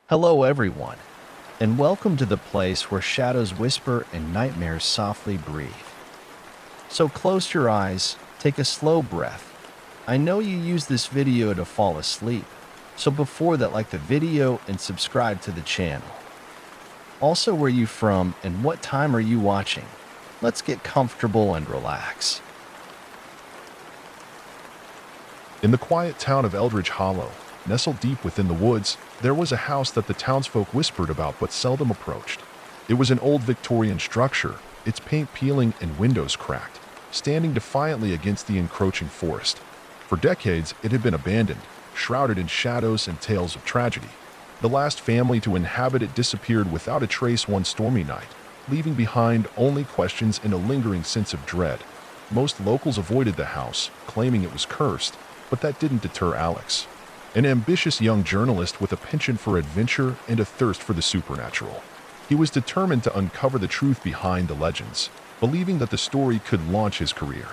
Hello, everyone, and welcome to the place where shadows whisper and nightmares softly breathe. So close your eyes, take a slow breath. I know you use this video to fall asleep, so before that, like the video and subscribe to the channel. Also, where you from and what time are you watching? Let's get comfortable and relax. In the quiet town of Eldridge Hollow, nestled deep within the woods, there was a house that the townsfolk whispered about but seldom approached. It was an old Victorian structure, its paint peeling and windows cracked, standing defiantly against the encroaching forest. For decades, it had been abandoned, shrouded in shadows and tales of tragedy. The last family to inhabit it disappeared without a trace one stormy night, leaving behind only questions and a lingering sense of dread. Most locals avoided the house, claiming it was cursed, but that didn't deter Alex, an ambitious young journalist with a penchant for adventure and a thirst for the supernatural. He was determined to uncover the truth behind the legends, believing that the story could launch his career.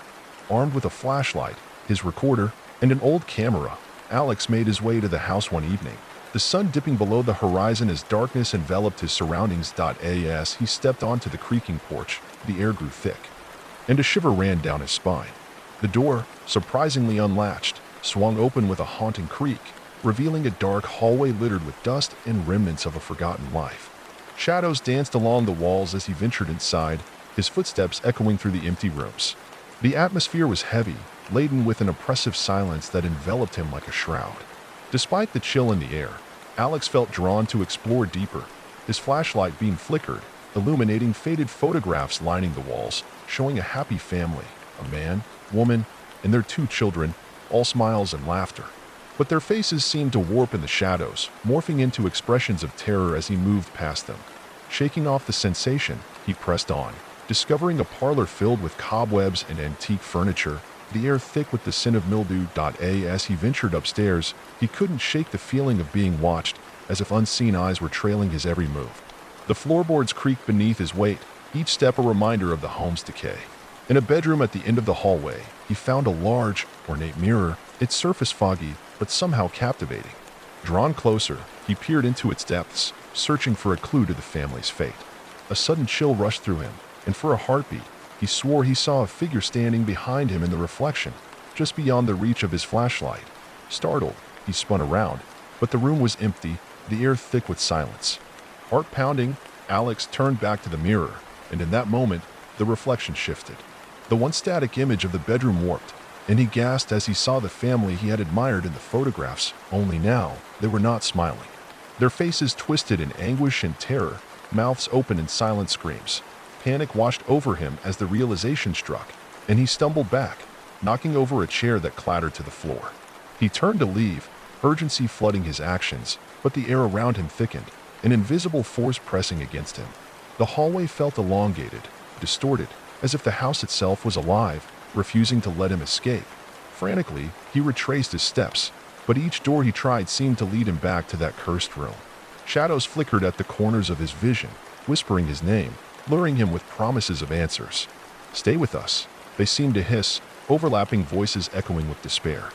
Armed with a flashlight, his recorder, and an old camera, Alex made his way to the house one evening. The sun dipping below the horizon as darkness enveloped his surroundings. As he stepped onto the creaking porch, the air grew thick, and a shiver ran down his spine. The door, surprisingly unlatched, swung open with a haunting creak, revealing a dark hallway littered with dust and remnants of a forgotten life. Shadows danced along the walls as he ventured inside, his footsteps echoing through the empty rooms. The atmosphere was heavy, laden with an oppressive silence that enveloped him like a shroud. Despite the chill in the air, Alex felt drawn to explore deeper. His flashlight beam flickered, illuminating faded photographs lining the walls, showing a happy family, a man, woman, and their two children, all smiles and laughter. But their faces seemed to warp in the shadows, morphing into expressions of terror as he moved past them. Shaking off the sensation, he pressed on, discovering a parlor filled with cobwebs and antique furniture, the air thick with the scent of mildew. As he ventured upstairs, he couldn't shake the feeling of being watched, as if unseen eyes were trailing his every move. The floorboards creaked beneath his weight, each step a reminder of the home's decay. In a bedroom at the end of the hallway, he found a large, ornate mirror, its surface foggy, but somehow captivating. Drawn closer, he peered into its depths, searching for a clue to the family's fate. A sudden chill rushed through him, and for a heartbeat, he swore he saw a figure standing behind him in the reflection, just beyond the reach of his flashlight. Startled, he spun around, but the room was empty, the air thick with silence. Heart pounding, Alex turned back to the mirror, and in that moment, the reflection shifted. The once static image of the bedroom warped, and he gasped as he saw the family he had admired in the photographs, only now they were not smiling. Their faces twisted in anguish and terror, mouths open in silent screams. Panic washed over him as the realization struck, and he stumbled back, knocking over a chair that clattered to the floor. He turned to leave, urgency flooding his actions, but the air around him thickened, an invisible force pressing against him. The hallway felt elongated, distorted, as if the house itself was alive, refusing to let him escape. Frantically, he retraced his steps, but each door he tried seemed to lead him back to that cursed room. Shadows flickered at the corners of his vision, whispering his name, luring him with promises of answers. "Stay with us," they seemed to hiss, overlapping voices echoing with despair.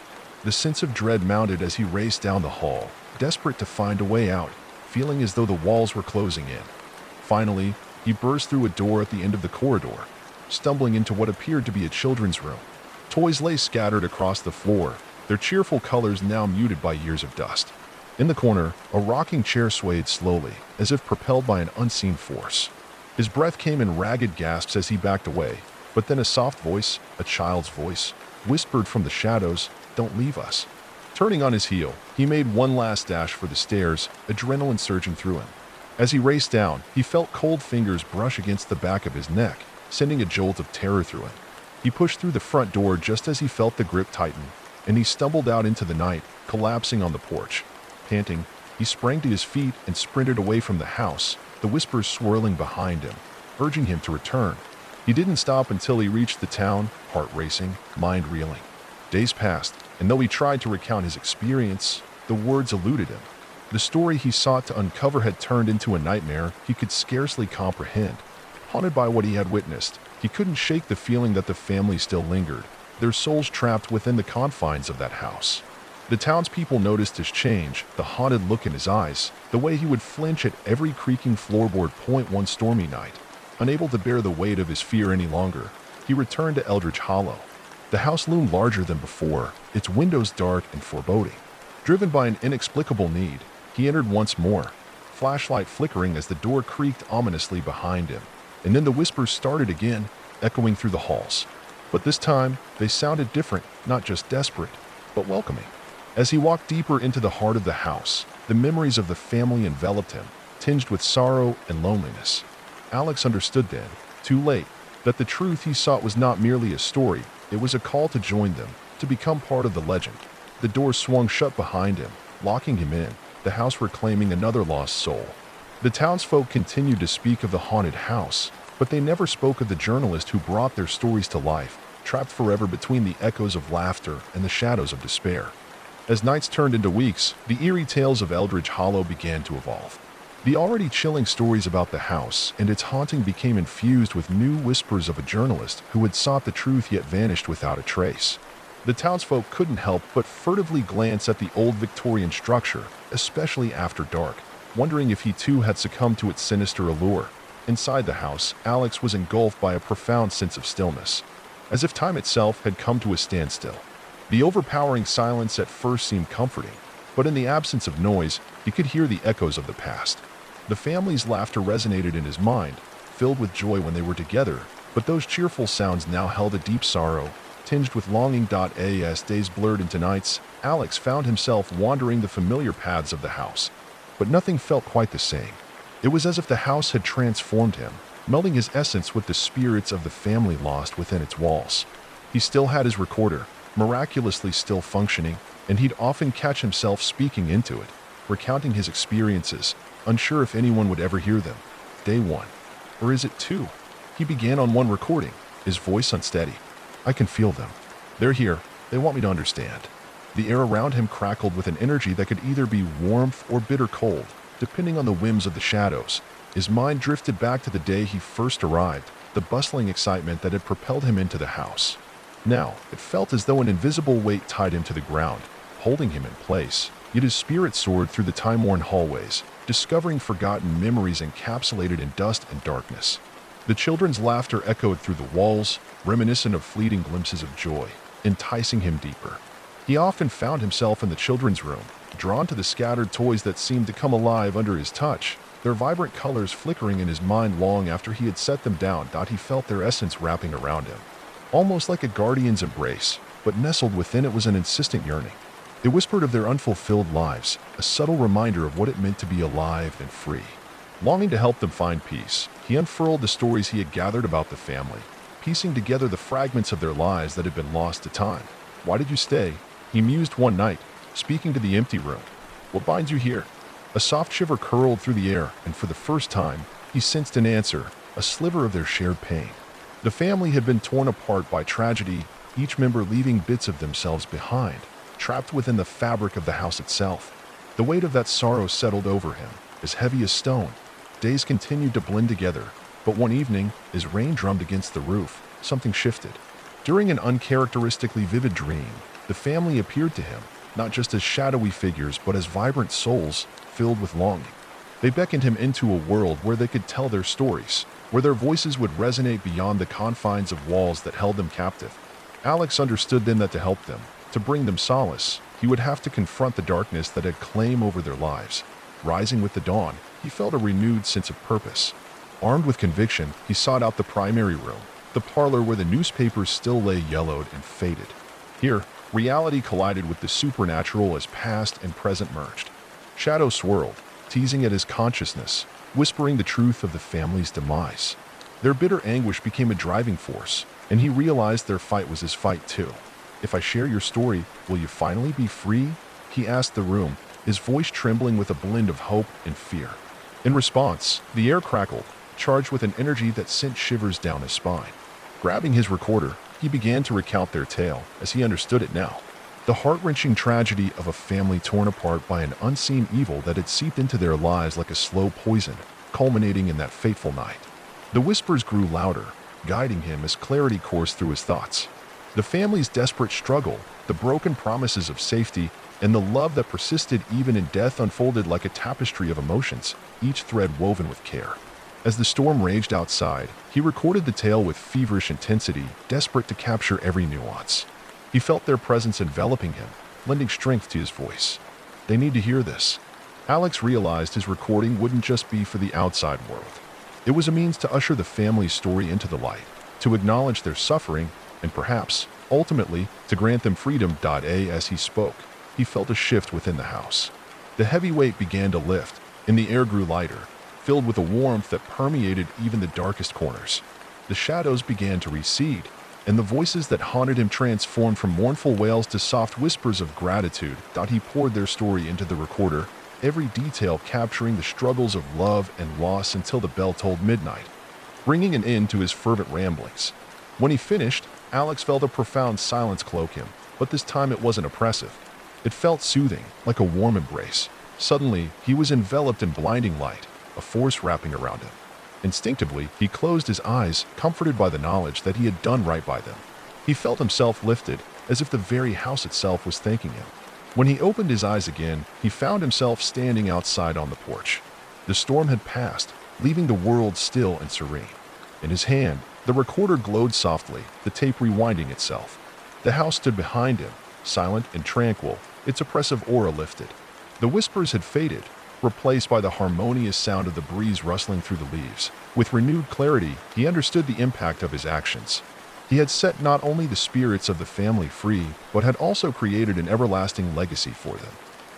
The sense of dread mounted as he raced down the hall, desperate to find a way out, feeling as though the walls were closing in. Finally, he burst through a door at the end of the corridor, stumbling into what appeared to be a children's room. Toys lay scattered across the floor, their cheerful colors now muted by years of dust. In the corner, a rocking chair swayed slowly, as if propelled by an unseen force. His breath came in ragged gasps as he backed away, but then a soft voice, a child's voice, whispered from the shadows, "Don't leave us." Turning on his heel, he made one last dash for the stairs, adrenaline surging through him. As he raced down, he felt cold fingers brush against the back of his neck, sending a jolt of terror through him. He pushed through the front door just as he felt the grip tighten, and he stumbled out into the night, collapsing on the porch. Panting, he sprang to his feet and sprinted away from the house, the whispers swirling behind him, urging him to return. He didn't stop until he reached the town, heart racing, mind reeling. Days passed, and though he tried to recount his experience, the words eluded him. The story he sought to uncover had turned into a nightmare he could scarcely comprehend. Haunted by what he had witnessed, he couldn't shake the feeling that the family still lingered, their souls trapped within the confines of that house. The townspeople noticed his change, the haunted look in his eyes, the way he would flinch at every creaking floorboard point one stormy night. Unable to bear the weight of his fear any longer, he returned to Eldridge Hollow. The house loomed larger than before, its windows dark and foreboding. Driven by an inexplicable need, he entered once more, flashlight flickering as the door creaked ominously behind him. And then the whispers started again, echoing through the halls. But this time, they sounded different, not just desperate, but welcoming. As he walked deeper into the heart of the house, the memories of the family enveloped him, tinged with sorrow and loneliness. Alex understood then, too late, that the truth he sought was not merely a story, it was a call to join them, to become part of the legend. The door swung shut behind him, locking him in, the house reclaiming another lost soul. The townsfolk continued to speak of the haunted house, but they never spoke of the journalist who brought their stories to life, trapped forever between the echoes of laughter and the shadows of despair. As nights turned into weeks, the eerie tales of Eldridge Hollow began to evolve. The already chilling stories about the house and its haunting became infused with new whispers of a journalist who had sought the truth yet vanished without a trace. The townsfolk couldn't help but furtively glance at the old Victorian structure, especially after dark, wondering if he too had succumbed to its sinister allure. Inside the house, Alex was engulfed by a profound sense of stillness, as if time itself had come to a standstill. The overpowering silence at first seemed comforting, but in the absence of noise, he could hear the echoes of the past. The family's laughter resonated in his mind, filled with joy when they were together, but those cheerful sounds now held a deep sorrow, tinged with longing. As days blurred into nights, Alex found himself wandering the familiar paths of the house, but nothing felt quite the same. It was as if the house had transformed him, melding his essence with the spirits of the family lost within its walls. He still had his recorder, miraculously still functioning, and he'd often catch himself speaking into it, recounting his experiences, unsure if anyone would ever hear them. Day one. Or is it two? He began on one recording, his voice unsteady. I can feel them. They're here. They want me to understand. The air around him crackled with an energy that could either be warmth or bitter cold, depending on the whims of the shadows. His mind drifted back to the day he first arrived, the bustling excitement that had propelled him into the house. Now, it felt as though an invisible weight tied him to the ground, holding him in place. Yet his spirit soared through the time-worn hallways, discovering forgotten memories encapsulated in dust and darkness. The children's laughter echoed through the walls, reminiscent of fleeting glimpses of joy, enticing him deeper. He often found himself in the children's room, drawn to the scattered toys that seemed to come alive under his touch, their vibrant colors flickering in his mind long after he had set them down. He felt their essence wrapping around him, almost like a guardian's embrace, but nestled within it was an insistent yearning. It whispered of their unfulfilled lives, a subtle reminder of what it meant to be alive and free. Longing to help them find peace, he unfurled the stories he had gathered about the family, piecing together the fragments of their lives that had been lost to time. Why did you stay? He mused one night, speaking to the empty room. What binds you here? A soft shiver curled through the air, and for the first time, he sensed an answer, a sliver of their shared pain. The family had been torn apart by tragedy, each member leaving bits of themselves behind, trapped within the fabric of the house itself. The weight of that sorrow settled over him, as heavy as stone. Days continued to blend together, but one evening, as rain drummed against the roof, something shifted. During an uncharacteristically vivid dream, the family appeared to him, not just as shadowy figures, but as vibrant souls filled with longing. They beckoned him into a world where they could tell their stories, where their voices would resonate beyond the confines of walls that held them captive. Alex understood then that to help them, to bring them solace, he would have to confront the darkness that had claim over their lives. Rising with the dawn, he felt a renewed sense of purpose. Armed with conviction, he sought out the primary room, the parlor where the newspapers still lay yellowed and faded. Here, reality collided with the supernatural as past and present merged. Shadows swirled, teasing at his consciousness, whispering the truth of the family's demise. Their bitter anguish became a driving force, and he realized their fight was his fight too. If I share your story, will you finally be free? He asked the room, his voice trembling with a blend of hope and fear. In response, the air crackled, charged with an energy that sent shivers down his spine. Grabbing his recorder, he began to recount their tale, as he understood it now. The heart-wrenching tragedy of a family torn apart by an unseen evil that had seeped into their lives like a slow poison, culminating in that fateful night. The whispers grew louder, guiding him as clarity coursed through his thoughts. The family's desperate struggle, the broken promises of safety, and the love that persisted even in death unfolded like a tapestry of emotions, each thread woven with care. As the storm raged outside, he recorded the tale with feverish intensity, desperate to capture every nuance. He felt their presence enveloping him, lending strength to his voice. They need to hear this. Alex realized his recording wouldn't just be for the outside world. It was a means to usher the family's story into the light, to acknowledge their suffering, and perhaps, ultimately, to grant them freedom. As he spoke, he felt a shift within the house. The heavy weight began to lift, and the air grew lighter, filled with a warmth that permeated even the darkest corners. The shadows began to recede, and the voices that haunted him transformed from mournful wails to soft whispers of gratitude. He poured their story into the recorder, every detail capturing the struggles of love and loss until the bell tolled midnight, bringing an end to his fervent ramblings. When he finished, Alex felt a profound silence cloak him, but this time it wasn't oppressive. It felt soothing, like a warm embrace. Suddenly, he was enveloped in blinding light, a force wrapping around him. Instinctively, he closed his eyes, comforted by the knowledge that he had done right by them. He felt himself lifted, as if the very house itself was thanking him. When he opened his eyes again, he found himself standing outside on the porch. The storm had passed, leaving the world still and serene. In his hand, the recorder glowed softly, the tape rewinding itself. The house stood behind him, silent and tranquil, its oppressive aura lifted. The whispers had faded, replaced by the harmonious sound of the breeze rustling through the leaves. With renewed clarity, he understood the impact of his actions. He had set not only the spirits of the family free, but had also created an everlasting legacy for them.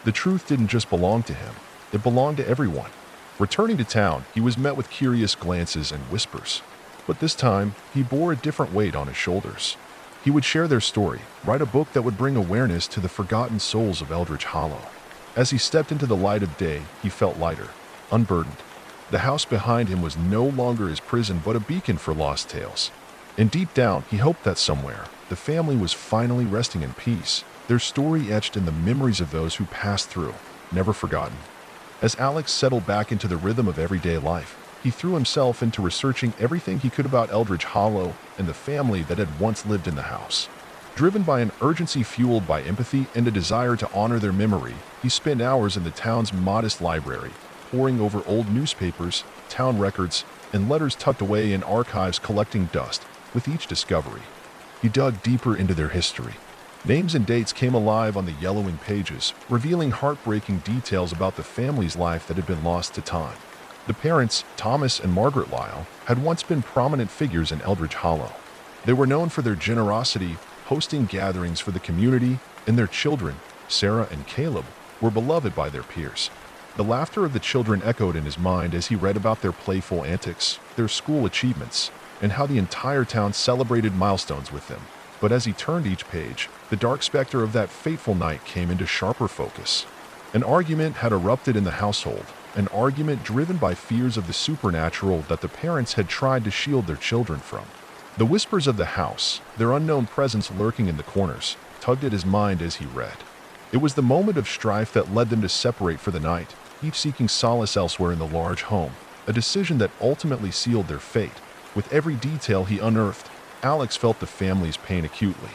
The truth didn't just belong to him, it belonged to everyone. Returning to town, he was met with curious glances and whispers. But this time, he bore a different weight on his shoulders. He would share their story, write a book that would bring awareness to the forgotten souls of Eldritch Hollow. As he stepped into the light of day, he felt lighter, unburdened. The house behind him was no longer his prison but a beacon for lost tales. And deep down, he hoped that somewhere, the family was finally resting in peace, their story etched in the memories of those who passed through, never forgotten. As Alex settled back into the rhythm of everyday life, he threw himself into researching everything he could about Eldritch Hollow and the family that had once lived in the house. Driven by an urgency fueled by empathy and a desire to honor their memory, he spent hours in the town's modest library, poring over old newspapers, town records, and letters tucked away in archives collecting dust. With each discovery, he dug deeper into their history. Names and dates came alive on the yellowing pages, revealing heartbreaking details about the family's life that had been lost to time. The parents, Thomas and Margaret Lyle, had once been prominent figures in Eldritch Hollow. They were known for their generosity, hosting gatherings for the community, and their children, Sarah and Caleb, were beloved by their peers. The laughter of the children echoed in his mind as he read about their playful antics, their school achievements, and how the entire town celebrated milestones with them. But as he turned each page, the dark specter of that fateful night came into sharper focus. An argument had erupted in the household, an argument driven by fears of the supernatural that the parents had tried to shield their children from. The whispers of the house, their unknown presence lurking in the corners, tugged at his mind as he read. It was the moment of strife that led them to separate for the night, each seeking solace elsewhere in the large home, a decision that ultimately sealed their fate. With every detail he unearthed, Alex felt the family's pain acutely.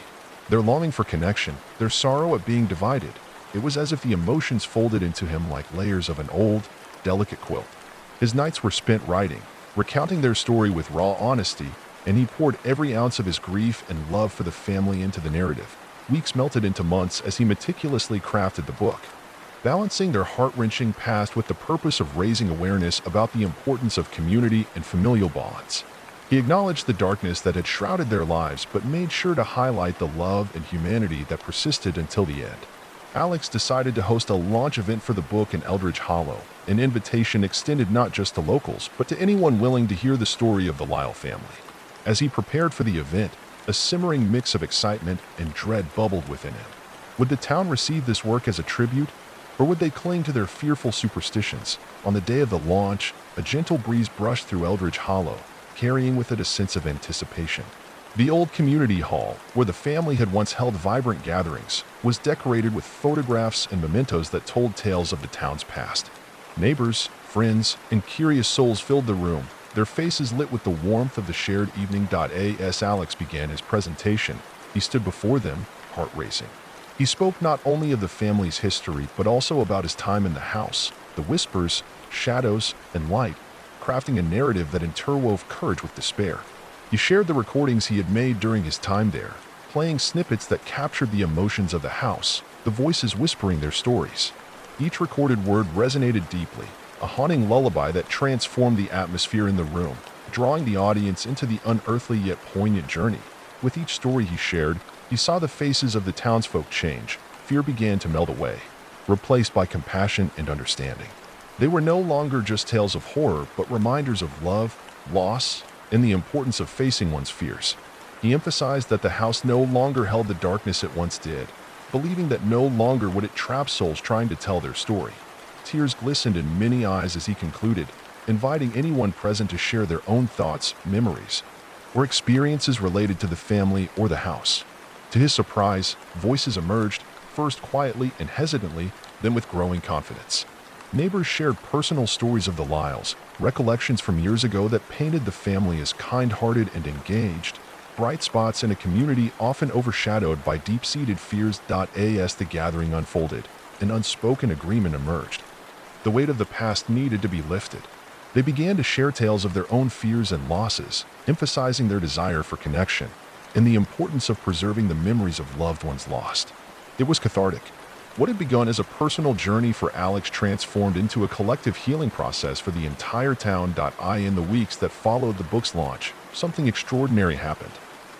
Their longing for connection, their sorrow at being divided. It was as if the emotions folded into him like layers of an old, delicate quilt. His nights were spent writing, recounting their story with raw honesty, and he poured every ounce of his grief and love for the family into the narrative. Weeks melted into months as he meticulously crafted the book, balancing their heart-wrenching past with the purpose of raising awareness about the importance of community and familial bonds. He acknowledged the darkness that had shrouded their lives, but made sure to highlight the love and humanity that persisted until the end. Alex decided to host a launch event for the book in Eldritch Hollow, an invitation extended not just to locals, but to anyone willing to hear the story of the Lyle family. As he prepared for the event, a simmering mix of excitement and dread bubbled within him. Would the town receive this work as a tribute, or would they cling to their fearful superstitions? On the day of the launch, a gentle breeze brushed through Eldritch Hollow, carrying with it a sense of anticipation. The old community hall, where the family had once held vibrant gatherings, was decorated with photographs and mementos that told tales of the town's past. Neighbors, friends, and curious souls filled the room, their faces lit with the warmth of the shared evening. As Alex began his presentation, He stood before them, heart racing. He spoke not only of the family's history, but also about his time in the house, the whispers, shadows, and light, crafting a narrative that interwove courage with despair. He shared the recordings he had made during his time there, playing snippets that captured the emotions of the house, the voices whispering their stories. Each recorded word resonated deeply, a haunting lullaby that transformed the atmosphere in the room, drawing the audience into the unearthly yet poignant journey. With each story he shared, he saw the faces of the townsfolk change. Fear began to melt away, replaced by compassion and understanding. They were no longer just tales of horror, but reminders of love, loss, and the importance of facing one's fears. He emphasized that the house no longer held the darkness it once did, believing that no longer would it trap souls trying to tell their story. Tears glistened in many eyes as he concluded, inviting anyone present to share their own thoughts, memories, or experiences related to the family or the house. To his surprise, voices emerged, first quietly and hesitantly, then with growing confidence. Neighbors shared personal stories of the Lyles, recollections from years ago that painted the family as kind-hearted and engaged, bright spots in a community often overshadowed by deep-seated fears. As the gathering unfolded, an unspoken agreement emerged. The weight of the past needed to be lifted. They began to share tales of their own fears and losses, emphasizing their desire for connection and the importance of preserving the memories of loved ones lost. It was cathartic. What had begun as a personal journey for Alex transformed into a collective healing process for the entire town. In the weeks that followed the book's launch, something extraordinary happened.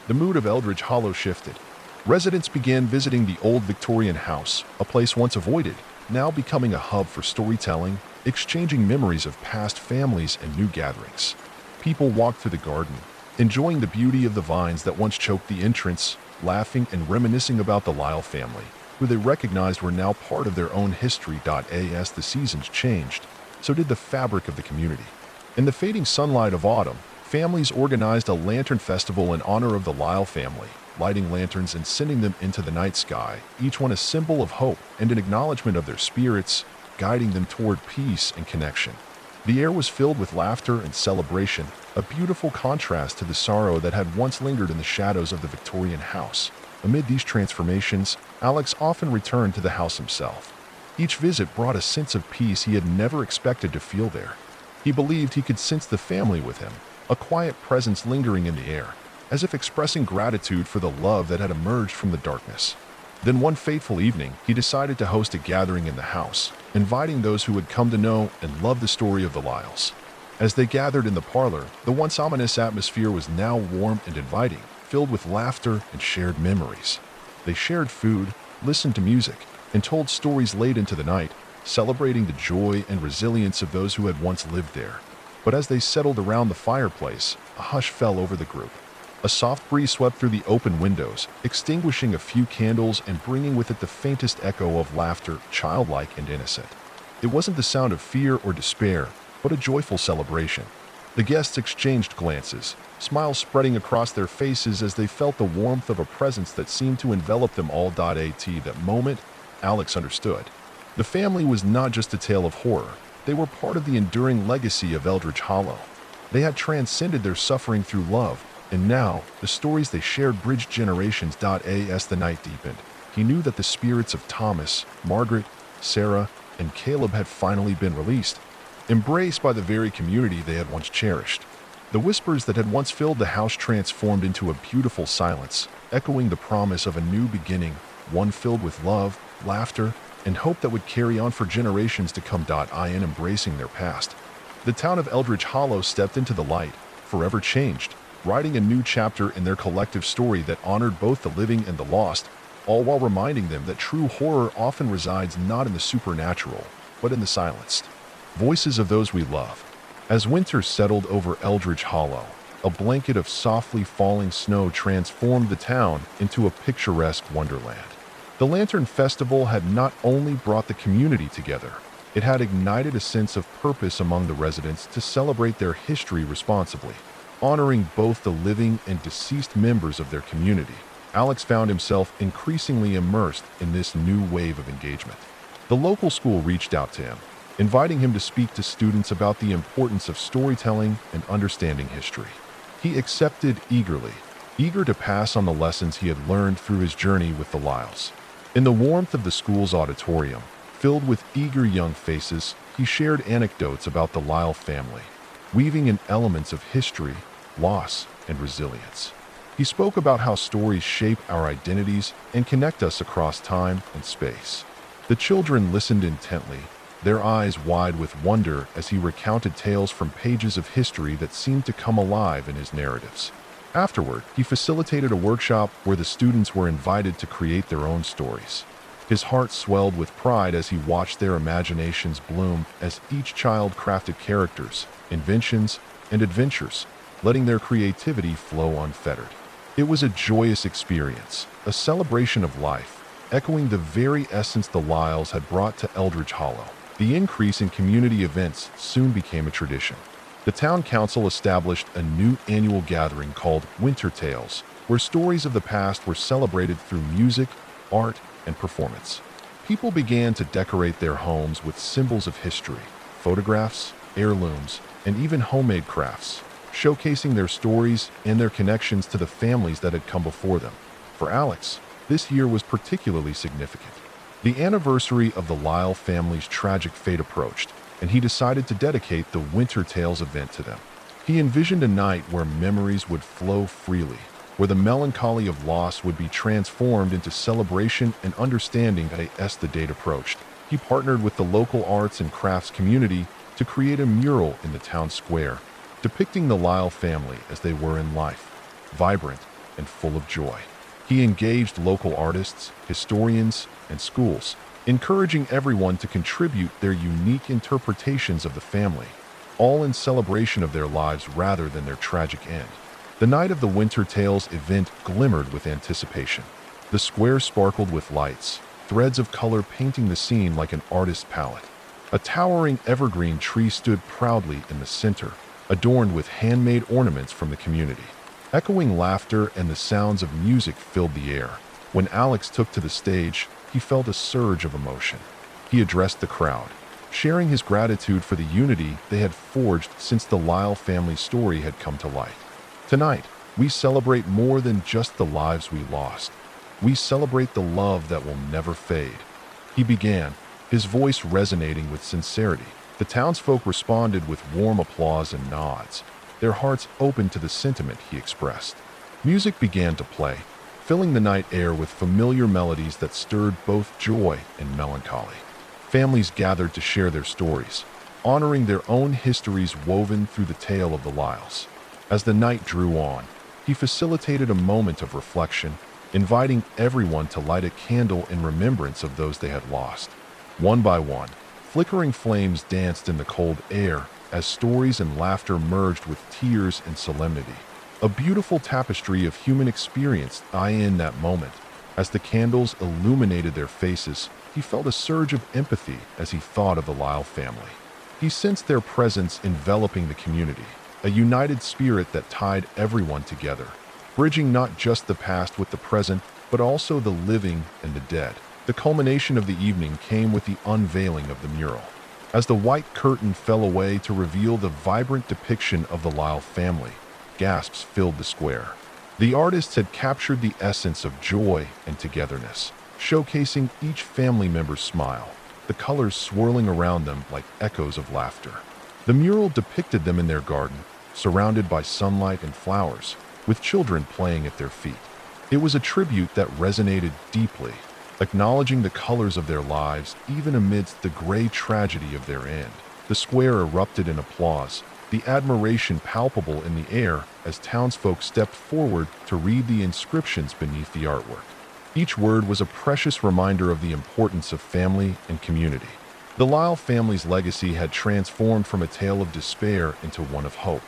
The mood of Eldridge Hollow shifted. Residents began visiting the old Victorian house, a place once avoided, now becoming a hub for storytelling, exchanging memories of past families and new gatherings. People walked through the garden, enjoying the beauty of the vines that once choked the entrance, laughing and reminiscing about the Lyle family, who they recognized were now part of their own history. As the seasons changed, so did the fabric of the community. In the fading sunlight of autumn, families organized a lantern festival in honor of the Lyle family, lighting lanterns and sending them into the night sky, each one a symbol of hope and an acknowledgement of their spirits, guiding them toward peace and connection. The air was filled with laughter and celebration, a beautiful contrast to the sorrow that had once lingered in the shadows of the Victorian house. Amid these transformations, Alex often returned to the house himself. Each visit brought a sense of peace he had never expected to feel there. He believed he could sense the family with him, a quiet presence lingering in the air, as if expressing gratitude for the love that had emerged from the darkness. Then one fateful evening, he decided to host a gathering in the house, inviting those who had come to know and love the story of the Lyles. As they gathered in the parlor, the once ominous atmosphere was now warm and inviting, filled with laughter and shared memories. They shared food, listened to music, and told stories late into the night, celebrating the joy and resilience of those who had once lived there. But as they settled around the fireplace, a hush fell over the group. A soft breeze swept through the open windows, extinguishing a few candles and bringing with it the faintest echo of laughter, childlike and innocent. It wasn't the sound of fear or despair, but a joyful celebration. The guests exchanged glances, smiles spreading across their faces as they felt the warmth of a presence that seemed to envelop them all. That moment, Alex understood. The family was not just a tale of horror. They were part of the enduring legacy of Eldridge Hollow. They had transcended their suffering through love, and now, the stories they shared bridged generations. As the night deepened, he knew that the spirits of Thomas, Margaret, Sarah, and Caleb had finally been released, embraced by the very community they had once cherished. The whispers that had once filled the house transformed into a beautiful silence, echoing the promise of a new beginning, one filled with love, laughter, and hope that would carry on for generations to come. In embracing their past, the town of Eldridge Hollow stepped into the light, forever changed, writing a new chapter in their collective story that honored both the living and the lost, all while reminding them that true horror often resides not in the supernatural, but in the silenced voices of those we love. As winter settled over Eldridge Hollow, a blanket of softly falling snow transformed the town into a picturesque wonderland. The Lantern Festival had not only brought the community together, it had ignited a sense of purpose among the residents to celebrate their history responsibly. Honoring both the living and deceased members of their community, Alex found himself increasingly immersed in this new wave of engagement. The local school reached out to him, inviting him to speak to students about the importance of storytelling and understanding history. He accepted eagerly, eager to pass on the lessons he had learned through his journey with the Lyles. In the warmth of the school's auditorium, filled with eager young faces, he shared anecdotes about the Lyle family, weaving in elements of history, loss, and resilience. He spoke about how stories shape our identities and connect us across time and space. The children listened intently, their eyes wide with wonder as he recounted tales from pages of history that seemed to come alive in his narratives. Afterward, he facilitated a workshop where the students were invited to create their own stories. His heart swelled with pride as he watched their imaginations bloom as each child crafted characters, inventions, and adventures, letting their creativity flow unfettered. It was a joyous experience, a celebration of life, echoing the very essence the Lyles had brought to Eldridge Hollow. The increase in community events soon became a tradition. The town council established a new annual gathering called Winter Tales, where stories of the past were celebrated through music, art, and performance. People began to decorate their homes with symbols of history, photographs, heirlooms, and even homemade crafts, showcasing their stories and their connections to the families that had come before them. For Alex, this year was particularly significant. The anniversary of the Lyle family's tragic fate approached, and he decided to dedicate the Winter Tales event to them. He envisioned a night where memories would flow freely, where the melancholy of loss would be transformed into celebration and understanding as the date approached. He partnered with the local arts and crafts community to create a mural in the town square, depicting the Lyle family as they were in life, vibrant and full of joy. He engaged local artists, historians, and schools, encouraging everyone to contribute their unique interpretations of the family, all in celebration of their lives rather than their tragic end. The night of the Winter Tales event glimmered with anticipation. The square sparkled with lights, threads of color painting the scene like an artist's palette. A towering evergreen tree stood proudly in the center, adorned with handmade ornaments from the community. Echoing laughter and the sounds of music filled the air. When Alex took to the stage, he felt a surge of emotion. He addressed the crowd, sharing his gratitude for the unity they had forged since the Lyle family's story had come to light. Tonight, we celebrate more than just the lives we lost. We celebrate the love that will never fade. He began, his voice resonating with sincerity. The townsfolk responded with warm applause and nods, their hearts open to the sentiment he expressed. Music began to play, filling the night air with familiar melodies that stirred both joy and melancholy. Families gathered to share their stories, honoring their own histories woven through the tale of the Lyles. As the night drew on, he facilitated a moment of reflection, inviting everyone to light a candle in remembrance of those they had lost. One by one, flickering flames danced in the cold air as stories and laughter merged with tears and solemnity. A beautiful tapestry of human experience in that moment. As the candles illuminated their faces, he felt a surge of empathy as he thought of the Lyle family. He sensed their presence enveloping the community, a united spirit that tied everyone together, bridging not just the past with the present, but also the living and the dead. The culmination of the evening came with the unveiling of the mural. As the white curtain fell away to reveal the vibrant depiction of the Lyle family, gasps filled the square. The artists had captured the essence of joy and togetherness, showcasing each family member's smile, the colors swirling around them like echoes of laughter. The mural depicted them in their garden, surrounded by sunlight and flowers, with children playing at their feet. It was a tribute that resonated deeply, acknowledging the colors of their lives even amidst the gray tragedy of their end. The square erupted in applause, the admiration palpable in the air as townsfolk stepped forward to read the inscriptions beneath the artwork. Each word was a precious reminder of the importance of family and community. The Lyle family's legacy had transformed from a tale of despair into one of hope,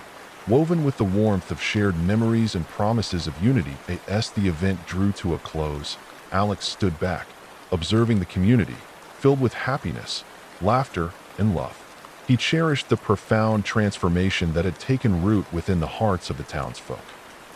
woven with the warmth of shared memories and promises of unity. As the event drew to a close, Alex stood back, observing the community, filled with happiness, laughter, and love. He cherished the profound transformation that had taken root within the hearts of the townsfolk.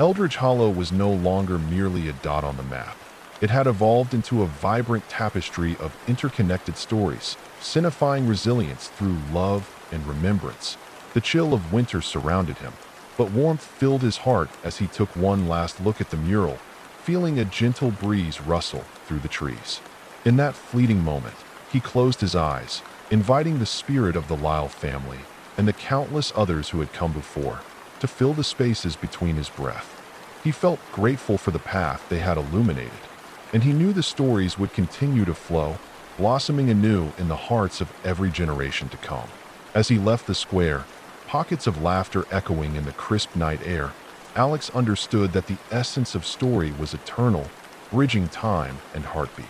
Eldridge Hollow was no longer merely a dot on the map. It had evolved into a vibrant tapestry of interconnected stories, signifying resilience through love and remembrance. The chill of winter surrounded him, but warmth filled his heart as he took one last look at the mural, feeling a gentle breeze rustle through the trees. In that fleeting moment, he closed his eyes, inviting the spirit of the Lyle family and the countless others who had come before to fill the spaces between his breath. He felt grateful for the path they had illuminated, and he knew the stories would continue to flow, blossoming anew in the hearts of every generation to come. As he left the square, pockets of laughter echoing in the crisp night air, Alex understood that the essence of story was eternal, bridging time and heartbeat.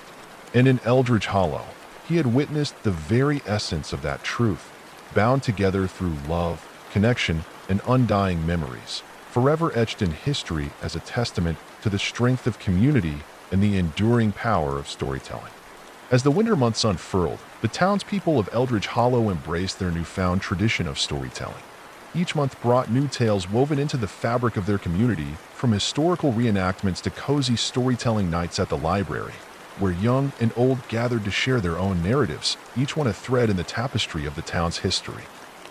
And in Eldridge Hollow, he had witnessed the very essence of that truth, bound together through love, connection, and undying memories, forever etched in history as a testament to the strength of community and the enduring power of storytelling. As the winter months unfurled, the townspeople of Eldridge Hollow embraced their newfound tradition of storytelling. Each month brought new tales woven into the fabric of their community, from historical reenactments to cozy storytelling nights at the library, where young and old gathered to share their own narratives, each one a thread in the tapestry of the town's history.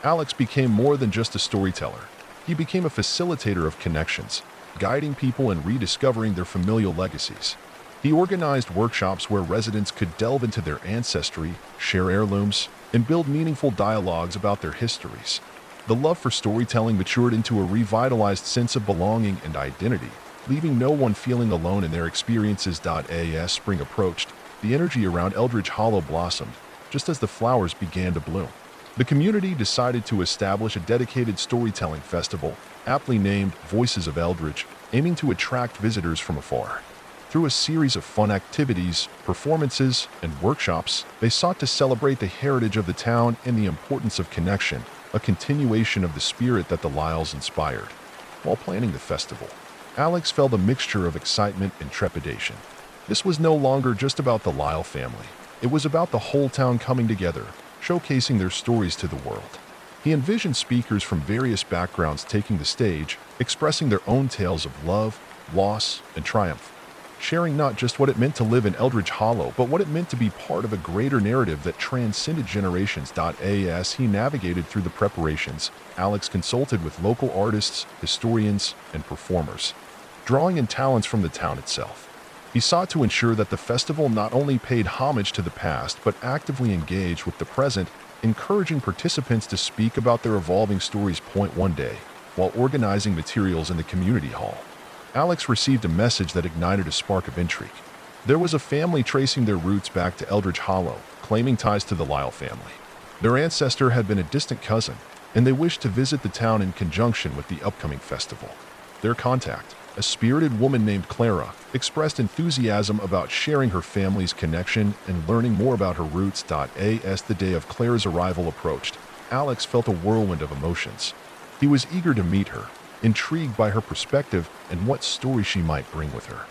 Alex became more than just a storyteller. He became a facilitator of connections, guiding people in rediscovering their familial legacies. He organized workshops where residents could delve into their ancestry, share heirlooms, and build meaningful dialogues about their histories. The love for storytelling matured into a revitalized sense of belonging and identity, leaving no one feeling alone in their experiences. As spring approached, the energy around Eldridge Hollow blossomed, just as the flowers began to bloom. The community decided to establish a dedicated storytelling festival, aptly named Voices of Eldridge, aiming to attract visitors from afar. Through a series of fun activities, performances, and workshops, they sought to celebrate the heritage of the town and the importance of connection, a continuation of the spirit that the Lyles inspired. While planning the festival, Alex felt a mixture of excitement and trepidation. This was no longer just about the Lyle family. It was about the whole town coming together, showcasing their stories to the world. He envisioned speakers from various backgrounds taking the stage, expressing their own tales of love, loss, and triumph, sharing not just what it meant to live in Eldridge Hollow, but what it meant to be part of a greater narrative that transcended generations. As he navigated through the preparations, Alex consulted with local artists, historians, and performers, drawing in talents from the town itself. He sought to ensure that the festival not only paid homage to the past, but actively engaged with the present, encouraging participants to speak about their evolving stories. One day, while organizing materials in the community hall, Alex received a message that ignited a spark of intrigue. There was a family tracing their roots back to Eldridge Hollow, claiming ties to the Lyle family. Their ancestor had been a distant cousin, and they wished to visit the town in conjunction with the upcoming festival. Their contact, a spirited woman named Clara, expressed enthusiasm about sharing her family's connection and learning more about her roots. As the day of Clara's arrival approached, Alex felt a whirlwind of emotions. He was eager to meet her, intrigued by her perspective and what story she might bring with her.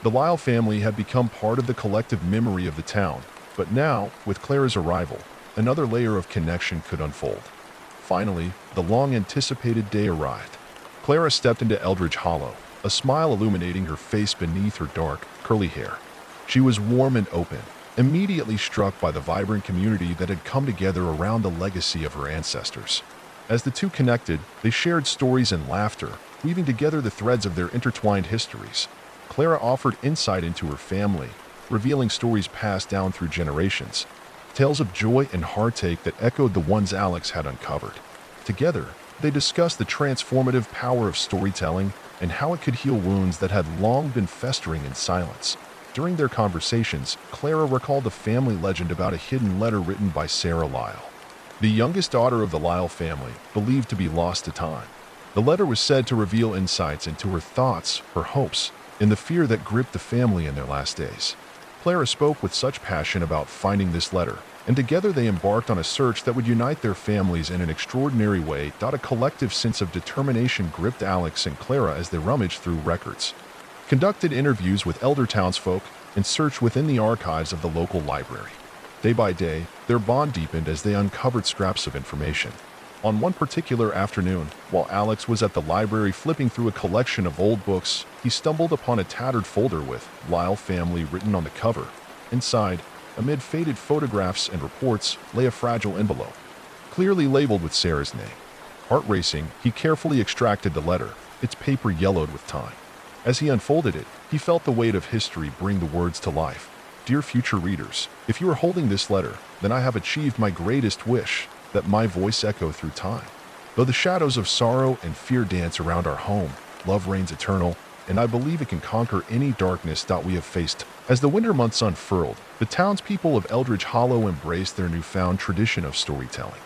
The Lyle family had become part of the collective memory of the town, but now, with Clara's arrival, another layer of connection could unfold. Finally, the long-anticipated day arrived. Clara stepped into Eldridge Hollow, a smile illuminating her face beneath her dark, curly hair. She was warm and open, immediately struck by the vibrant community that had come together around the legacy of her ancestors. As the two connected, they shared stories and laughter, weaving together the threads of their intertwined histories. Clara offered insight into her family, revealing stories passed down through generations, tales of joy and heartache that echoed the ones Alex had uncovered. Together, they discussed the transformative power of storytelling and how it could heal wounds that had long been festering in silence. During their conversations, Clara recalled a family legend about a hidden letter written by Sarah Lyle, the youngest daughter of the Lyle family, believed to be lost to time. The letter was said to reveal insights into her thoughts, her hopes, and the fear that gripped the family in their last days. Clara spoke with such passion about finding this letter, and together they embarked on a search that would unite their families in an extraordinary way. A collective sense of determination gripped Alex and Clara as they rummaged through records, conducted interviews with elder townsfolk, and searched within the archives of the local library. Day by day, their bond deepened as they uncovered scraps of information. On one particular afternoon, while Alex was at the library flipping through a collection of old books, he stumbled upon a tattered folder with Lyle family written on the cover. Inside, amid faded photographs and reports, lay a fragile envelope, clearly labeled with Sarah's name. Heart racing, he carefully extracted the letter, its paper yellowed with time. As he unfolded it, he felt the weight of history bring the words to life. Dear future readers, if you are holding this letter, then I have achieved my greatest wish, that my voice echo through time. Though the shadows of sorrow and fear dance around our home, love reigns eternal, and I believe it can conquer any darkness that we have faced. As the winter months unfurled, the townspeople of Eldridge Hollow embraced their newfound tradition of storytelling.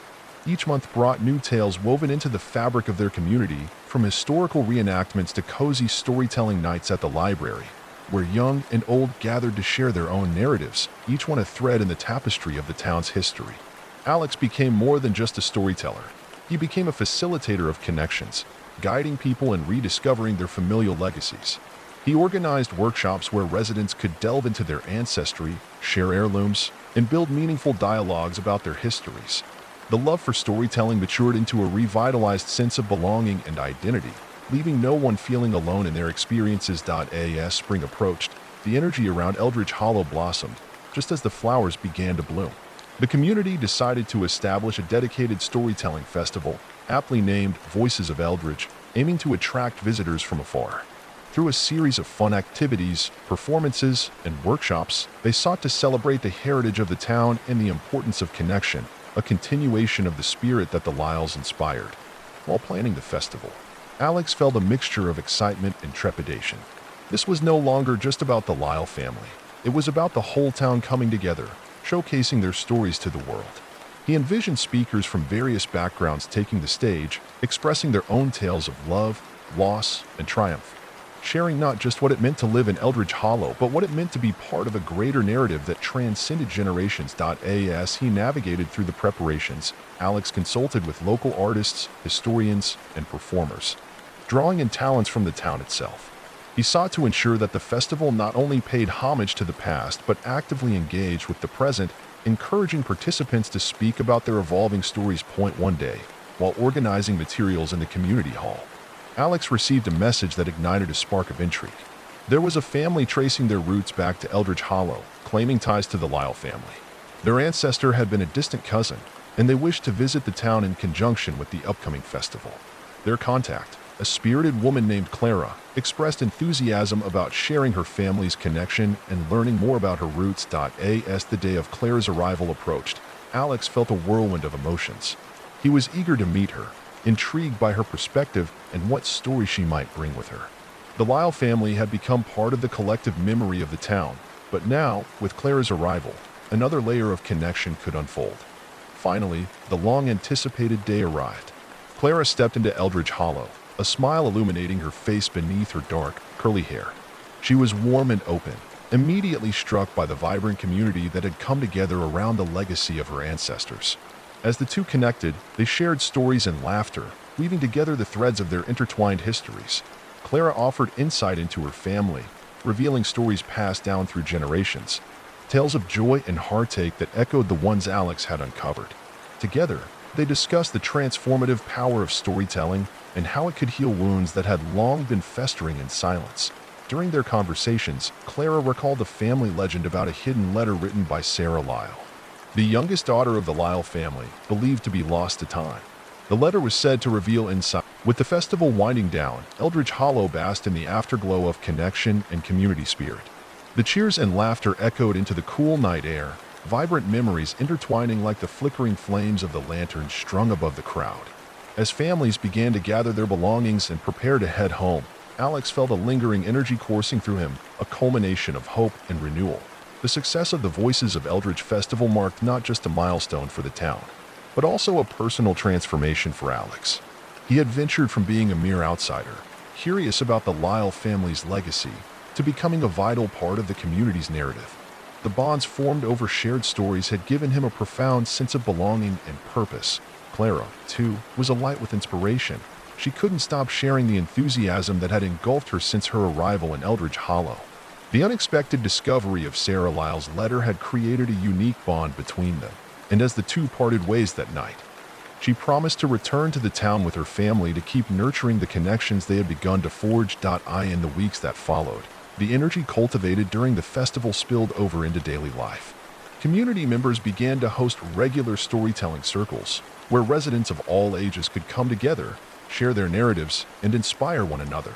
Each month brought new tales woven into the fabric of their community, from historical reenactments to cozy storytelling nights at the library, where young and old gathered to share their own narratives, each one a thread in the tapestry of the town's history. Alex became more than just a storyteller. He became a facilitator of connections, guiding people in rediscovering their familial legacies. He organized workshops where residents could delve into their ancestry, share heirlooms, and build meaningful dialogues about their histories. The love for storytelling matured into a revitalized sense of belonging and identity, leaving no one feeling alone in their experiences. As spring approached, the energy around Eldridge Hollow blossomed, just as the flowers began to bloom. The community decided to establish a dedicated storytelling festival, aptly named Voices of Eldridge, aiming to attract visitors from afar. Through a series of fun activities, performances, and workshops, they sought to celebrate the heritage of the town and the importance of connection, a continuation of the spirit that the Lyles inspired. While planning the festival, Alex felt a mixture of excitement and trepidation. This was no longer just about the Lyle family. It was about the whole town coming together, showcasing their stories to the world. He envisioned speakers from various backgrounds taking the stage, expressing their own tales of love, loss, and triumph, sharing not just what it meant to live in Eldridge Hollow, but what it meant to be part of a greater narrative that transcended generations. As he navigated through the preparations, Alex consulted with local artists, historians, and performers, drawing in talents from the town itself. He sought to ensure that the festival not only paid homage to the past, but actively engaged with the present, encouraging participants to speak about their evolving stories. One day, while organizing materials in the community hall, Alex received a message that ignited a spark of intrigue. There was a family tracing their roots back to Eldridge Hollow, claiming ties to the Lyle family. Their ancestor had been a distant cousin, and they wished to visit the town in conjunction with the upcoming festival. Their contact, a spirited woman named Clara, expressed enthusiasm about sharing her family's connection and learning more about her roots. As the day of Clara's arrival approached, Alex felt a whirlwind of emotions. He was eager to meet her, intrigued by her perspective and what story she might bring with her. The Lyle family had become part of the collective memory of the town, but now, with Clara's arrival, another layer of connection could unfold. Finally, the long-anticipated day arrived. Clara stepped into Eldridge Hollow, a smile illuminating her face beneath her dark, curly hair. She was warm and open, immediately struck by the vibrant community that had come together around the legacy of her ancestors. As the two connected, they shared stories and laughter, weaving together the threads of their intertwined histories. Clara offered insight into her family, revealing stories passed down through generations, tales of joy and heartache that echoed the ones Alex had uncovered. Together, they discussed the transformative power of storytelling and how it could heal wounds that had long been festering in silence. During their conversations, Clara recalled a family legend about a hidden letter written by Sarah Lyle, the youngest daughter of the Lyle family, believed to be lost to time. The letter was said to reveal insight. With the festival winding down, Eldridge Hollow basked in the afterglow of connection and community spirit. The cheers and laughter echoed into the cool night air, vibrant memories intertwining like the flickering flames of the lanterns strung above the crowd. As families began to gather their belongings and prepare to head home, Alex felt a lingering energy coursing through him, a culmination of hope and renewal. The success of the Voices of Eldridge Festival marked not just a milestone for the town, but also a personal transformation for Alex. He had ventured from being a mere outsider, curious about the Lyle family's legacy, to becoming a vital part of the community's narrative. The bonds formed over shared stories had given him a profound sense of belonging and purpose. Clara, too, was alight with inspiration. She couldn't stop sharing the enthusiasm that had engulfed her since her arrival in Eldridge Hollow. The unexpected discovery of Sarah Lyle's letter had created a unique bond between them, and as the two parted ways that night, she promised to return to the town with her family to keep nurturing the connections they had begun to forge. In the weeks that followed, the energy cultivated during the festival spilled over into daily life. Community members began to host regular storytelling circles, where residents of all ages could come together, share their narratives, and inspire one another.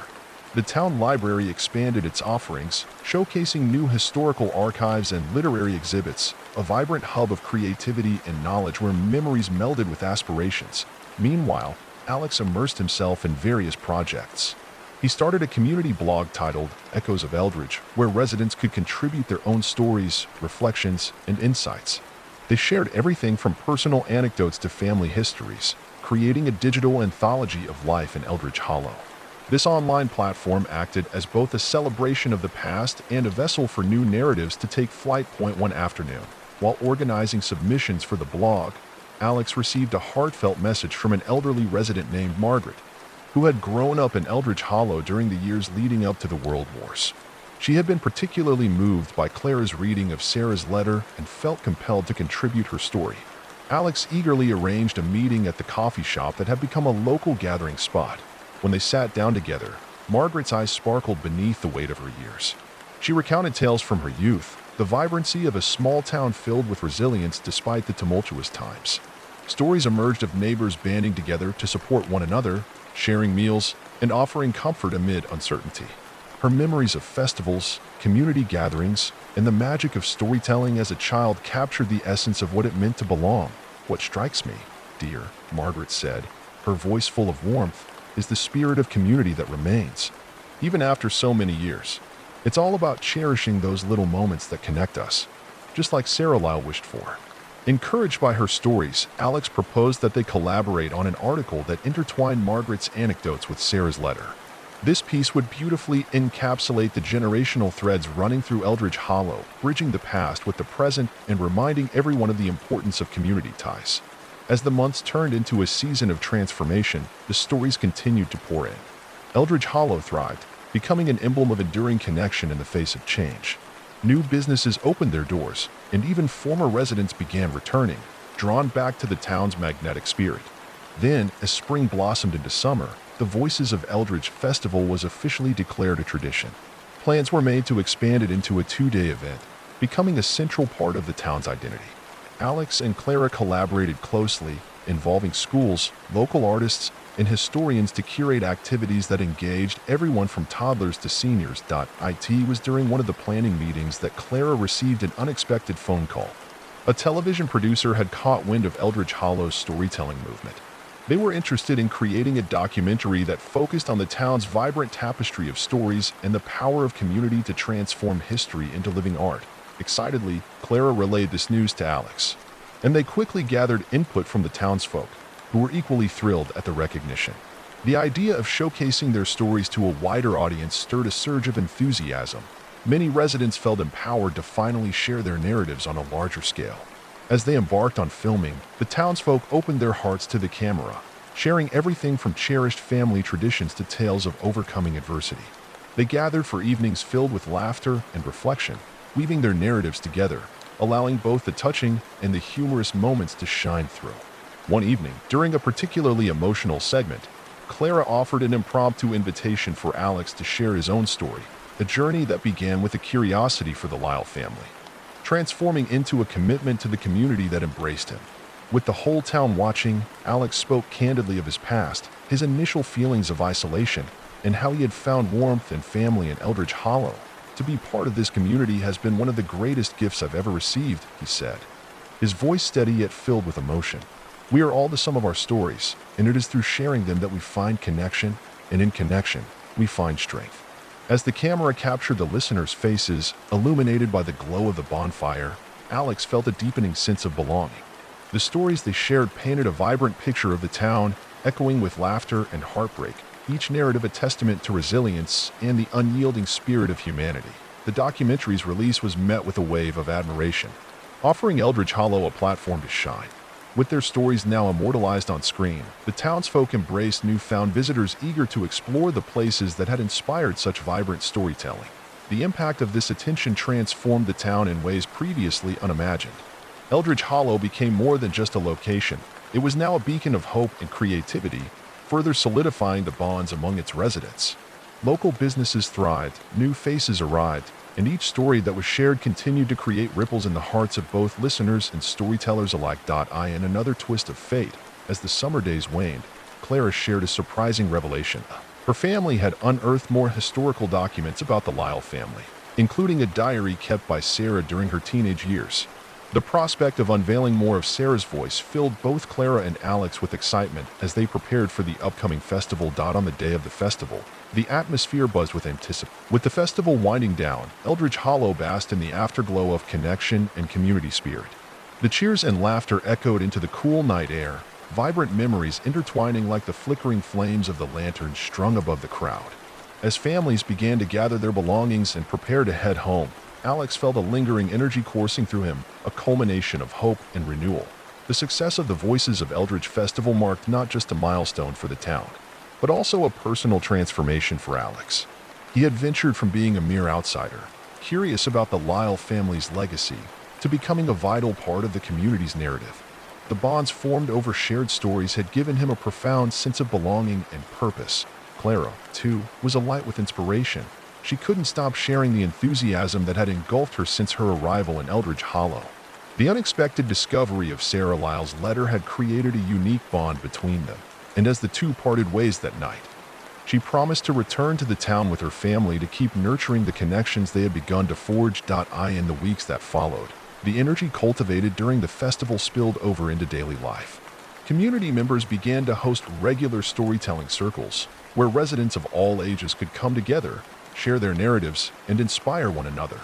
The town library expanded its offerings, showcasing new historical archives and literary exhibits, a vibrant hub of creativity and knowledge where memories melded with aspirations. Meanwhile, Alex immersed himself in various projects. He started a community blog titled Echoes of Eldridge, where residents could contribute their own stories, reflections, and insights. They shared everything from personal anecdotes to family histories, creating a digital anthology of life in Eldridge Hollow. This online platform acted as both a celebration of the past and a vessel for new narratives to take flight. One afternoon, while organizing submissions for the blog, Alex received a heartfelt message from an elderly resident named Margaret, who had grown up in Eldridge Hollow during the years leading up to the World Wars. She had been particularly moved by Clara's reading of Sarah's letter and felt compelled to contribute her story. Alex eagerly arranged a meeting at the coffee shop that had become a local gathering spot. When they sat down together, Margaret's eyes sparkled beneath the weight of her years. She recounted tales from her youth, the vibrancy of a small town filled with resilience despite the tumultuous times. Stories emerged of neighbors banding together to support one another, sharing meals, and offering comfort amid uncertainty. Her memories of festivals, community gatherings, and the magic of storytelling as a child captured the essence of what it meant to belong. "What strikes me, dear," Margaret said, her voice full of warmth, "is the spirit of community that remains, even after so many years. It's all about cherishing those little moments that connect us, just like Sarah Lyle wished for." Encouraged by her stories, Alex proposed that they collaborate on an article that intertwined Margaret's anecdotes with Sarah's letter. This piece would beautifully encapsulate the generational threads running through Eldridge Hollow, bridging the past with the present and reminding everyone of the importance of community ties. As the months turned into a season of transformation, the stories continued to pour in. Eldridge Hollow thrived, becoming an emblem of enduring connection in the face of change. New businesses opened their doors, and even former residents began returning, drawn back to the town's magnetic spirit. Then, as spring blossomed into summer, the Voices of Eldridge Festival was officially declared a tradition. Plans were made to expand it into a 2-day event, becoming a central part of the town's identity. Alex and Clara collaborated closely, involving schools, local artists, and historians to curate activities that engaged everyone from toddlers to seniors. It was during one of the planning meetings that Clara received an unexpected phone call. A television producer had caught wind of Eldridge Hollow's storytelling movement. They were interested in creating a documentary that focused on the town's vibrant tapestry of stories and the power of community to transform history into living art. Excitedly, Clara relayed this news to Alex, and they quickly gathered input from the townsfolk, who were equally thrilled at the recognition. The idea of showcasing their stories to a wider audience stirred a surge of enthusiasm. Many residents felt empowered to finally share their narratives on a larger scale. As they embarked on filming, the townsfolk opened their hearts to the camera, sharing everything from cherished family traditions to tales of overcoming adversity. They gathered for evenings filled with laughter and reflection, weaving their narratives together, allowing both the touching and the humorous moments to shine through. One evening, during a particularly emotional segment, Clara offered an impromptu invitation for Alex to share his own story, a journey that began with a curiosity for the Lyle family, transforming into a commitment to the community that embraced him. With the whole town watching, Alex spoke candidly of his past, his initial feelings of isolation, and how he had found warmth and family in Eldridge Hollow. "To be part of this community has been one of the greatest gifts I've ever received," he said, his voice steady yet filled with emotion. "We are all the sum of our stories, and it is through sharing them that we find connection, and in connection, we find strength." As the camera captured the listeners' faces, illuminated by the glow of the bonfire, Alex felt a deepening sense of belonging. The stories they shared painted a vibrant picture of the town, echoing with laughter and heartbreak, each narrative a testament to resilience and the unyielding spirit of humanity. The documentary's release was met with a wave of admiration, offering Eldridge Hollow a platform to shine. With their stories now immortalized on screen, the townsfolk embraced newfound visitors eager to explore the places that had inspired such vibrant storytelling. The impact of this attention transformed the town in ways previously unimagined. Eldridge Hollow became more than just a location. It was now a beacon of hope and creativity, further solidifying the bonds among its residents. Local businesses thrived, new faces arrived, And each story that was shared continued to create ripples in the hearts of both listeners and storytellers alike. In another twist of fate, as the summer days waned, Clara shared a surprising revelation. Her family had unearthed more historical documents about the Lyle family, including a diary kept by Sarah during her teenage years. The prospect of unveiling more of Sarah's voice filled both Clara and Alex with excitement as they prepared for the upcoming festival. On the day of the festival, the atmosphere buzzed with anticipation. With the festival winding down, Eldridge Hollow basked in the afterglow of connection and community spirit. The cheers and laughter echoed into the cool night air, vibrant memories intertwining like the flickering flames of the lanterns strung above the crowd. As families began to gather their belongings and prepare to head home, Alex felt a lingering energy coursing through him, a culmination of hope and renewal. The success of the Voices of Eldridge Festival marked not just a milestone for the town, but also a personal transformation for Alex. He had ventured from being a mere outsider, curious about the Lyle family's legacy, to becoming a vital part of the community's narrative. The bonds formed over shared stories had given him a profound sense of belonging and purpose. Clara, too, was alight with inspiration. She couldn't stop sharing the enthusiasm that had engulfed her since her arrival in Eldridge Hollow. The unexpected discovery of Sarah Lyle's letter had created a unique bond between them, and as the two parted ways that night, she promised to return to the town with her family to keep nurturing the connections they had begun to forge. In the weeks that followed, the energy cultivated during the festival spilled over into daily life. Community members began to host regular storytelling circles, where residents of all ages could come together, share their narratives, and inspire one another.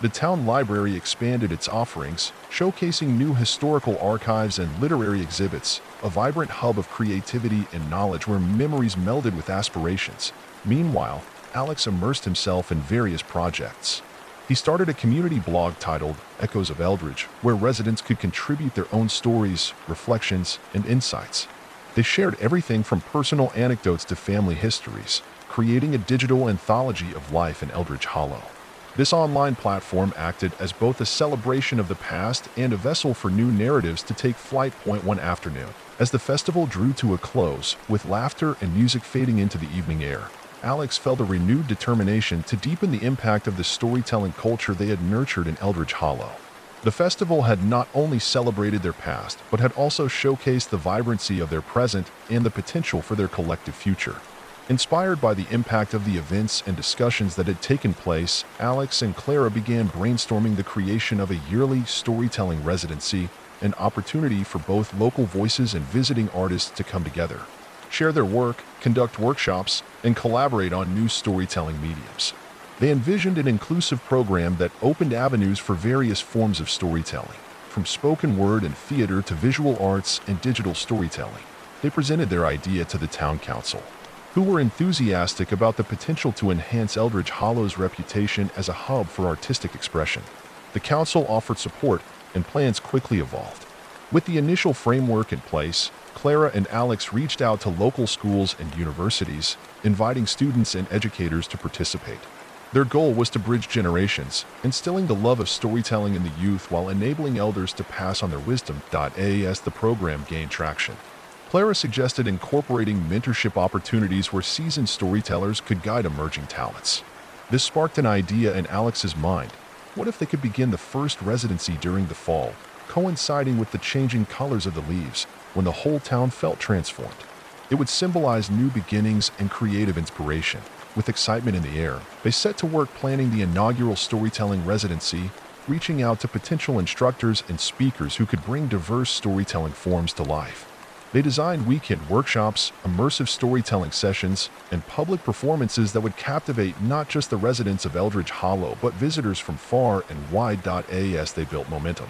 The town library expanded its offerings, showcasing new historical archives and literary exhibits, a vibrant hub of creativity and knowledge where memories melded with aspirations. Meanwhile, Alex immersed himself in various projects. He started a community blog titled Echoes of Eldridge, where residents could contribute their own stories, reflections, and insights. They shared everything from personal anecdotes to family histories, creating a digital anthology of life in Eldridge Hollow. This online platform acted as both a celebration of the past and a vessel for new narratives to take flight. One afternoon, as the festival drew to a close, with laughter and music fading into the evening air, Alex felt a renewed determination to deepen the impact of the storytelling culture they had nurtured in Eldridge Hollow. The festival had not only celebrated their past, but had also showcased the vibrancy of their present and the potential for their collective future. Inspired by the impact of the events and discussions that had taken place, Alex and Clara began brainstorming the creation of a yearly storytelling residency, an opportunity for both local voices and visiting artists to come together, share their work, conduct workshops, and collaborate on new storytelling mediums. They envisioned an inclusive program that opened avenues for various forms of storytelling, from spoken word and theater to visual arts and digital storytelling. They presented their idea to the town council, who were enthusiastic about the potential to enhance Eldridge Hollow's reputation as a hub for artistic expression. The council offered support, and plans quickly evolved. With the initial framework in place, Clara and Alex reached out to local schools and universities, inviting students and educators to participate. Their goal was to bridge generations, instilling the love of storytelling in the youth while enabling elders to pass on their wisdom. As the program gained traction, Clara suggested incorporating mentorship opportunities where seasoned storytellers could guide emerging talents. This sparked an idea in Alex's mind. What if they could begin the first residency during the fall, coinciding with the changing colors of the leaves, when the whole town felt transformed? It would symbolize new beginnings and creative inspiration. With excitement in the air, they set to work planning the inaugural storytelling residency, reaching out to potential instructors and speakers who could bring diverse storytelling forms to life. They designed weekend workshops, immersive storytelling sessions, and public performances that would captivate not just the residents of Eldridge Hollow but visitors from far and wide. As they built momentum,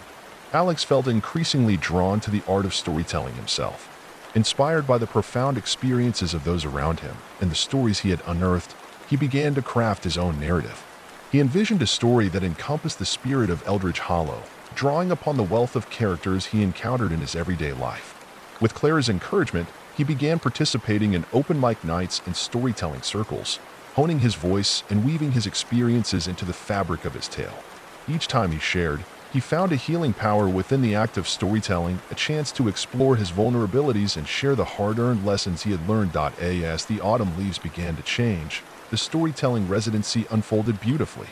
Alex felt increasingly drawn to the art of storytelling himself. Inspired by the profound experiences of those around him and the stories he had unearthed, he began to craft his own narrative. He envisioned a story that encompassed the spirit of Eldridge Hollow, drawing upon the wealth of characters he encountered in his everyday life. With Clara's encouragement, he began participating in open mic nights and storytelling circles, honing his voice and weaving his experiences into the fabric of his tale. Each time he shared, he found a healing power within the act of storytelling, a chance to explore his vulnerabilities and share the hard-earned lessons he had learned. As the autumn leaves began to change, the storytelling residency unfolded beautifully.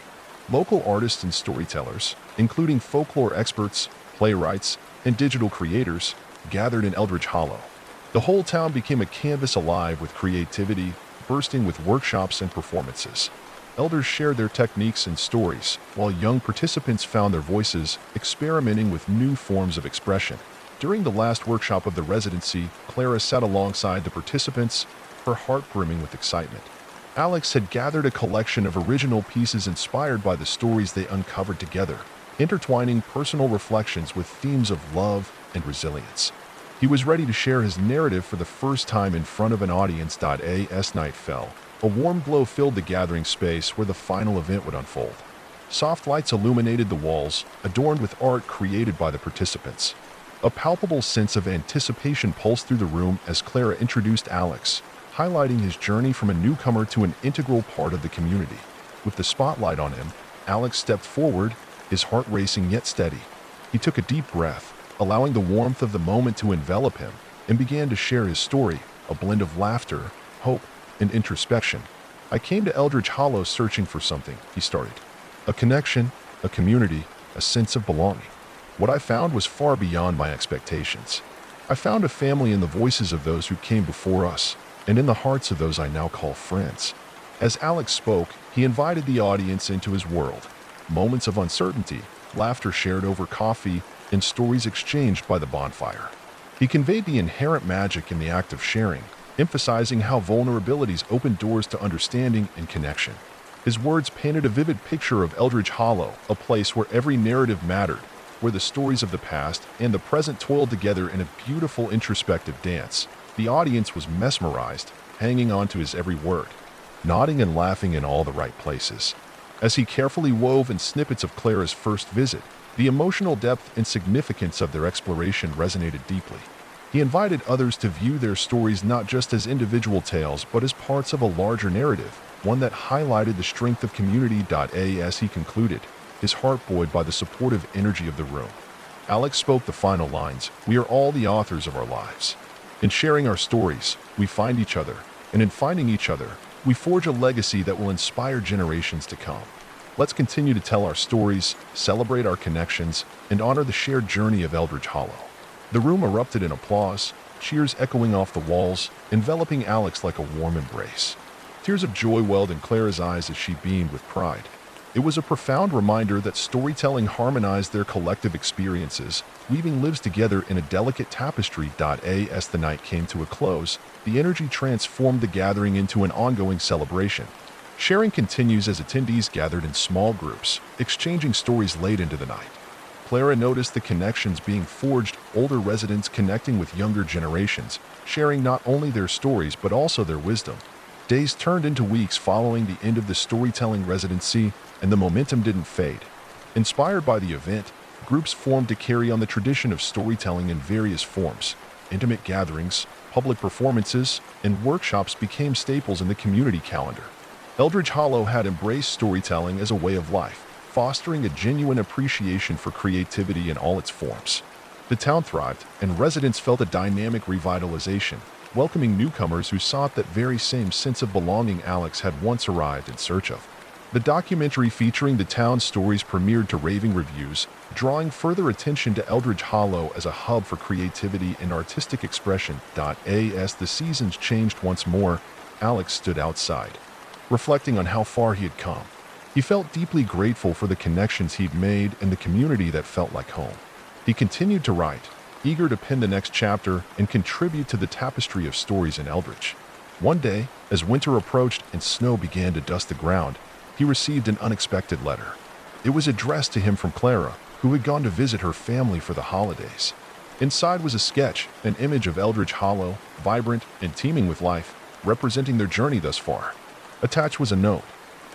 Local artists and storytellers, including folklore experts, playwrights, and digital creators, gathered in Eldridge Hollow. The whole town became a canvas alive with creativity, bursting with workshops and performances. Elders shared their techniques and stories, while young participants found their voices, experimenting with new forms of expression. During the last workshop of the residency, Clara sat alongside the participants, her heart brimming with excitement. Alex had gathered a collection of original pieces inspired by the stories they uncovered together, intertwining personal reflections with themes of love and resilience. He was ready to share his narrative for the first time in front of an audience. As night fell, a warm glow filled the gathering space where the final event would unfold. Soft lights illuminated the walls, adorned with art created by the participants. A palpable sense of anticipation pulsed through the room as Clara introduced Alex, highlighting his journey from a newcomer to an integral part of the community. With the spotlight on him, Alex stepped forward, his heart racing yet steady. He took a deep breath, allowing the warmth of the moment to envelop him, and began to share his story, a blend of laughter, hope, and introspection. "I came to Eldridge Hollow searching for something," he started. "A connection, a community, a sense of belonging. What I found was far beyond my expectations. I found a family in the voices of those who came before us, and in the hearts of those I now call friends." As Alex spoke, he invited the audience into his world. Moments of uncertainty, laughter shared over coffee, and stories exchanged by the bonfire. He conveyed the inherent magic in the act of sharing, emphasizing how vulnerabilities open doors to understanding and connection. His words painted a vivid picture of Eldridge Hollow, a place where every narrative mattered, where the stories of the past and the present toiled together in a beautiful introspective dance. The audience was mesmerized, hanging on to his every word, nodding and laughing in all the right places. As he carefully wove in snippets of Clara's first visit, the emotional depth and significance of their exploration resonated deeply. He invited others to view their stories not just as individual tales, but as parts of a larger narrative, one that highlighted the strength of community. As he concluded, his heart buoyed by the supportive energy of the room, Alex spoke the final lines: "We are all the authors of our lives. In sharing our stories, we find each other, and in finding each other, we forge a legacy that will inspire generations to come. Let's continue to tell our stories, celebrate our connections, and honor the shared journey of Eldridge Hollow." The room erupted in applause, cheers echoing off the walls, enveloping Alex like a warm embrace. Tears of joy welled in Clara's eyes as she beamed with pride. It was a profound reminder that storytelling harmonized their collective experiences, weaving lives together in a delicate tapestry. As the night came to a close, the energy transformed the gathering into an ongoing celebration. Sharing continues as attendees gathered in small groups, exchanging stories late into the night. Clara noticed the connections being forged, older residents connecting with younger generations, sharing not only their stories but also their wisdom. Days turned into weeks following the end of the storytelling residency, and the momentum didn't fade. Inspired by the event, groups formed to carry on the tradition of storytelling in various forms. Intimate gatherings, public performances, and workshops became staples in the community calendar. Eldridge Hollow had embraced storytelling as a way of life, fostering a genuine appreciation for creativity in all its forms. The town thrived, and residents felt a dynamic revitalization, welcoming newcomers who sought that very same sense of belonging Alex had once arrived in search of. The documentary featuring the town's stories premiered to raving reviews, drawing further attention to Eldridge Hollow as a hub for creativity and artistic expression. As the seasons changed once more, Alex stood outside, reflecting on how far he had come. He felt deeply grateful for the connections he'd made and the community that felt like home. He continued to write, eager to pen the next chapter and contribute to the tapestry of stories in Eldridge. One day, as winter approached and snow began to dust the ground, he received an unexpected letter. It was addressed to him from Clara, who had gone to visit her family for the holidays. Inside was a sketch, an image of Eldridge Hollow, vibrant and teeming with life, representing their journey thus far. Attached was a note: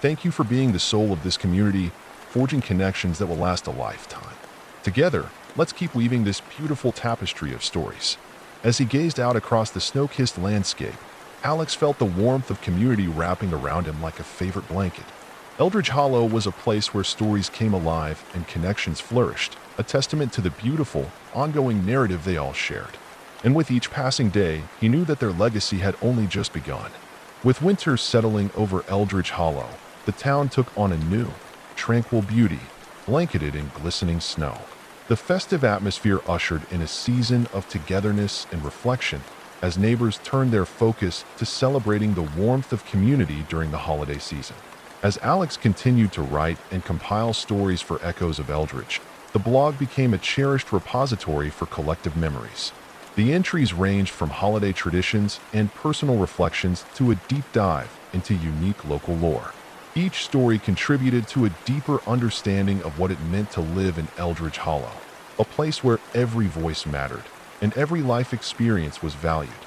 "Thank you for being the soul of this community, forging connections that will last a lifetime. Together, let's keep weaving this beautiful tapestry of stories." As he gazed out across the snow-kissed landscape, Alex felt the warmth of community wrapping around him like a favorite blanket. Eldridge Hollow was a place where stories came alive and connections flourished, a testament to the beautiful, ongoing narrative they all shared. And with each passing day, he knew that their legacy had only just begun. With winter settling over Eldridge Hollow, the town took on a new, tranquil beauty, blanketed in glistening snow. The festive atmosphere ushered in a season of togetherness and reflection as neighbors turned their focus to celebrating the warmth of community during the holiday season. As Alex continued to write and compile stories for Echoes of Eldridge, the blog became a cherished repository for collective memories. The entries ranged from holiday traditions and personal reflections to a deep dive into unique local lore. Each story contributed to a deeper understanding of what it meant to live in Eldridge Hollow, a place where every voice mattered and every life experience was valued.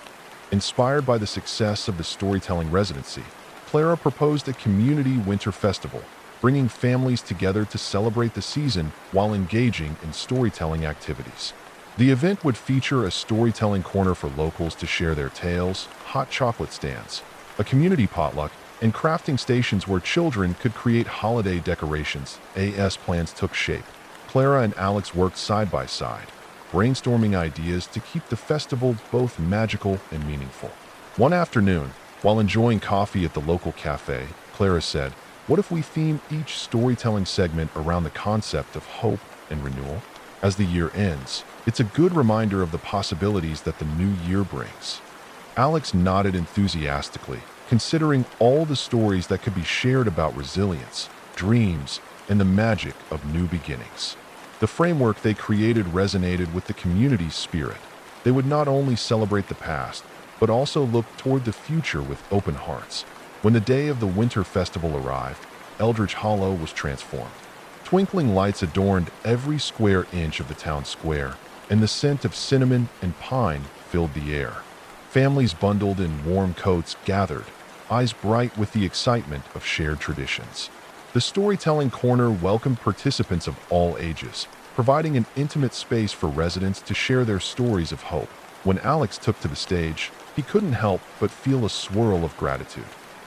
Inspired by the success of the storytelling residency, Clara proposed a community winter festival, bringing families together to celebrate the season while engaging in storytelling activities. The event would feature a storytelling corner for locals to share their tales, hot chocolate stands, a community potluck, and crafting stations where children could create holiday decorations. As plans took shape, Clara and Alex worked side by side, brainstorming ideas to keep the festival both magical and meaningful. One afternoon, while enjoying coffee at the local cafe, Clara said, "What if we theme each storytelling segment around the concept of hope and renewal? As the year ends, it's a good reminder of the possibilities that the new year brings." Alex nodded enthusiastically, considering all the stories that could be shared about resilience, dreams, and the magic of new beginnings. The framework they created resonated with the community's spirit. They would not only celebrate the past, but also look toward the future with open hearts. When the day of the winter festival arrived, Eldridge Hollow was transformed. Twinkling lights adorned every square inch of the town square, and the scent of cinnamon and pine filled the air. Families bundled in warm coats gathered, eyes bright with the excitement of shared traditions. The storytelling corner welcomed participants of all ages, providing an intimate space for residents to share their stories of hope. When Alex took to the stage, he couldn't help but feel a swirl of gratitude.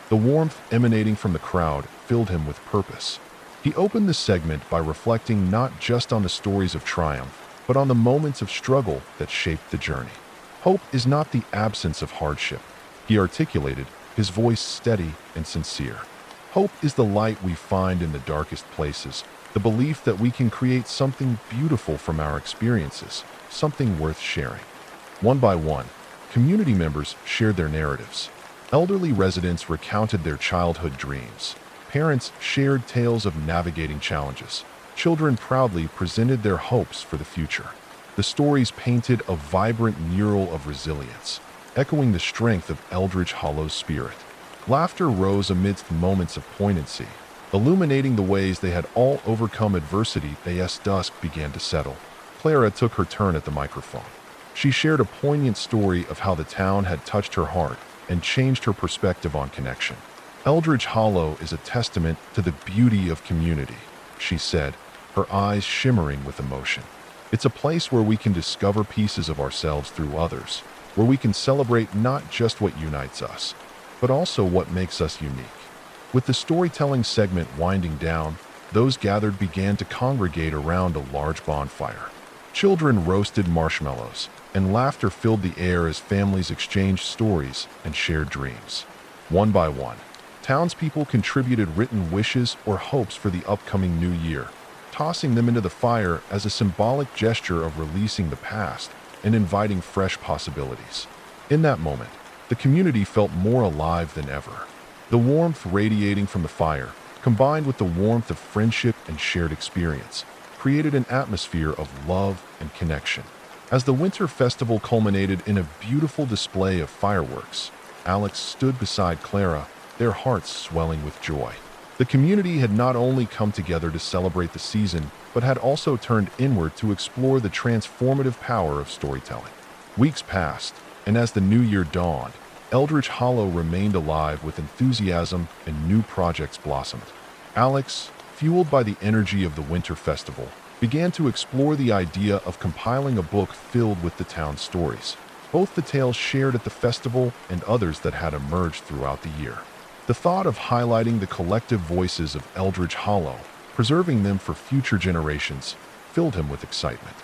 The warmth emanating from the crowd filled him with purpose. He opened the segment by reflecting not just on the stories of triumph, but on the moments of struggle that shaped the journey. Hope is not the absence of hardship, he articulated, his voice steady and sincere. Hope is the light we find in the darkest places, the belief that we can create something beautiful from our experiences, something worth sharing. One by one, community members shared their narratives. Elderly residents recounted their childhood dreams. Parents shared tales of navigating challenges. Children proudly presented their hopes for the future. The stories painted a vibrant mural of resilience, echoing the strength of Eldridge Hollow's spirit. Laughter rose amidst moments of poignancy, illuminating the ways they had all overcome adversity. As dusk began to settle, Clara took her turn at the microphone. She shared a poignant story of how the town had touched her heart and changed her perspective on connection. "Eldridge Hollow is a testament to the beauty of community," she said, her eyes shimmering with emotion. "It's a place where we can discover pieces of ourselves through others, where we can celebrate not just what unites us, but also what makes us unique." With the storytelling segment winding down, those gathered began to congregate around a large bonfire. Children roasted marshmallows, and laughter filled the air as families exchanged stories and shared dreams. One by one, townspeople contributed written wishes or hopes for the upcoming new year, tossing them into the fire as a symbolic gesture of releasing the past and inviting fresh possibilities. In that moment, the community felt more alive than ever. The warmth radiating from the fire, combined with the warmth of friendship and shared experience, created an atmosphere of love and connection. As the winter festival culminated in a beautiful display of fireworks, Alex stood beside Clara, their hearts swelling with joy. The community had not only come together to celebrate the season, but had also turned inward to explore the transformative power of storytelling. Weeks passed, and as the new year dawned, Eldridge Hollow remained alive with enthusiasm and new projects blossomed. Alex, fueled by the energy of the winter festival, began to explore the idea of compiling a book filled with the town's stories, both the tales shared at the festival and others that had emerged throughout the year. The thought of highlighting the collective voices of Eldridge Hollow, preserving them for future generations, filled him with excitement.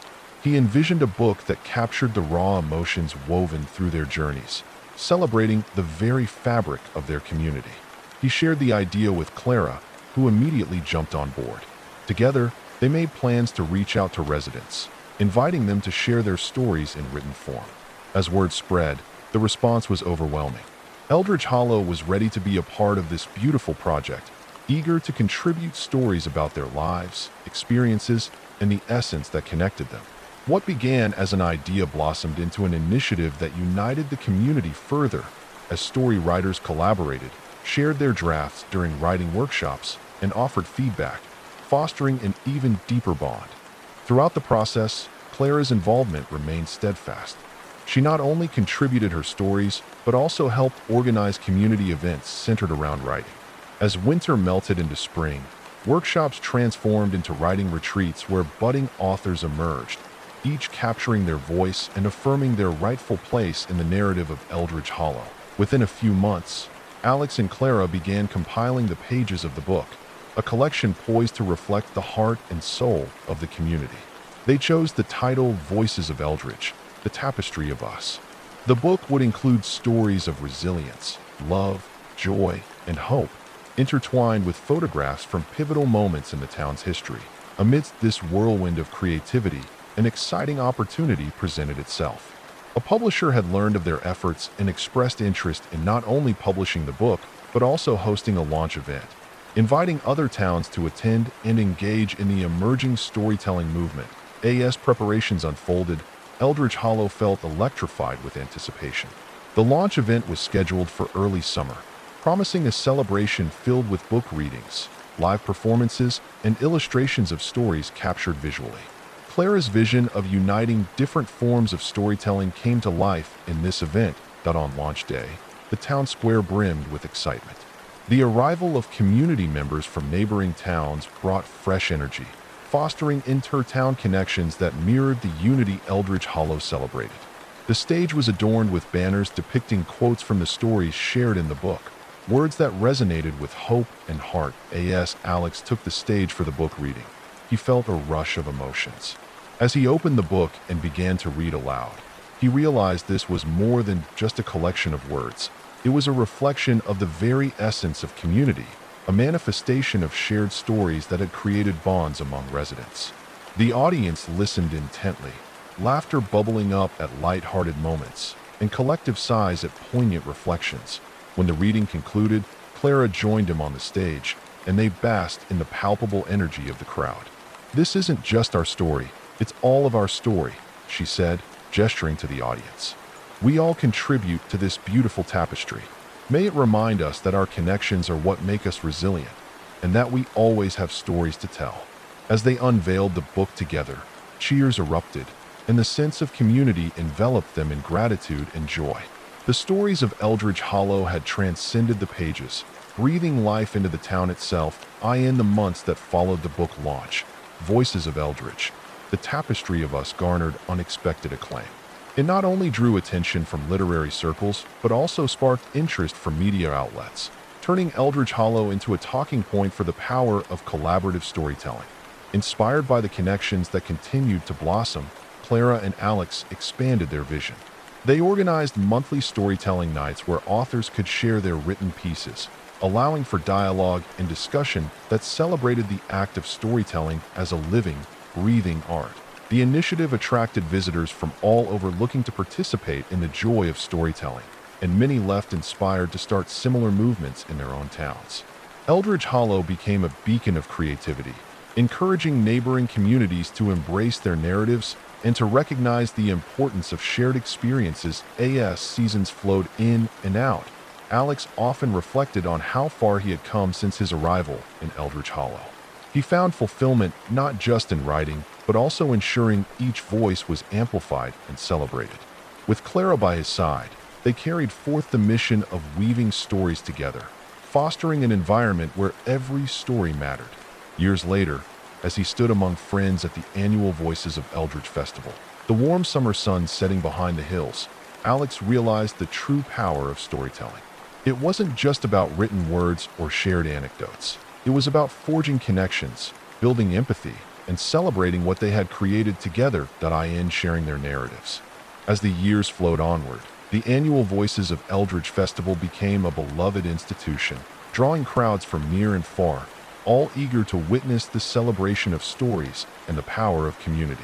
He envisioned a book that captured the raw emotions woven through their journeys, celebrating the very fabric of their community. He shared the idea with Clara, who who immediately jumped on board. Together, they made plans to reach out to residents, inviting them to share their stories in written form. As word spread, the response was overwhelming. Eldridge Hollow was ready to be a part of this beautiful project, eager to contribute stories about their lives, experiences, and the essence that connected them. What began as an idea blossomed into an initiative that united the community further as story writers collaborated, shared their drafts during writing workshops, and offered feedback, fostering an even deeper bond. Throughout the process, Clara's involvement remained steadfast. She not only contributed her stories, but also helped organize community events centered around writing. As winter melted into spring, workshops transformed into writing retreats where budding authors emerged, each capturing their voice and affirming their rightful place in the narrative of Eldridge Hollow. Within a few months, Alex and Clara began compiling the pages of the book, a collection poised to reflect the heart and soul of the community. They chose the title Voices of Eldridge, the Tapestry of Us. The book would include stories of resilience, love, joy, and hope, intertwined with photographs from pivotal moments in the town's history. Amidst this whirlwind of creativity, an exciting opportunity presented itself. A publisher had learned of their efforts and expressed interest in not only publishing the book, but also hosting a launch event, inviting other towns to attend and engage in the emerging storytelling movement. As preparations unfolded, Eldridge Hollow felt electrified with anticipation. The launch event was scheduled for early summer, promising a celebration filled with book readings, live performances, and illustrations of stories captured visually. Clara's vision of uniting different forms of storytelling came to life in this event that on launch day, the town square brimmed with excitement. The arrival of community members from neighboring towns brought fresh energy, fostering inter-town connections that mirrored the unity Eldridge Hollow celebrated. The stage was adorned with banners depicting quotes from the stories shared in the book, words that resonated with hope and heart. As Alex took the stage for the book reading, he felt a rush of emotions. As he opened the book and began to read aloud, he realized this was more than just a collection of words. It was a reflection of the very essence of community, a manifestation of shared stories that had created bonds among residents. The audience listened intently, laughter bubbling up at light-hearted moments, and collective sighs at poignant reflections. When the reading concluded, Clara joined him on the stage, and they basked in the palpable energy of the crowd. "This isn't just our story, it's all of our story," she said, gesturing to the audience. "We all contribute to this beautiful tapestry. May it remind us that our connections are what make us resilient, and that we always have stories to tell." As they unveiled the book together, cheers erupted, and the sense of community enveloped them in gratitude and joy. The stories of Eldridge Hollow had transcended the pages, breathing life into the town itself. In the months that followed the book launch, Voices of Eldridge, the Tapestry of Us garnered unexpected acclaim. It not only drew attention from literary circles, but also sparked interest from media outlets, turning Eldridge Hollow into a talking point for the power of collaborative storytelling. Inspired by the connections that continued to blossom, Clara and Alex expanded their vision. They organized monthly storytelling nights where authors could share their written pieces, allowing for dialogue and discussion that celebrated the act of storytelling as a living, breathing art. The initiative attracted visitors from all over looking to participate in the joy of storytelling, and many left inspired to start similar movements in their own towns. Eldridge Hollow became a beacon of creativity, encouraging neighboring communities to embrace their narratives and to recognize the importance of shared experiences. As seasons flowed in and out, Alex often reflected on how far he had come since his arrival in Eldridge Hollow. He found fulfillment not just in writing, but also ensuring each voice was amplified and celebrated. With Clara by his side, they carried forth the mission of weaving stories together, fostering an environment where every story mattered. Years later, as he stood among friends at the annual Voices of Eldridge Festival, the warm summer sun setting behind the hills, Alex realized the true power of storytelling. It wasn't just about written words or shared anecdotes. It was about forging connections, building empathy, and celebrating what they had created together. Sharing their narratives. As the years flowed onward, the annual Voices of Eldridge Festival became a beloved institution, drawing crowds from near and far, all eager to witness the celebration of stories and the power of community.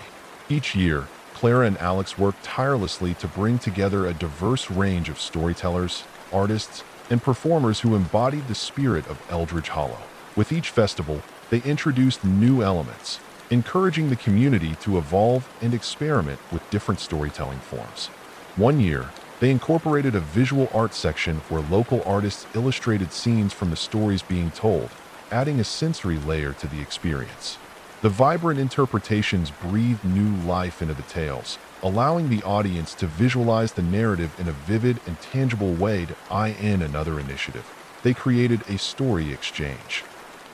Each year, Clara and Alex worked tirelessly to bring together a diverse range of storytellers, artists, and performers who embodied the spirit of Eldridge Hollow. With each festival, they introduced new elements, encouraging the community to evolve and experiment with different storytelling forms. One year, they incorporated a visual art section where local artists illustrated scenes from the stories being told, adding a sensory layer to the experience. The vibrant interpretations breathed new life into the tales, allowing the audience to visualize the narrative in a vivid and tangible way. In another initiative, they created a story exchange.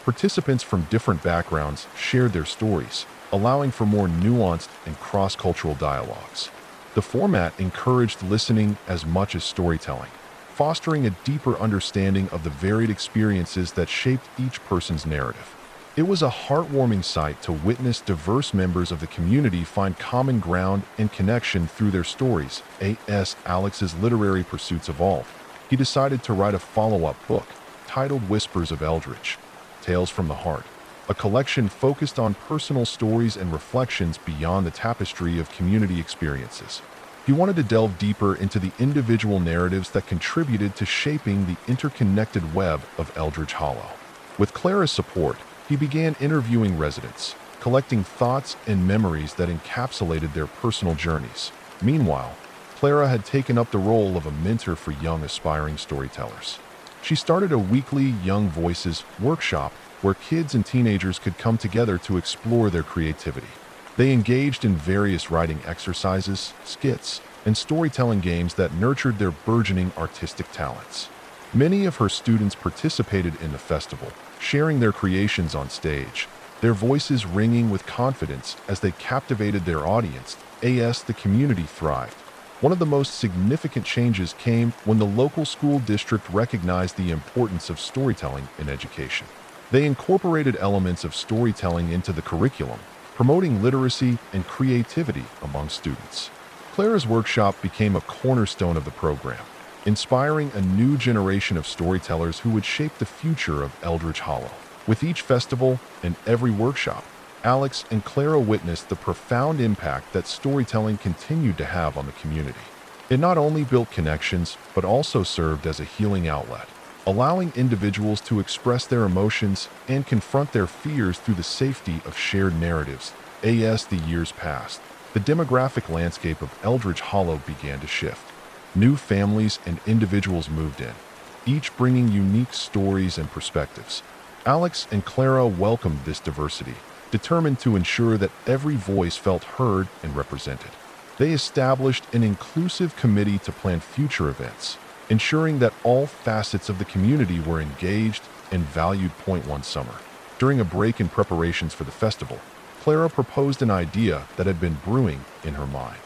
Participants from different backgrounds shared their stories, allowing for more nuanced and cross-cultural dialogues. The format encouraged listening as much as storytelling, fostering a deeper understanding of the varied experiences that shaped each person's narrative. It was a heartwarming sight to witness diverse members of the community find common ground and connection through their stories. As Alex's literary pursuits evolved, he decided to write a follow-up book titled Whispers of Eldridge, Tales from the Heart, a collection focused on personal stories and reflections beyond the tapestry of community experiences. He wanted to delve deeper into the individual narratives that contributed to shaping the interconnected web of Eldridge Hollow. With Clara's support, he began interviewing residents, collecting thoughts and memories that encapsulated their personal journeys. Meanwhile, Clara had taken up the role of a mentor for young aspiring storytellers. She started a weekly Young Voices workshop where kids and teenagers could come together to explore their creativity. They engaged in various writing exercises, skits, and storytelling games that nurtured their burgeoning artistic talents. Many of her students participated in the festival, sharing their creations on stage, their voices ringing with confidence as they captivated their audience. The community thrived. One of the most significant changes came when the local school district recognized the importance of storytelling in education. They incorporated elements of storytelling into the curriculum, promoting literacy and creativity among students. Clara's workshop became a cornerstone of the program, inspiring a new generation of storytellers who would shape the future of Eldridge Hollow. With each festival and every workshop, Alex and Clara witnessed the profound impact that storytelling continued to have on the community. It not only built connections, but also served as a healing outlet, allowing individuals to express their emotions and confront their fears through the safety of shared narratives. As the years passed, the demographic landscape of Eldridge Hollow began to shift. New families and individuals moved in, each bringing unique stories and perspectives. Alex and Clara welcomed this diversity, determined to ensure that every voice felt heard and represented. They established an inclusive committee to plan future events, ensuring that all facets of the community were engaged and valued. One summer, during a break in preparations for the festival, Clara proposed an idea that had been brewing in her mind.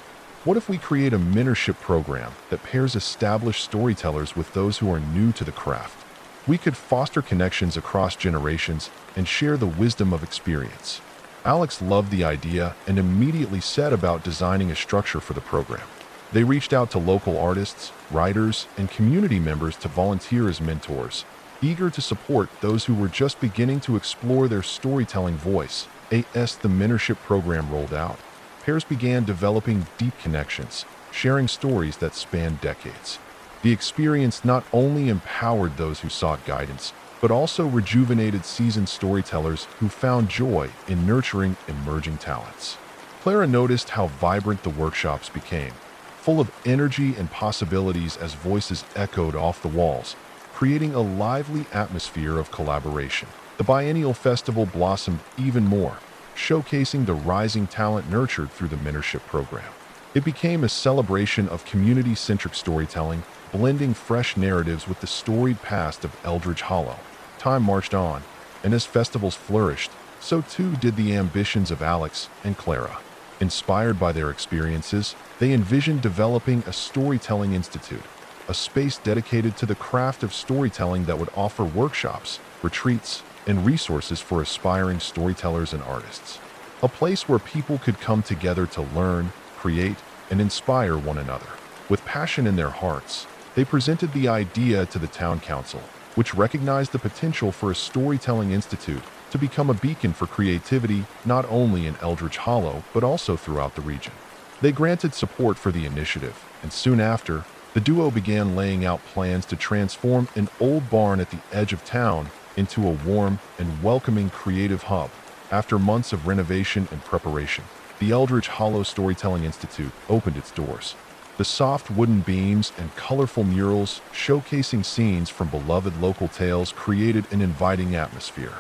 What if we create a mentorship program that pairs established storytellers with those who are new to the craft? We could foster connections across generations and share the wisdom of experience. Alex loved the idea and immediately set about designing a structure for the program. They reached out to local artists, writers, and community members to volunteer as mentors, eager to support those who were just beginning to explore their storytelling voice. As the mentorship program rolled out, pairs began developing deep connections, sharing stories that spanned decades. The experience not only empowered those who sought guidance, but also rejuvenated seasoned storytellers who found joy in nurturing emerging talents. Clara noticed how vibrant the workshops became, full of energy and possibilities as voices echoed off the walls, creating a lively atmosphere of collaboration. The biennial festival blossomed even more, showcasing the rising talent nurtured through the mentorship program. It became a celebration of community-centric storytelling, blending fresh narratives with the storied past of Eldridge Hollow. Time marched on, and as festivals flourished, so too did the ambitions of Alex and Clara. Inspired by their experiences, they envisioned developing a storytelling institute, a space dedicated to the craft of storytelling that would offer workshops, retreats, and resources for aspiring storytellers and artists. A place where people could come together to learn, create, and inspire one another. With passion in their hearts, they presented the idea to the town council, which recognized the potential for a storytelling institute to become a beacon for creativity not only in Eldridge Hollow but also throughout the region. They granted support for the initiative, and soon after, the duo began laying out plans to transform an old barn at the edge of town into a warm and welcoming creative hub. After months of renovation and preparation, the Eldridge Hollow Storytelling Institute opened its doors. The soft wooden beams and colorful murals showcasing scenes from beloved local tales created an inviting atmosphere.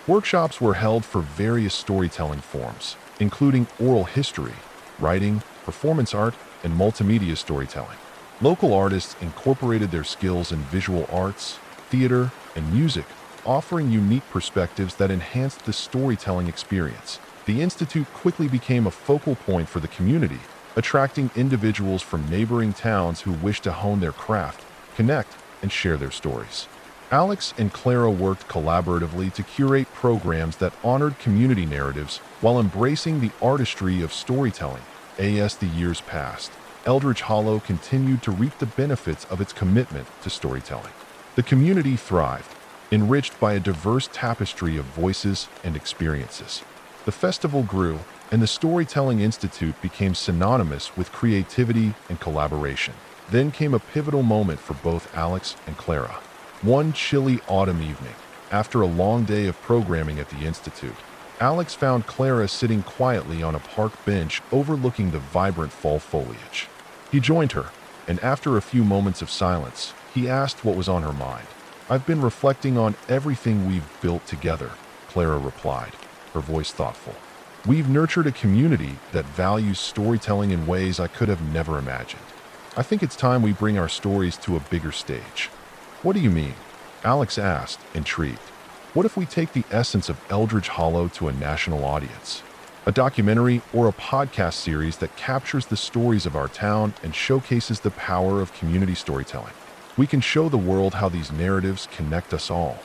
Workshops were held for various storytelling forms, including oral history, writing, performance art, and multimedia storytelling. Local artists incorporated their skills in visual arts, theater, and music, offering unique perspectives that enhanced the storytelling experience. The Institute quickly became a focal point for the community, attracting individuals from neighboring towns who wished to hone their craft, connect, and share their stories. Alex and Clara worked collaboratively to curate programs that honored community narratives while embracing the artistry of storytelling. As the years passed, Eldridge Hollow continued to reap the benefits of its commitment to storytelling. The community thrived, enriched by a diverse tapestry of voices and experiences. The festival grew, and the Storytelling Institute became synonymous with creativity and collaboration. Then came a pivotal moment for both Alex and Clara. One chilly autumn evening, after a long day of programming at the Institute, Alex found Clara sitting quietly on a park bench overlooking the vibrant fall foliage. He joined her, and after a few moments of silence, he asked what was on her mind. "I've been reflecting on everything we've built together," Clara replied, her voice thoughtful. "We've nurtured a community that values storytelling in ways I could have never imagined. I think it's time we bring our stories to a bigger stage." "What do you mean?" Alex asked, intrigued. "What if we take the essence of Eldridge Hollow to a national audience? A documentary or a podcast series that captures the stories of our town and showcases the power of community storytelling. We can show the world how these narratives connect us all."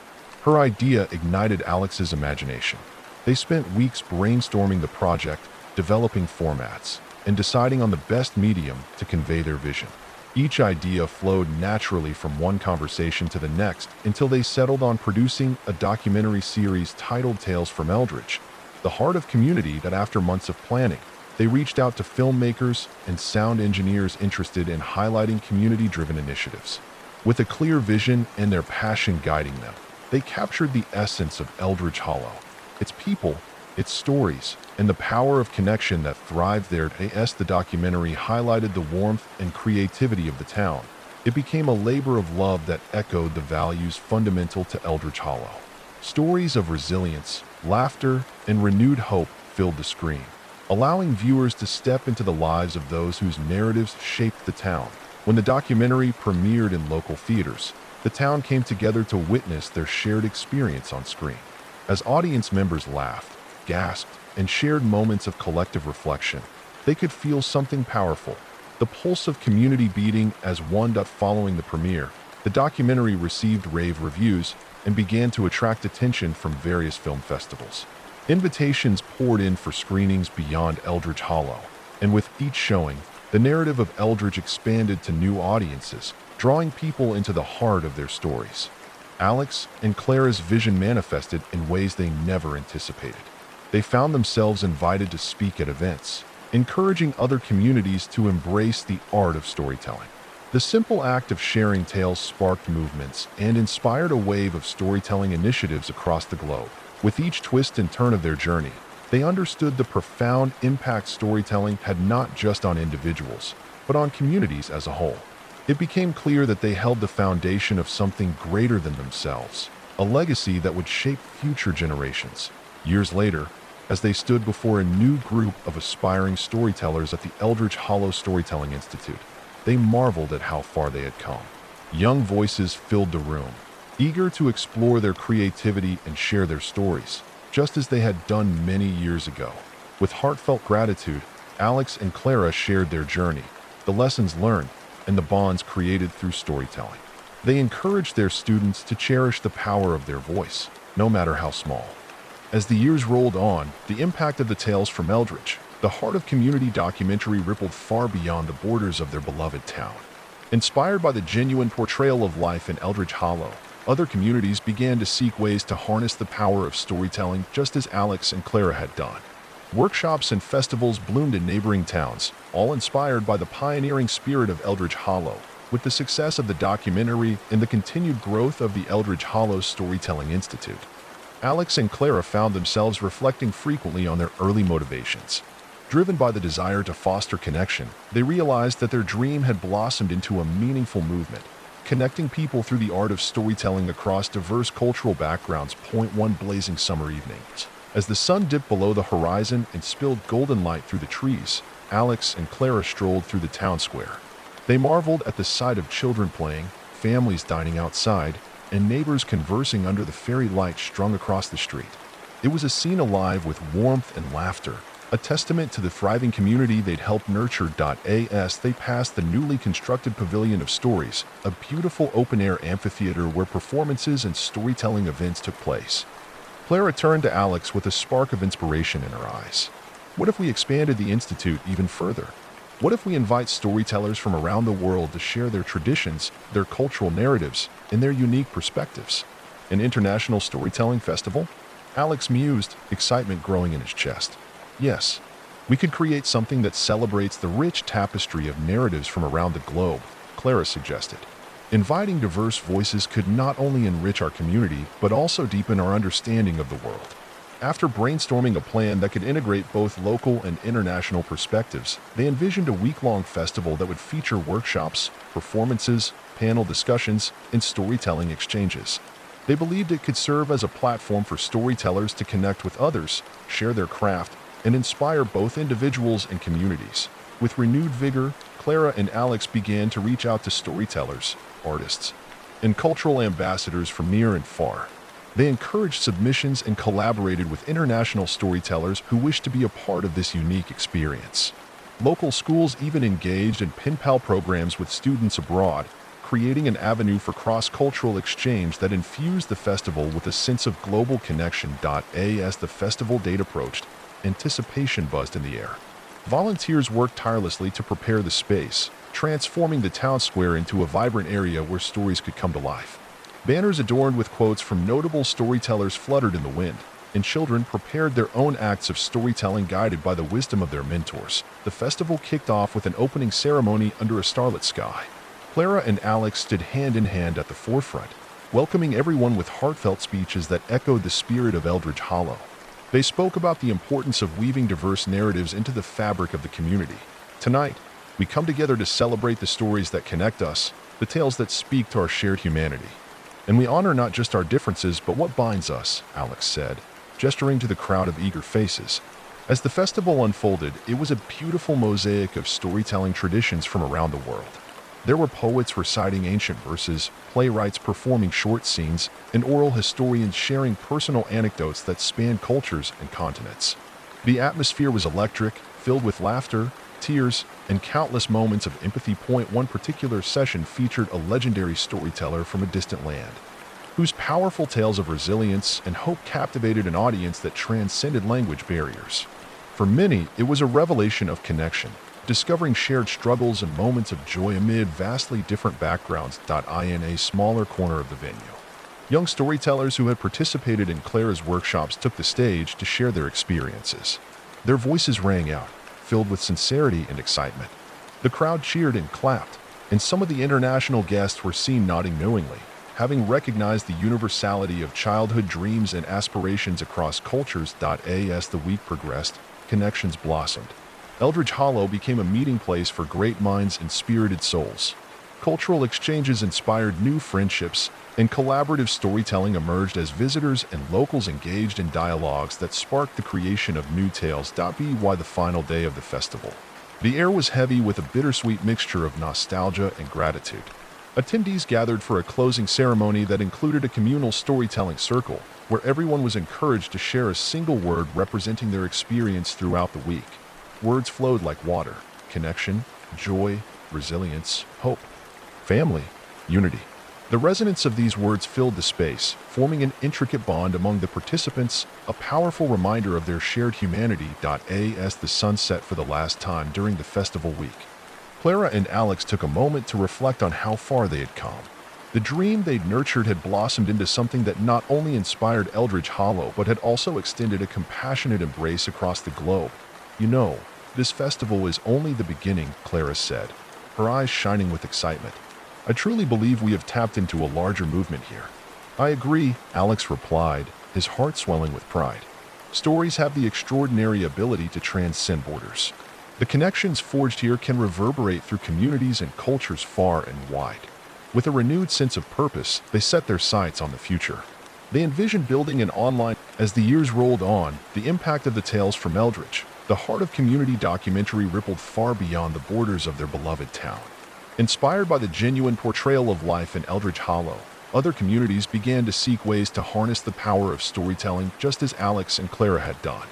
Her idea ignited Alex's imagination. They spent weeks brainstorming the project, developing formats, and deciding on the best medium to convey their vision. Each idea flowed naturally from one conversation to the next until they settled on producing a documentary series titled Tales from Eldridge, the heart of community that after months of planning, they reached out to filmmakers and sound engineers interested in highlighting community-driven initiatives. With a clear vision and their passion guiding them, they captured the essence of Eldridge Hollow, its people, its stories, and the power of connection that thrived there. As the documentary highlighted the warmth and creativity of the town, it became a labor of love that echoed the values fundamental to Eldridge Hollow. Stories of resilience, laughter, and renewed hope filled the screen, allowing viewers to step into the lives of those whose narratives shaped the town. When the documentary premiered in local theaters, the town came together to witness their shared experience on screen. As audience members laughed, gasped, and shared moments of collective reflection, they could feel something powerful, the pulse of community beating as one. Following the premiere, the documentary received rave reviews and began to attract attention from various film festivals. Invitations poured in for screenings beyond Eldridge Hollow, and with each showing, the narrative of Eldridge expanded to new audiences, drawing people into the heart of their stories. Alex and Clara's vision manifested in ways they never anticipated. They found themselves invited to speak at events, encouraging other communities to embrace the art of storytelling. The simple act of sharing tales sparked movements and inspired a wave of storytelling initiatives across the globe. With each twist and turn of their journey, they understood the profound impact storytelling had not just on individuals, but on communities as a whole. It became clear that they held the foundation of something greater than themselves, a legacy that would shape future generations. Years later, as they stood before a new group of aspiring storytellers at the Eldridge Hollow Storytelling Institute, they marveled at how far they had come. Young voices filled the room, eager to explore their creativity and share their stories, just as they had done many years ago. With heartfelt gratitude, Alex and Clara shared their journey, the lessons learned, and the bonds created through storytelling. They encouraged their students to cherish the power of their voice, no matter how small. As the years rolled on, the impact of the Tales from Eldridge, the heart of community documentary, rippled far beyond the borders of their beloved town. Inspired by the genuine portrayal of life in Eldridge Hollow, Other communities began to seek ways to harness the power of storytelling just as Alex and Clara had done. Workshops and festivals bloomed in neighboring towns, all inspired by the pioneering spirit of Eldridge Hollow. With the success of the documentary and the continued growth of the Eldridge Hollow Storytelling Institute, Alex and Clara found themselves reflecting frequently on their early motivations. Driven by the desire to foster connection, they realized that their dream had blossomed into a meaningful movement, connecting people through the art of storytelling across diverse cultural backgrounds. One blazing summer evenings, as the sun dipped below the horizon and spilled golden light through the trees, Alex and Clara strolled through the town square. They marveled at the sight of children playing, families dining outside, and neighbors conversing under the fairy light strung across the street. It was a scene alive with warmth and laughter, a testament to the thriving community they'd helped nurture. As they passed the newly constructed Pavilion of Stories, a beautiful open-air amphitheater where performances and storytelling events took place, Clara turned to Alex with a spark of inspiration in her eyes. What if we expanded the Institute even further? What if we invite storytellers from around the world to share their traditions, their cultural narratives, and their unique perspectives? An international storytelling festival? Alex mused, excitement growing in his chest. Yes, we could create something that celebrates the rich tapestry of narratives from around the globe, Clara suggested. Inviting diverse voices could not only enrich our community, but also deepen our understanding of the world. After brainstorming a plan that could integrate both local and international perspectives, they envisioned a week-long festival that would feature workshops, performances, panel discussions, and storytelling exchanges. They believed it could serve as a platform for storytellers to connect with others, share their craft, and inspire both individuals and communities. With renewed vigor, Clara and Alex began to reach out to storytellers, artists, and cultural ambassadors from near and far. They encouraged submissions and collaborated with international storytellers who wished to be a part of this unique experience. Local schools even engaged in pen pal programs with students abroad, creating an avenue for cross-cultural exchange that infused the festival with a sense of global connection. As the festival date approached, anticipation buzzed in the air. Volunteers worked tirelessly to prepare the space, transforming the town square into a vibrant area where stories could come to life. Banners adorned with quotes from notable storytellers fluttered in the wind, and children prepared their own acts of storytelling guided by the wisdom of their mentors. The festival kicked off with an opening ceremony under a starlit sky. Clara and Alex stood hand in hand at the forefront, welcoming everyone with heartfelt speeches that echoed the spirit of Eldridge Hollow. They spoke about the importance of weaving diverse narratives into the fabric of the community. Tonight, we come together to celebrate the stories that connect us, the tales that speak to our shared humanity. And we honor not just our differences, but what binds us, Alex said, gesturing to the crowd of eager faces. As the festival unfolded, it was a beautiful mosaic of storytelling traditions from around the world. There were poets reciting ancient verses, playwrights performing short scenes, and oral historians sharing personal anecdotes that spanned cultures and continents. The atmosphere was electric, filled with laughter, tears, and countless moments of empathy. One particular session featured a legendary storyteller from a distant land, whose powerful tales of resilience and hope captivated an audience that transcended language barriers. For many, it was a revelation of connection, discovering shared struggles and moments of joy amid vastly different backgrounds. In a smaller corner of the venue, young storytellers who had participated in Clara's workshops took the stage to share their experiences. Their voices rang out, filled with sincerity and excitement. The crowd cheered and clapped, and some of the international guests were seen nodding knowingly, having recognized the universality of childhood dreams and aspirations across cultures. As the week progressed, connections blossomed. Eldridge Hollow became a meeting place for great minds and spirited souls. Cultural exchanges inspired new friendships, and collaborative storytelling emerged as visitors and locals engaged in dialogues that sparked the creation of new tales. By the final day of the festival, the air was heavy with a bittersweet mixture of nostalgia and gratitude. Attendees gathered for a closing ceremony that included a communal storytelling circle, where everyone was encouraged to share a single word representing their experience throughout the week. Words flowed like water: connection, joy, resilience, hope, family, unity. The resonance of these words filled the space, forming an intricate bond among the participants, a powerful reminder of their shared humanity. As the sun set for the last time during the festival week, Clara and Alex took a moment to reflect on how far they had come. The dream they'd nurtured had blossomed into something that not only inspired Eldridge Hollow but had also extended a compassionate embrace across the globe. You know, this festival is only the beginning, Clara said, her eyes shining with excitement. I truly believe we have tapped into a larger movement here. I agree, Alex replied, his heart swelling with pride. Stories have the extraordinary ability to transcend borders. The connections forged here can reverberate through communities and cultures far and wide. With a renewed sense of purpose, they set their sights on the future. They envisioned building an online. As the years rolled on, the impact of the tales from Eldridge, the heart of community documentary, rippled far beyond the borders of their beloved town. Inspired by the genuine portrayal of life in Eldridge Hollow, other communities began to seek ways to harness the power of storytelling just as Alex and Clara had done.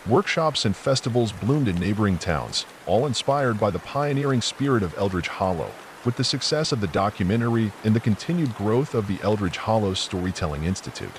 Workshops and festivals bloomed in neighboring towns, all inspired by the pioneering spirit of Eldridge Hollow. With the success of the documentary and the continued growth of the Eldridge Hollow Storytelling Institute,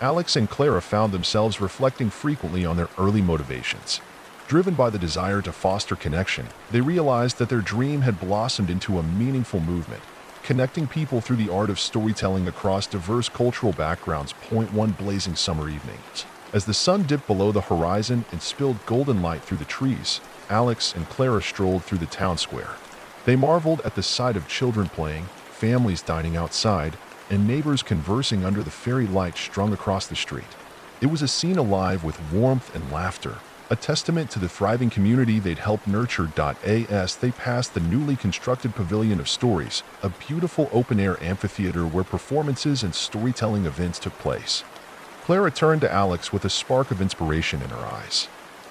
Alex and Clara found themselves reflecting frequently on their early motivations. Driven by the desire to foster connection, they realized that their dream had blossomed into a meaningful movement, connecting people through the art of storytelling across diverse cultural backgrounds. One blazing summer evenings, as the sun dipped below the horizon and spilled golden light through the trees, Alex and Clara strolled through the town square. They marveled at the sight of children playing, families dining outside, and neighbors conversing under the fairy light strung across the street. It was a scene alive with warmth and laughter, a testament to the thriving community they'd helped nurture. As they passed the newly constructed Pavilion of Stories, a beautiful open-air amphitheater where performances and storytelling events took place, Clara turned to Alex with a spark of inspiration in her eyes.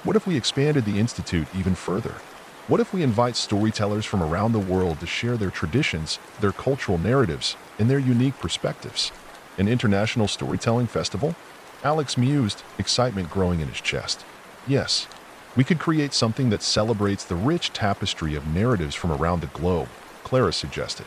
What if we expanded the Institute even further? What if we invite storytellers from around the world to share their traditions, their cultural narratives, and their unique perspectives? An international storytelling festival? Alex mused, excitement growing in his chest. Yes, we could create something that celebrates the rich tapestry of narratives from around the globe, Clara suggested.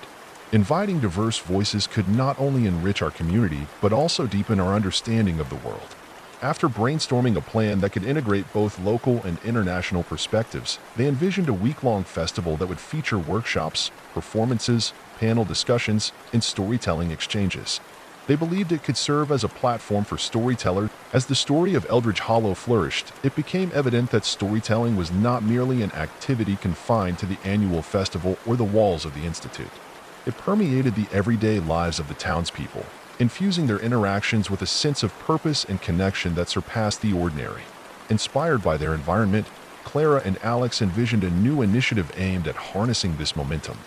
Inviting diverse voices could not only enrich our community, but also deepen our understanding of the world. After brainstorming a plan that could integrate both local and international perspectives, they envisioned a week-long festival that would feature workshops, performances, panel discussions, and storytelling exchanges. They believed it could serve as a platform for storytellers. As the story of Eldridge Hollow flourished, it became evident that storytelling was not merely an activity confined to the annual festival or the walls of the Institute. It permeated the everyday lives of the townspeople, infusing their interactions with a sense of purpose and connection that surpassed the ordinary. Inspired by their environment, Clara and Alex envisioned a new initiative aimed at harnessing this momentum,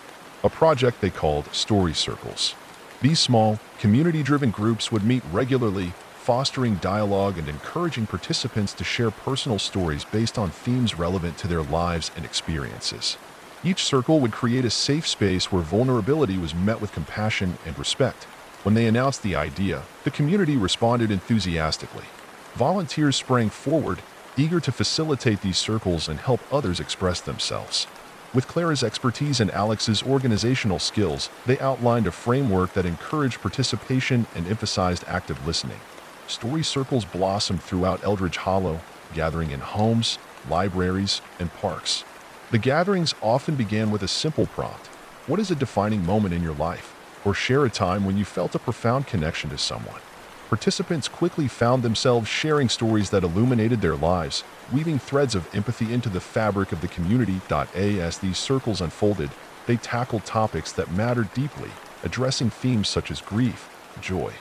a project they called Story Circles. These small, community-driven groups would meet regularly, fostering dialogue and encouraging participants to share personal stories based on themes relevant to their lives and experiences. Each circle would create a safe space where vulnerability was met with compassion and respect. When they announced the idea, the community responded enthusiastically. Volunteers sprang forward, eager to facilitate these circles and help others express themselves. With Clara's expertise and Alex's organizational skills, they outlined a framework that encouraged participation and emphasized active listening. Story circles blossomed throughout Eldridge Hollow, gathering in homes, libraries, and parks. The gatherings often began with a simple prompt: what is a defining moment in your life? Or share a time when you felt a profound connection to someone. Participants quickly found themselves sharing stories that illuminated their lives, weaving threads of empathy into the fabric of the community. As these circles unfolded, they tackled topics that mattered deeply, addressing themes such as grief, joy,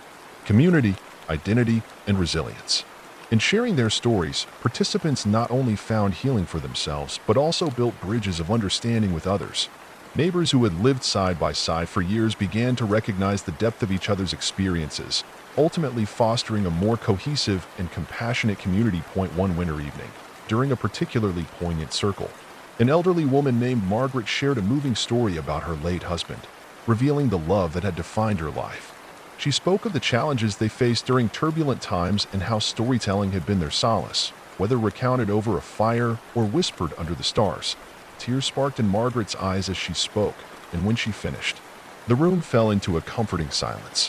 community, identity, and resilience. In sharing their stories, participants not only found healing for themselves, but also built bridges of understanding with others. Neighbors who had lived side by side for years began to recognize the depth of each other's experiences, ultimately fostering a more cohesive and compassionate community. One winter evening, during a particularly poignant circle, an elderly woman named Margaret shared a moving story about her late husband, revealing the love that had defined her life. She spoke of the challenges they faced during turbulent times and how storytelling had been their solace, whether recounted over a fire or whispered under the stars. Tears sparked in Margaret's eyes as she spoke, and when she finished, the room fell into a comforting silence.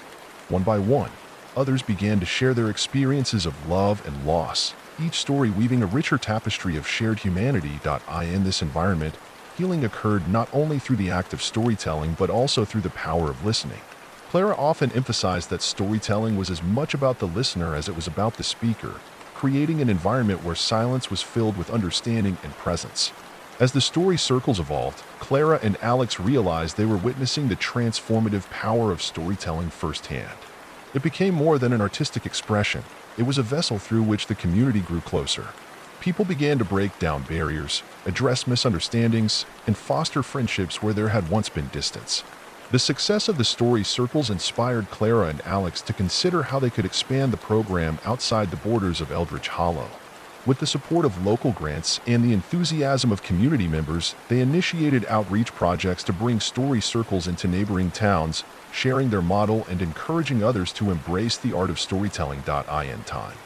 One by one, others began to share their experiences of love and loss, each story weaving a richer tapestry of shared humanity. In this environment, healing occurred not only through the act of storytelling but also through the power of listening. Clara often emphasized that storytelling was as much about the listener as it was about the speaker, creating an environment where silence was filled with understanding and presence. As the story circles evolved, Clara and Alex realized they were witnessing the transformative power of storytelling firsthand. It became more than an artistic expression. It was a vessel through which the community grew closer. People began to break down barriers, address misunderstandings, and foster friendships where there had once been distance. The success of the story circles inspired Clara and Alex to consider how they could expand the program outside the borders of Eldridge Hollow. With the support of local grants and the enthusiasm of community members, they initiated outreach projects to bring story circles into neighboring towns, sharing their model and encouraging others to embrace the art of storytelling. In time,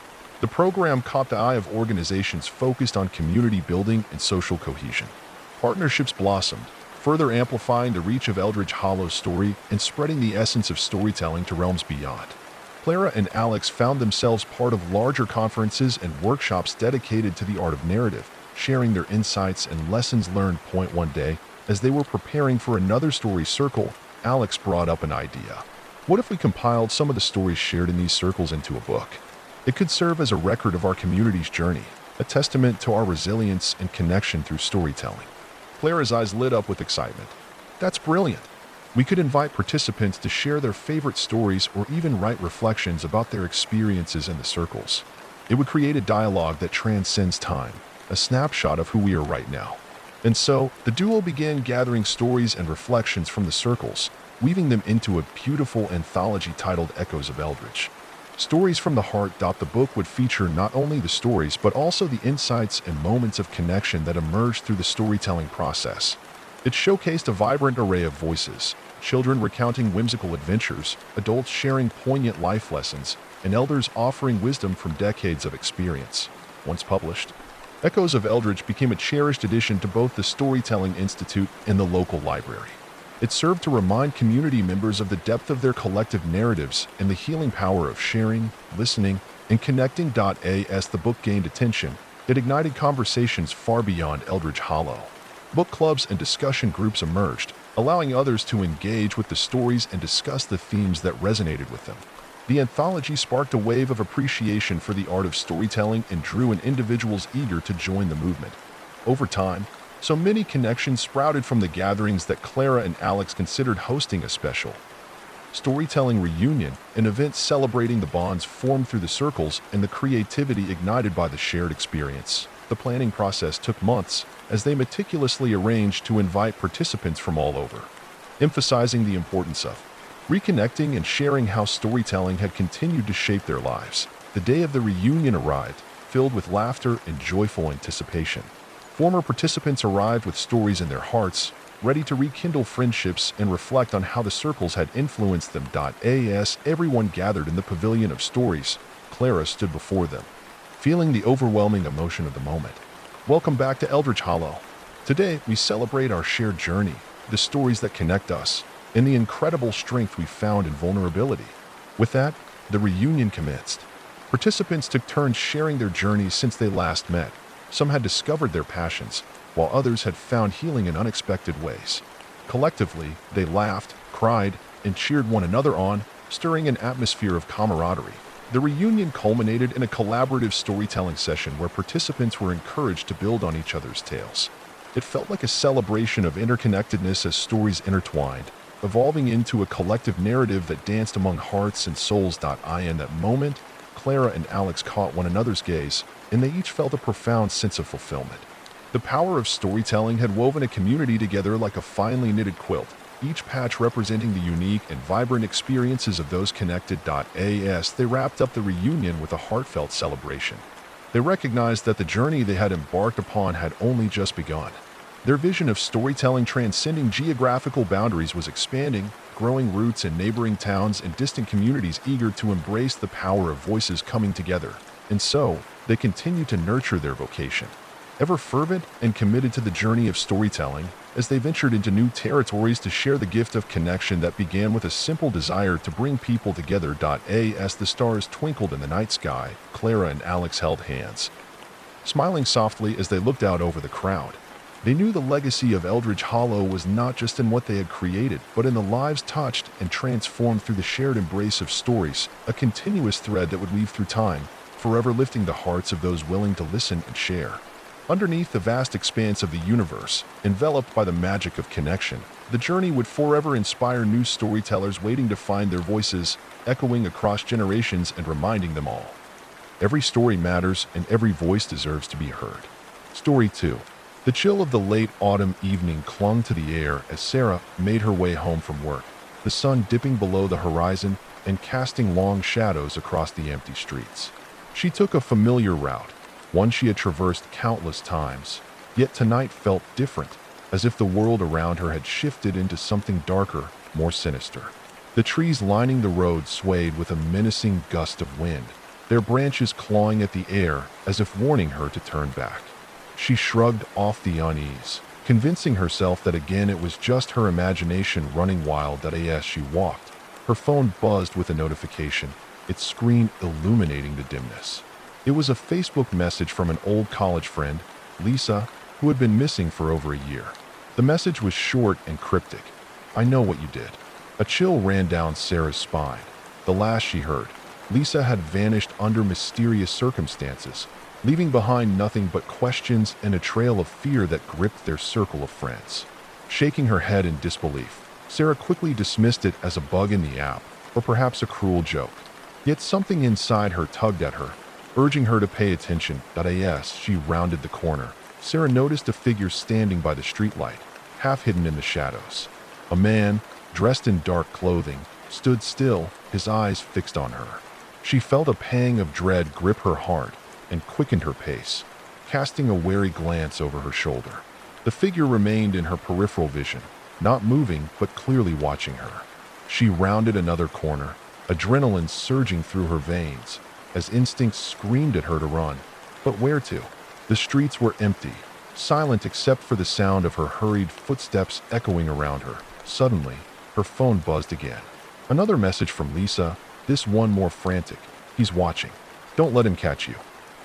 the program caught the eye of organizations focused on community building and social cohesion. Partnerships blossomed, further amplifying the reach of Eldridge Hollow's story and spreading the essence of storytelling to realms beyond. Clara and Alex found themselves part of larger conferences and workshops dedicated to the art of narrative, sharing their insights and lessons learned. One day, as they were preparing for another story circle, Alex brought up an idea. What if we compiled some of the stories shared in these circles into a book? It could serve as a record of our community's journey, a testament to our resilience and connection through storytelling. Clara's eyes lit up with excitement. That's brilliant! We could invite participants to share their favorite stories or even write reflections about their experiences in the circles. It would create a dialogue that transcends time, a snapshot of who we are right now. And so, the duo began gathering stories and reflections from the circles, weaving them into a beautiful anthology titled Echoes of Eldridge. Stories from the Heart. The book would feature not only the stories but also the insights and moments of connection that emerged through the storytelling process. It showcased a vibrant array of voices, children recounting whimsical adventures, adults sharing poignant life lessons, and elders offering wisdom from decades of experience. Once published, Echoes of Eldridge became a cherished addition to both the Storytelling Institute and the local library. It served to remind community members of the depth of their collective narratives and the healing power of sharing, listening, and connecting. As the book gained attention, it ignited conversations far beyond Eldridge Hollow. Book clubs and discussion groups emerged, allowing others to engage with the stories and discuss the themes that resonated with them. The anthology sparked a wave of appreciation for the art of storytelling and drew in individuals eager to join the movement. Over time, so many connections sprouted from the gatherings that Clara and Alex considered hosting a special storytelling reunion, an event celebrating the bonds formed through the circles and the creativity ignited by the shared experience. The planning process took months, as they meticulously arranged to invite participants from all over, emphasizing the importance of reconnecting and sharing how storytelling had continued to shape their lives. The day of the reunion arrived, filled with laughter and joyful anticipation. Former participants arrived with stories in their hearts, ready to rekindle friendships and reflect on how the circles had influenced them. As everyone gathered in the pavilion of stories, Clara stood before them, feeling the overwhelming emotion of the moment. Welcome back to Eldridge Hollow. Today, we celebrate our shared journey, the stories that connect us, and the incredible strength we found in vulnerability. With that, the reunion commenced. Participants took turns sharing their journeys since they last met. Some had discovered their passions, while others had found healing in unexpected ways. Collectively, they laughed, cried, and cheered one another on, stirring an atmosphere of camaraderie. The reunion culminated in a collaborative storytelling session where participants were encouraged to build on each other's tales. It felt like a celebration of interconnectedness as stories intertwined, evolving into a collective narrative that danced among hearts and souls. In that moment, Clara and Alex caught one another's gaze, and they each felt a profound sense of fulfillment. The power of storytelling had woven a community together like a finely knitted quilt, each patch representing the unique and vibrant experiences of those connected. As they wrapped up the reunion with a heartfelt celebration, they recognized that the journey they had embarked upon had only just begun. Their vision of storytelling transcending geographical boundaries was expanding, growing roots in neighboring towns and distant communities eager to embrace the power of voices coming together. And so, they continued to nurture their vocation, ever fervent and committed to the journey of storytelling, as they ventured into new territories to share the gift of connection that began with a simple desire to bring people together. As the stars twinkled in the night sky, Clara and Alex held hands, smiling softly as they looked out over the crowd. They knew the legacy of Eldridge Hollow was not just in what they had created, but in the lives touched and transformed through the shared embrace of stories, a continuous thread that would weave through time, forever lifting the hearts of those willing to listen and share. Underneath the vast expanse of the universe, enveloped by the magic of connection, the journey would forever inspire new storytellers waiting to find their voices, echoing across generations and reminding them all. Every story matters and every voice deserves to be heard. Story 2. The chill of the late autumn evening clung to the air as Sarah made her way home from work, the sun dipping below the horizon and casting long shadows across the empty streets. She took a familiar route, one she had traversed countless times, yet tonight felt different, as if the world around her had shifted into something darker, more sinister. The trees lining the road swayed with a menacing gust of wind, their branches clawing at the air as if warning her to turn back. She shrugged off the unease, convincing herself that again it was just her imagination running wild. As she walked, her phone buzzed with a notification, its screen illuminating the dimness. It was a Facebook message from an old college friend, Lisa, who had been missing for over a year. The message was short and cryptic. "I know what you did." A chill ran down Sarah's spine. The last she heard, Lisa had vanished under mysterious circumstances, leaving behind nothing but questions and a trail of fear that gripped their circle of friends. Shaking her head in disbelief, Sarah quickly dismissed it as a bug in the app, or perhaps a cruel joke. Yet something inside her tugged at her, urging her to pay attention. As she rounded the corner, Sarah noticed a figure standing by the streetlight, half hidden in the shadows. A man, dressed in dark clothing, stood still, his eyes fixed on her. She felt a pang of dread grip her heart and quickened her pace, casting a wary glance over her shoulder. The figure remained in her peripheral vision, not moving but clearly watching her. She rounded another corner, adrenaline surging through her veins, as instincts screamed at her to run. But where to? The streets were empty, silent except for the sound of her hurried footsteps echoing around her. Suddenly, her phone buzzed again. Another message from Lisa, this one more frantic. "He's watching. Don't let him catch you."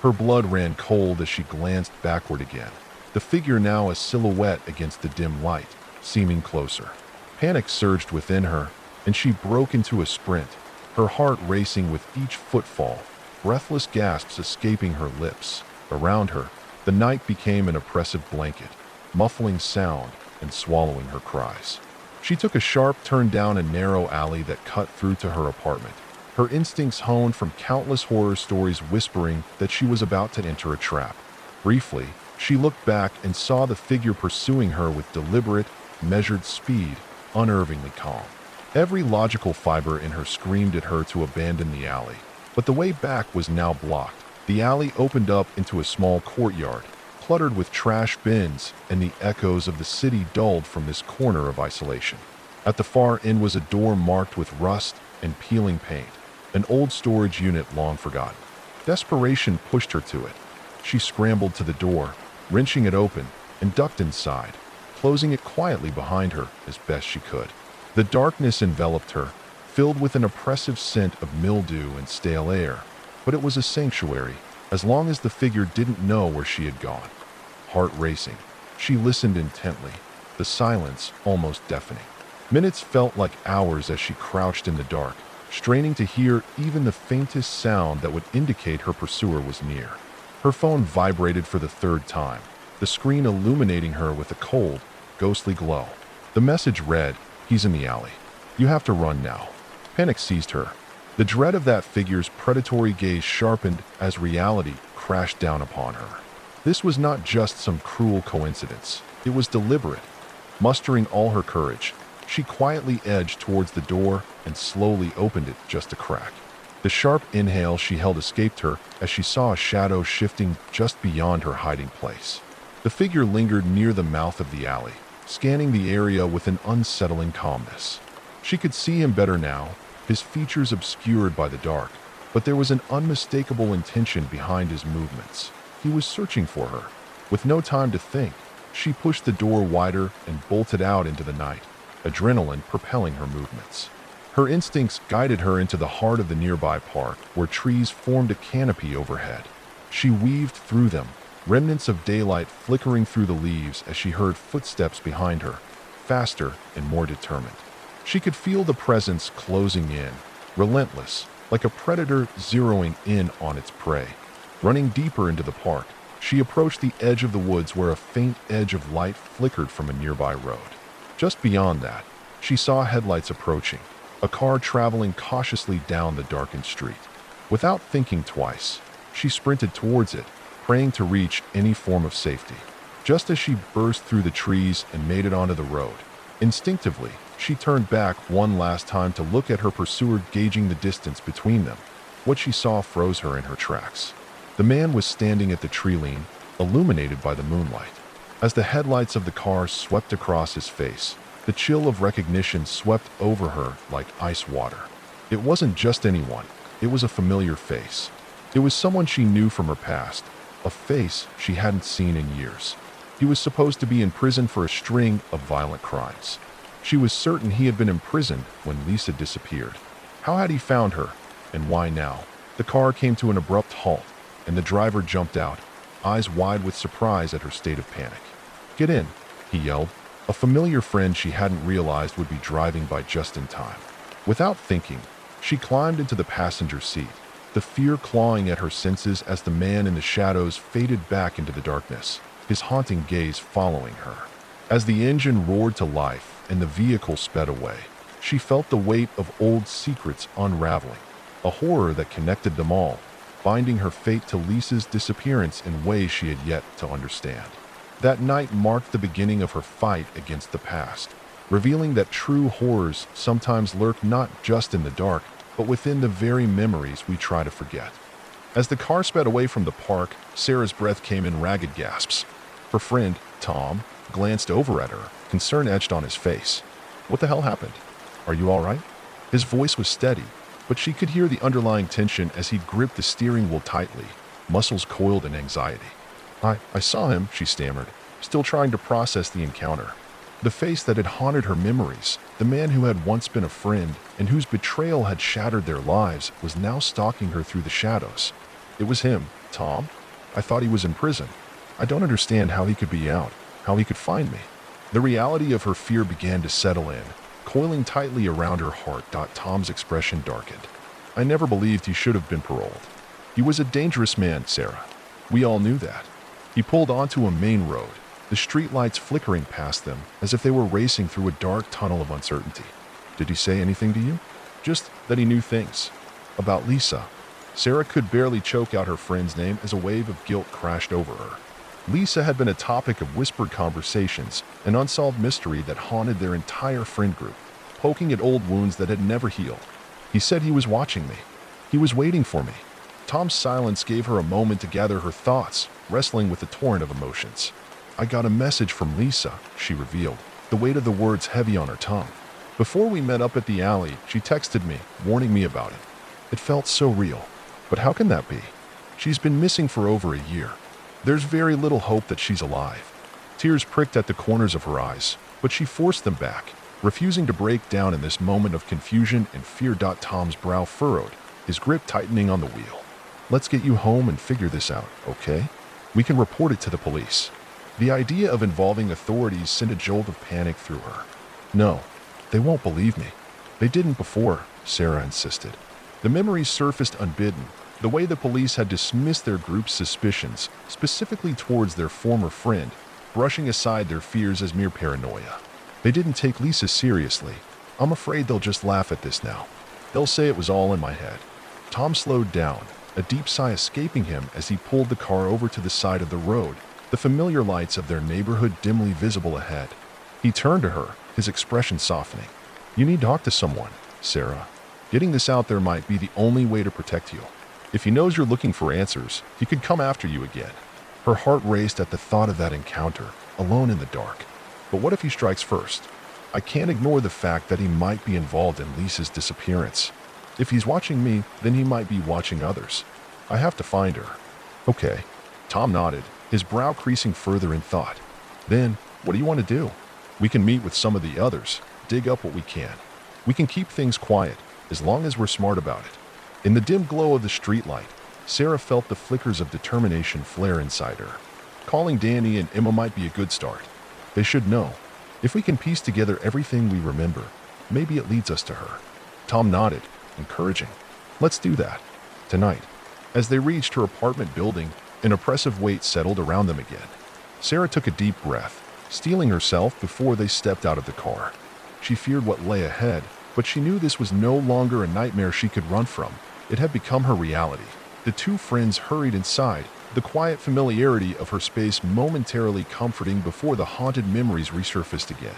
Her blood ran cold as she glanced backward again, the figure now a silhouette against the dim light, seeming closer. Panic surged within her, and she broke into a sprint, her heart racing with each footfall, breathless gasps escaping her lips. Around her, the night became an oppressive blanket, muffling sound and swallowing her cries. She took a sharp turn down a narrow alley that cut through to her apartment, her instincts honed from countless horror stories whispering that she was about to enter a trap. Briefly, she looked back and saw the figure pursuing her with deliberate, measured speed, unnervingly calm. Every logical fiber in her screamed at her to abandon the alley, but the way back was now blocked. The alley opened up into a small courtyard, cluttered with trash bins, and the echoes of the city dulled from this corner of isolation. At the far end was a door marked with rust and peeling paint, an old storage unit long forgotten. Desperation pushed her to it. She scrambled to the door, wrenching it open, and ducked inside, closing it quietly behind her as best she could. The darkness enveloped her, filled with an oppressive scent of mildew and stale air, but it was a sanctuary, as long as the figure didn't know where she had gone. Heart racing, she listened intently, the silence almost deafening. Minutes felt like hours as she crouched in the dark, straining to hear even the faintest sound that would indicate her pursuer was near. Her phone vibrated for the third time, the screen illuminating her with a cold, ghostly glow. The message read, "He's in the alley. You have to run now." Panic seized her. The dread of that figure's predatory gaze sharpened as reality crashed down upon her. This was not just some cruel coincidence. It was deliberate. Mustering all her courage, she quietly edged towards the door and slowly opened it just a crack. The sharp inhale she held escaped her as she saw a shadow shifting just beyond her hiding place. The figure lingered near the mouth of the alley, scanning the area with an unsettling calmness. She could see him better now, his features obscured by the dark, but there was an unmistakable intention behind his movements. He was searching for her. With no time to think, she pushed the door wider and bolted out into the night, adrenaline propelling her movements. Her instincts guided her into the heart of the nearby park, where trees formed a canopy overhead. She weaved through them, remnants of daylight flickering through the leaves as she heard footsteps behind her, faster and more determined. She could feel the presence closing in, relentless, like a predator zeroing in on its prey. Running deeper into the park, she approached the edge of the woods where a faint edge of light flickered from a nearby road. Just beyond that, she saw headlights approaching, a car traveling cautiously down the darkened street. Without thinking twice, she sprinted towards it, praying to reach any form of safety. Just as she burst through the trees and made it onto the road, instinctively, she turned back one last time to look at her pursuer, gauging the distance between them. What she saw froze her in her tracks. The man was standing at the tree line, illuminated by the moonlight. As the headlights of the car swept across his face, the chill of recognition swept over her like ice water. It wasn't just anyone, it was a familiar face. It was someone she knew from her past, a face she hadn't seen in years. He was supposed to be in prison for a string of violent crimes. She was certain he had been imprisoned when Lisa disappeared. How had he found her, and why now? The car came to an abrupt halt, and the driver jumped out, eyes wide with surprise at her state of panic. "Get in," he yelled, a familiar friend she hadn't realized would be driving by just in time. Without thinking, she climbed into the passenger seat, the fear clawing at her senses as the man in the shadows faded back into the darkness, his haunting gaze following her. As the engine roared to life and the vehicle sped away, she felt the weight of old secrets unraveling, a horror that connected them all, binding her fate to Lisa's disappearance in ways she had yet to understand. That night marked the beginning of her fight against the past, revealing that true horrors sometimes lurk not just in the dark, but within the very memories we try to forget. As the car sped away from the park, Sarah's breath came in ragged gasps. Her friend, Tom, glanced over at her, concern etched on his face. "What the hell happened? Are you all right?" His voice was steady, but she could hear the underlying tension as he gripped the steering wheel tightly, muscles coiled in anxiety. I saw him," she stammered, still trying to process the encounter. The face that had haunted her memories, the man who had once been a friend and whose betrayal had shattered their lives, was now stalking her through the shadows. "It was him, Tom. I thought he was in prison. I don't understand how he could be out, how he could find me." The reality of her fear began to settle in, coiling tightly around her heart. Tom's expression darkened. "I never believed he should have been paroled. He was a dangerous man, Sarah. We all knew that." He pulled onto a main road, the streetlights flickering past them as if they were racing through a dark tunnel of uncertainty. "Did he say anything to you?" "Just that he knew things. About Lisa." Sarah could barely choke out her friend's name as a wave of guilt crashed over her. Lisa had been a topic of whispered conversations, an unsolved mystery that haunted their entire friend group, poking at old wounds that had never healed. "He said he was watching me. He was waiting for me." Tom's silence gave her a moment to gather her thoughts, wrestling with the torrent of emotions. "I got a message from Lisa," she revealed, the weight of the words heavy on her tongue. "Before we met up at the alley, she texted me, warning me about it. It felt so real. But how can that be? She's been missing for over a year. There's very little hope that she's alive." Tears pricked at the corners of her eyes, but she forced them back, refusing to break down in this moment of confusion and fear. Tom's brow furrowed, his grip tightening on the wheel. "Let's get you home and figure this out, okay? We can report it to the police." The idea of involving authorities sent a jolt of panic through her. "No, they won't believe me. They didn't before," Sarah insisted. The memories surfaced unbidden, the way the police had dismissed their group's suspicions, specifically towards their former friend, brushing aside their fears as mere paranoia. "They didn't take Lisa seriously. I'm afraid they'll just laugh at this now. They'll say it was all in my head." Tom slowed down, a deep sigh escaping him as he pulled the car over to the side of the road, the familiar lights of their neighborhood dimly visible ahead. He turned to her, his expression softening. "You need to talk to someone, Sarah. Getting this out there might be the only way to protect you. If he knows you're looking for answers, he could come after you again." Her heart raced at the thought of that encounter, alone in the dark. But what if he strikes first? I can't ignore the fact that he might be involved in Lisa's disappearance. If he's watching me, then he might be watching others. I have to find her. "Okay." Tom nodded, his brow creasing further in thought. "Then, what do you want to do? We can meet with some of the others, dig up what we can. We can keep things quiet, as long as we're smart about it." In the dim glow of the streetlight, Sarah felt the flickers of determination flare inside her. Calling Danny and Emma might be a good start. They should know. If we can piece together everything we remember, maybe it leads us to her. Tom nodded, encouraging. Let's do that. Tonight. As they reached her apartment building, an oppressive weight settled around them again. Sarah took a deep breath, steeling herself before they stepped out of the car. She feared what lay ahead, but she knew this was no longer a nightmare she could run from. It had become her reality. The two friends hurried inside, the quiet familiarity of her space momentarily comforting before the haunted memories resurfaced again.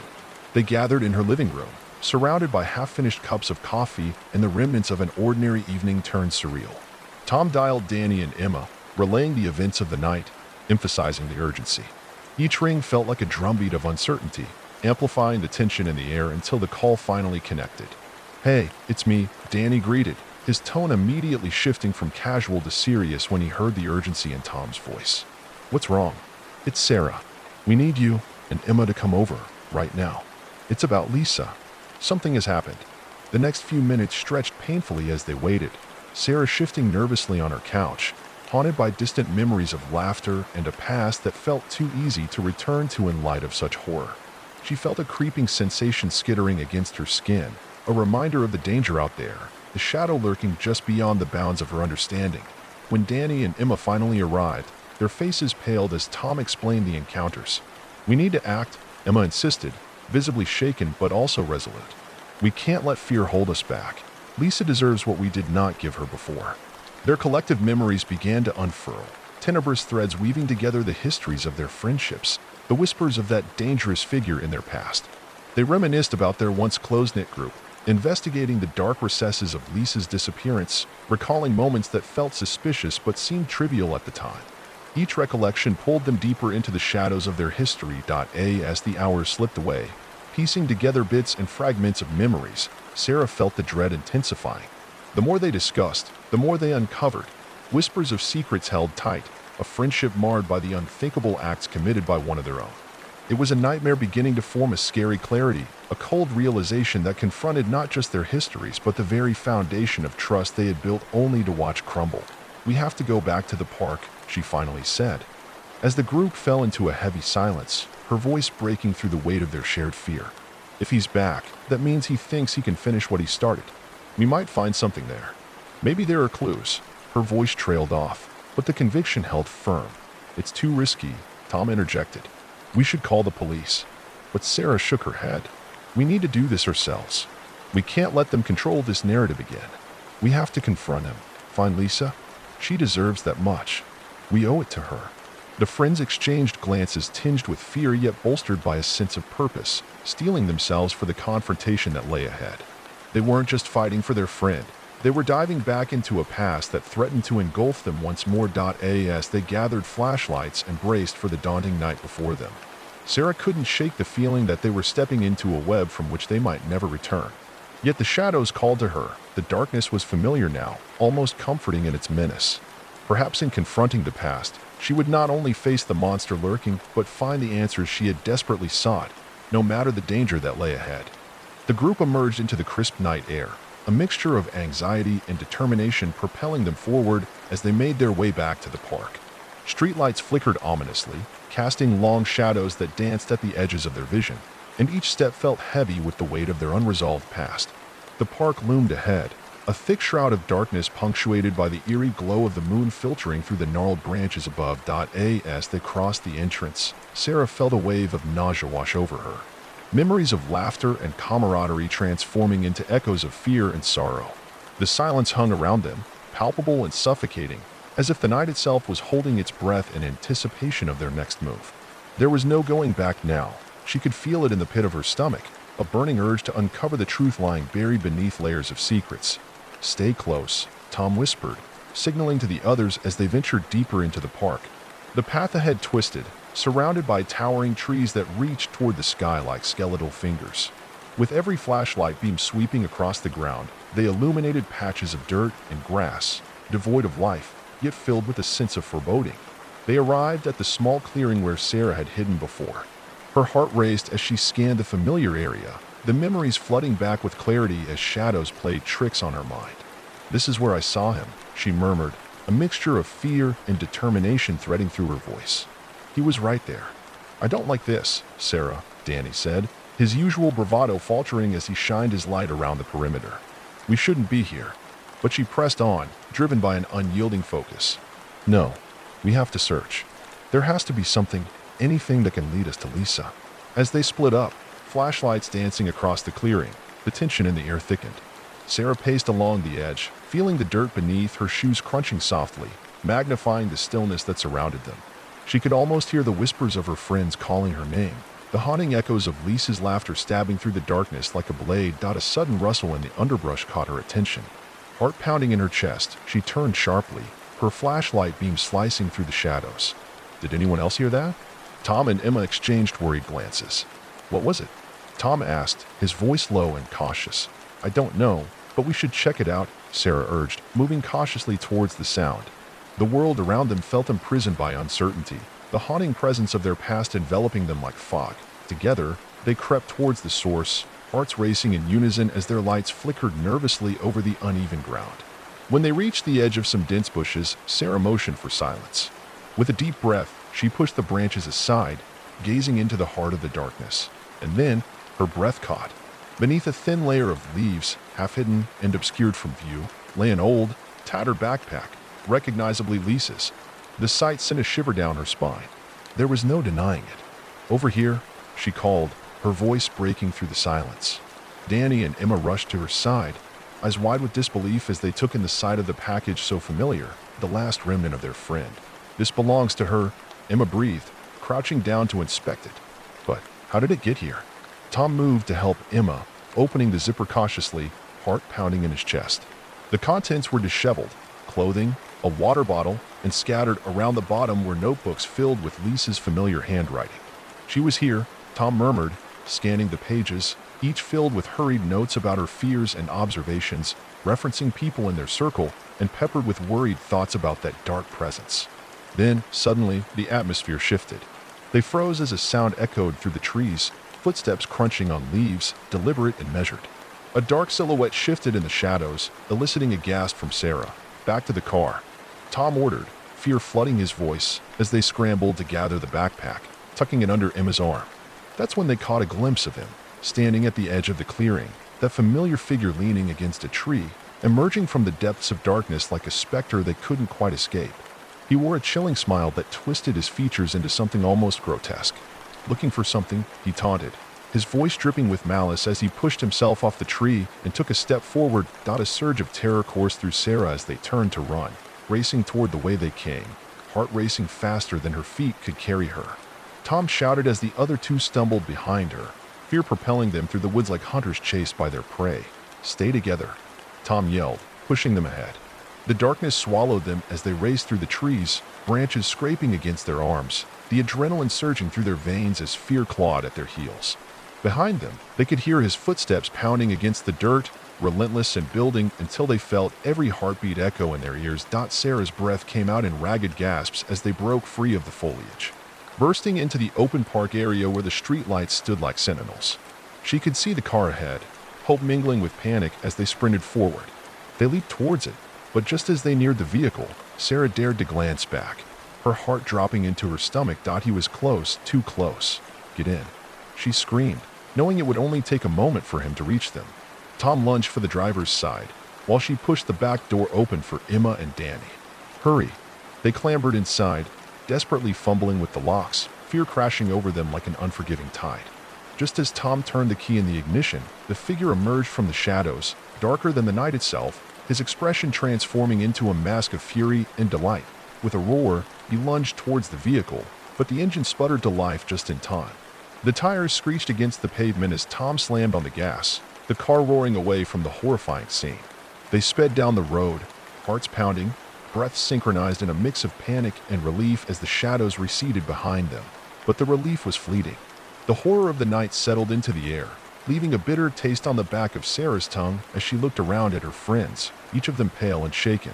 They gathered in her living room, surrounded by half-finished cups of coffee and the remnants of an ordinary evening turned surreal. Tom dialed Danny and Emma, relaying the events of the night, emphasizing the urgency. Each ring felt like a drumbeat of uncertainty, amplifying the tension in the air until the call finally connected. "Hey, it's me," Danny greeted, his tone immediately shifting from casual to serious when he heard the urgency in Tom's voice. "What's wrong?" "It's Sarah. We need you and Emma to come over, right now. It's about Lisa. Something has happened." The next few minutes stretched painfully as they waited, Sarah shifting nervously on her couch, haunted by distant memories of laughter and a past that felt too easy to return to in light of such horror. She felt a creeping sensation skittering against her skin, a reminder of the danger out there, the shadow lurking just beyond the bounds of her understanding. When Danny and Emma finally arrived, their faces paled as Tom explained the encounters. "We need to act," Emma insisted, visibly shaken but also resolute. "We can't let fear hold us back. Lisa deserves what we did not give her before." Their collective memories began to unfurl, tenebrous threads weaving together the histories of their friendships, the whispers of that dangerous figure in their past. They reminisced about their once close-knit group, investigating the dark recesses of Lisa's disappearance, recalling moments that felt suspicious but seemed trivial at the time. Each recollection pulled them deeper into the shadows of their history. As the hours slipped away, piecing together bits and fragments of memories, Sarah felt the dread intensifying. The more they discussed, the more they uncovered. Whispers of secrets held tight, a friendship marred by the unthinkable acts committed by one of their own. It was a nightmare beginning to form a scary clarity, a cold realization that confronted not just their histories but the very foundation of trust they had built only to watch crumble. "We have to go back to the park," she finally said. As the group fell into a heavy silence, her voice breaking through the weight of their shared fear. "If he's back, that means he thinks he can finish what he started. We might find something there. Maybe there are clues." Her voice trailed off, but the conviction held firm. "It's too risky," Tom interjected. "We should call the police." But Sarah shook her head. "We need to do this ourselves. We can't let them control this narrative again. We have to confront him, find Lisa. She deserves that much. We owe it to her." The friends exchanged glances tinged with fear yet bolstered by a sense of purpose, steeling themselves for the confrontation that lay ahead. They weren't just fighting for their friend. They were diving back into a past that threatened to engulf them once more. As they gathered flashlights and braced for the daunting night before them, Sarah couldn't shake the feeling that they were stepping into a web from which they might never return. Yet the shadows called to her. The darkness was familiar now, almost comforting in its menace. Perhaps in confronting the past, she would not only face the monster lurking, but find the answers she had desperately sought, no matter the danger that lay ahead. The group emerged into the crisp night air, a mixture of anxiety and determination propelling them forward as they made their way back to the park. Streetlights flickered ominously, casting long shadows that danced at the edges of their vision, and each step felt heavy with the weight of their unresolved past. The park loomed ahead, a thick shroud of darkness punctuated by the eerie glow of the moon filtering through the gnarled branches above. As they crossed the entrance, Sarah felt a wave of nausea wash over her. Memories of laughter and camaraderie transforming into echoes of fear and sorrow. The silence hung around them, palpable and suffocating, as if the night itself was holding its breath in anticipation of their next move. There was no going back now. She could feel it in the pit of her stomach, a burning urge to uncover the truth lying buried beneath layers of secrets. "Stay close," Tom whispered, signaling to the others as they ventured deeper into the park. The path ahead twisted, surrounded by towering trees that reached toward the sky like skeletal fingers. With every flashlight beam sweeping across the ground, they illuminated patches of dirt and grass, devoid of life, yet filled with a sense of foreboding. They arrived at the small clearing where Sarah had hidden before. Her heart raced as she scanned the familiar area, the memories flooding back with clarity as shadows played tricks on her mind. "This is where I saw him," she murmured, a mixture of fear and determination threading through her voice. He was right there. "I don't like this, Sarah," Danny said, his usual bravado faltering as he shined his light around the perimeter. "We shouldn't be here." But she pressed on, driven by an unyielding focus. "No, we have to search. There has to be something, anything that can lead us to Lisa." As they split up, flashlights dancing across the clearing, the tension in the air thickened. Sarah paced along the edge, feeling the dirt beneath her shoes crunching softly, magnifying the stillness that surrounded them. She could almost hear the whispers of her friends calling her name, the haunting echoes of Lisa's laughter stabbing through the darkness like a blade. A sudden rustle in the underbrush caught her attention. Heart pounding in her chest, she turned sharply, her flashlight beam slicing through the shadows. Did anyone else hear that? Tom and Emma exchanged worried glances. "What was it?" Tom asked, his voice low and cautious. "I don't know, but we should check it out," Sarah urged, moving cautiously towards the sound. The world around them felt imprisoned by uncertainty, the haunting presence of their past enveloping them like fog. Together, they crept towards the source, hearts racing in unison as their lights flickered nervously over the uneven ground. When they reached the edge of some dense bushes, Sarah motioned for silence. With a deep breath, she pushed the branches aside, gazing into the heart of the darkness. And then, her breath caught. Beneath a thin layer of leaves, half hidden and obscured from view, lay an old, tattered backpack, recognizably Lisa's. The sight sent a shiver down her spine. There was no denying it. "Over here," she called, her voice breaking through the silence. Danny and Emma rushed to her side, eyes wide with disbelief as they took in the sight of the package so familiar, the last remnant of their friend. "This belongs to her," Emma breathed, crouching down to inspect it. "But how did it get here?" Tom moved to help Emma, opening the zipper cautiously, heart pounding in his chest. The contents were disheveled, clothing, a water bottle, and scattered around the bottom were notebooks filled with Lisa's familiar handwriting. "She was here," Tom murmured, scanning the pages, each filled with hurried notes about her fears and observations, referencing people in their circle, and peppered with worried thoughts about that dark presence. Then, suddenly, the atmosphere shifted. They froze as a sound echoed through the trees, footsteps crunching on leaves, deliberate and measured. A dark silhouette shifted in the shadows, eliciting a gasp from Sarah. "Back to the car," Tom ordered, fear flooding his voice as they scrambled to gather the backpack, tucking it under Emma's arm. That's when they caught a glimpse of him, standing at the edge of the clearing, that familiar figure leaning against a tree, emerging from the depths of darkness like a specter they couldn't quite escape. He wore a chilling smile that twisted his features into something almost grotesque. "Looking for something?" he taunted, his voice dripping with malice as he pushed himself off the tree and took a step forward. A surge of terror coursed through Sarah as they turned to run, racing toward the way they came, heart racing faster than her feet could carry her. Tom shouted as the other two stumbled behind her, fear propelling them through the woods like hunters chased by their prey. "Stay together," Tom yelled, pushing them ahead. The darkness swallowed them as they raced through the trees, branches scraping against their arms, the adrenaline surging through their veins as fear clawed at their heels. Behind them, they could hear his footsteps pounding against the dirt, relentless and building until they felt every heartbeat echo in their ears. Sarah's breath came out in ragged gasps as they broke free of the foliage, bursting into the open park area where the streetlights stood like sentinels. She could see the car ahead, hope mingling with panic as they sprinted forward. They leaped towards it, but just as they neared the vehicle, Sarah dared to glance back, her heart dropping into her stomach. He was close, too close. "Get in," she screamed, knowing it would only take a moment for him to reach them. Tom lunged for the driver's side, while she pushed the back door open for Emma and Danny. "Hurry." They clambered inside, desperately fumbling with the locks, fear crashing over them like an unforgiving tide. Just as Tom turned the key in the ignition, the figure emerged from the shadows, darker than the night itself, his expression transforming into a mask of fury and delight. With a roar, he lunged towards the vehicle, but the engine sputtered to life just in time. The tires screeched against the pavement as Tom slammed on the gas, the car roaring away from the horrifying scene. They sped down the road, hearts pounding, breaths synchronized in a mix of panic and relief as the shadows receded behind them. But the relief was fleeting. The horror of the night settled into the air, leaving a bitter taste on the back of Sarah's tongue as she looked around at her friends, each of them pale and shaken.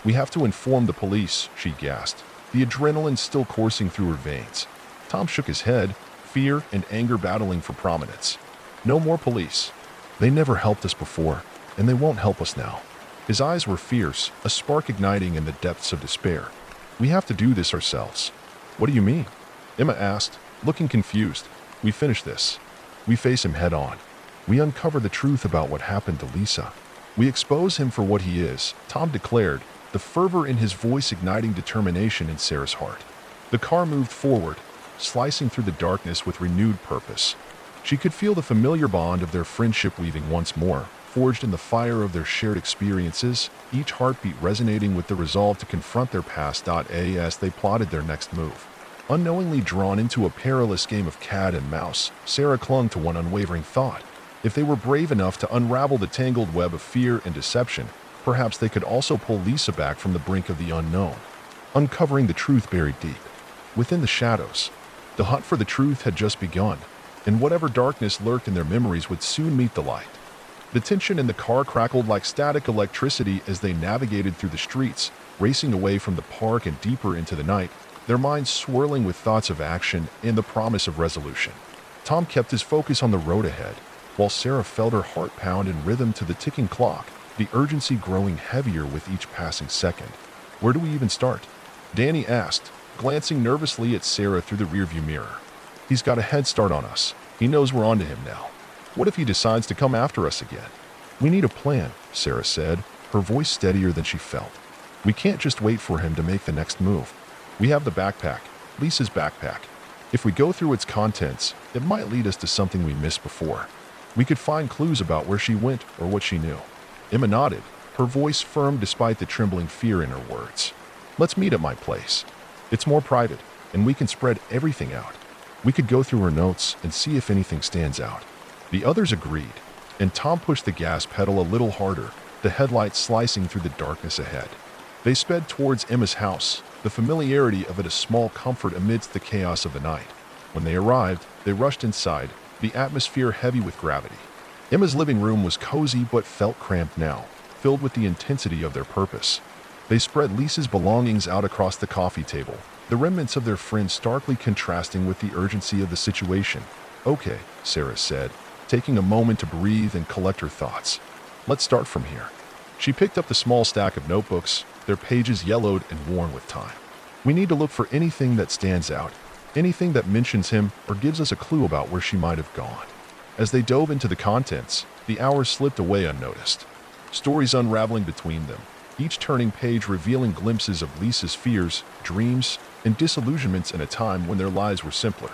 "We have to inform the police," she gasped, the adrenaline still coursing through her veins. Tom shook his head, fear and anger battling for prominence. "No more police. They never helped us before, and they won't help us now." His eyes were fierce, a spark igniting in the depths of despair. "We have to do this ourselves." "What do you mean?" Emma asked, looking confused. We finish this. We face him head on. We uncover the truth about what happened to Lisa. We expose him for what he is, Tom declared, the fervor in his voice igniting determination in Sarah's heart. The car moved forward, slicing through the darkness with renewed purpose. She could feel the familiar bond of their friendship weaving once more, forged in the fire of their shared experiences, each heartbeat resonating with the resolve to confront their past. As they plotted their next move. Unknowingly drawn into a perilous game of cat and mouse, Sarah clung to one unwavering thought. If they were brave enough to unravel the tangled web of fear and deception, perhaps they could also pull Lisa back from the brink of the unknown, uncovering the truth buried deep within the shadows. The hunt for the truth had just begun, and whatever darkness lurked in their memories would soon meet the light. The tension in the car crackled like static electricity as they navigated through the streets, racing away from the park and deeper into the night, their minds swirling with thoughts of action and the promise of resolution. Tom kept his focus on the road ahead, while Sarah felt her heart pound in rhythm to the ticking clock, the urgency growing heavier with each passing second. Where do we even start? Danny asked, glancing nervously at Sarah through the rearview mirror. He's got a head start on us. He knows we're onto him now. What if he decides to come after us again? We need a plan, Sarah said, her voice steadier than she felt. We can't just wait for him to make the next move. We have the backpack, Lisa's backpack. If we go through its contents, it might lead us to something we missed before. We could find clues about where she went or what she knew. Emma nodded, her voice firm despite the trembling fear in her words. Let's meet at my place. It's more private, and we can spread everything out. We could go through her notes and see if anything stands out. The others agreed, and Tom pushed the gas pedal a little harder, the headlights slicing through the darkness ahead. They sped towards Emma's house, the familiarity of it a small comfort amidst the chaos of the night. When they arrived, they rushed inside, the atmosphere heavy with gravity. Emma's living room was cozy but felt cramped now, filled with the intensity of their purpose. They spread Lisa's belongings out across the coffee table, the remnants of their friend starkly contrasting with the urgency of the situation. Okay, Sarah said, taking a moment to breathe and collect her thoughts. Let's start from here. She picked up the small stack of notebooks, their pages yellowed and worn with time. We need to look for anything that stands out, anything that mentions him or gives us a clue about where she might have gone. As they dove into the contents, the hours slipped away unnoticed. Stories unraveling between them, each turning page revealing glimpses of Lisa's fears, dreams, and disillusionments in a time when their lives were simpler.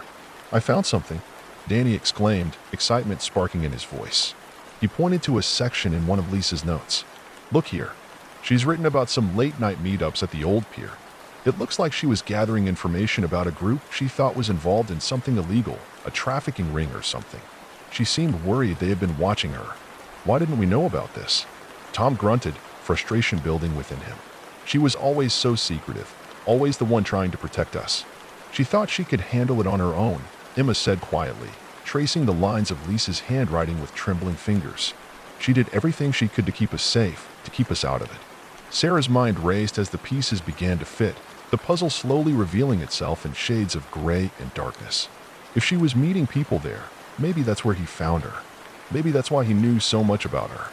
I found something, Danny exclaimed, excitement sparking in his voice. He pointed to a section in one of Lisa's notes. Look here. She's written about some late-night meetups at the old pier. It looks like she was gathering information about a group she thought was involved in something illegal, a trafficking ring or something. She seemed worried they had been watching her. Why didn't we know about this? Tom grunted, frustration building within him. She was always so secretive, always the one trying to protect us. She thought she could handle it on her own, Emma said quietly, tracing the lines of Lisa's handwriting with trembling fingers. She did everything she could to keep us safe, to keep us out of it. Sarah's mind raced as the pieces began to fit, the puzzle slowly revealing itself in shades of gray and darkness. If she was meeting people there, maybe that's where he found her. Maybe that's why he knew so much about her.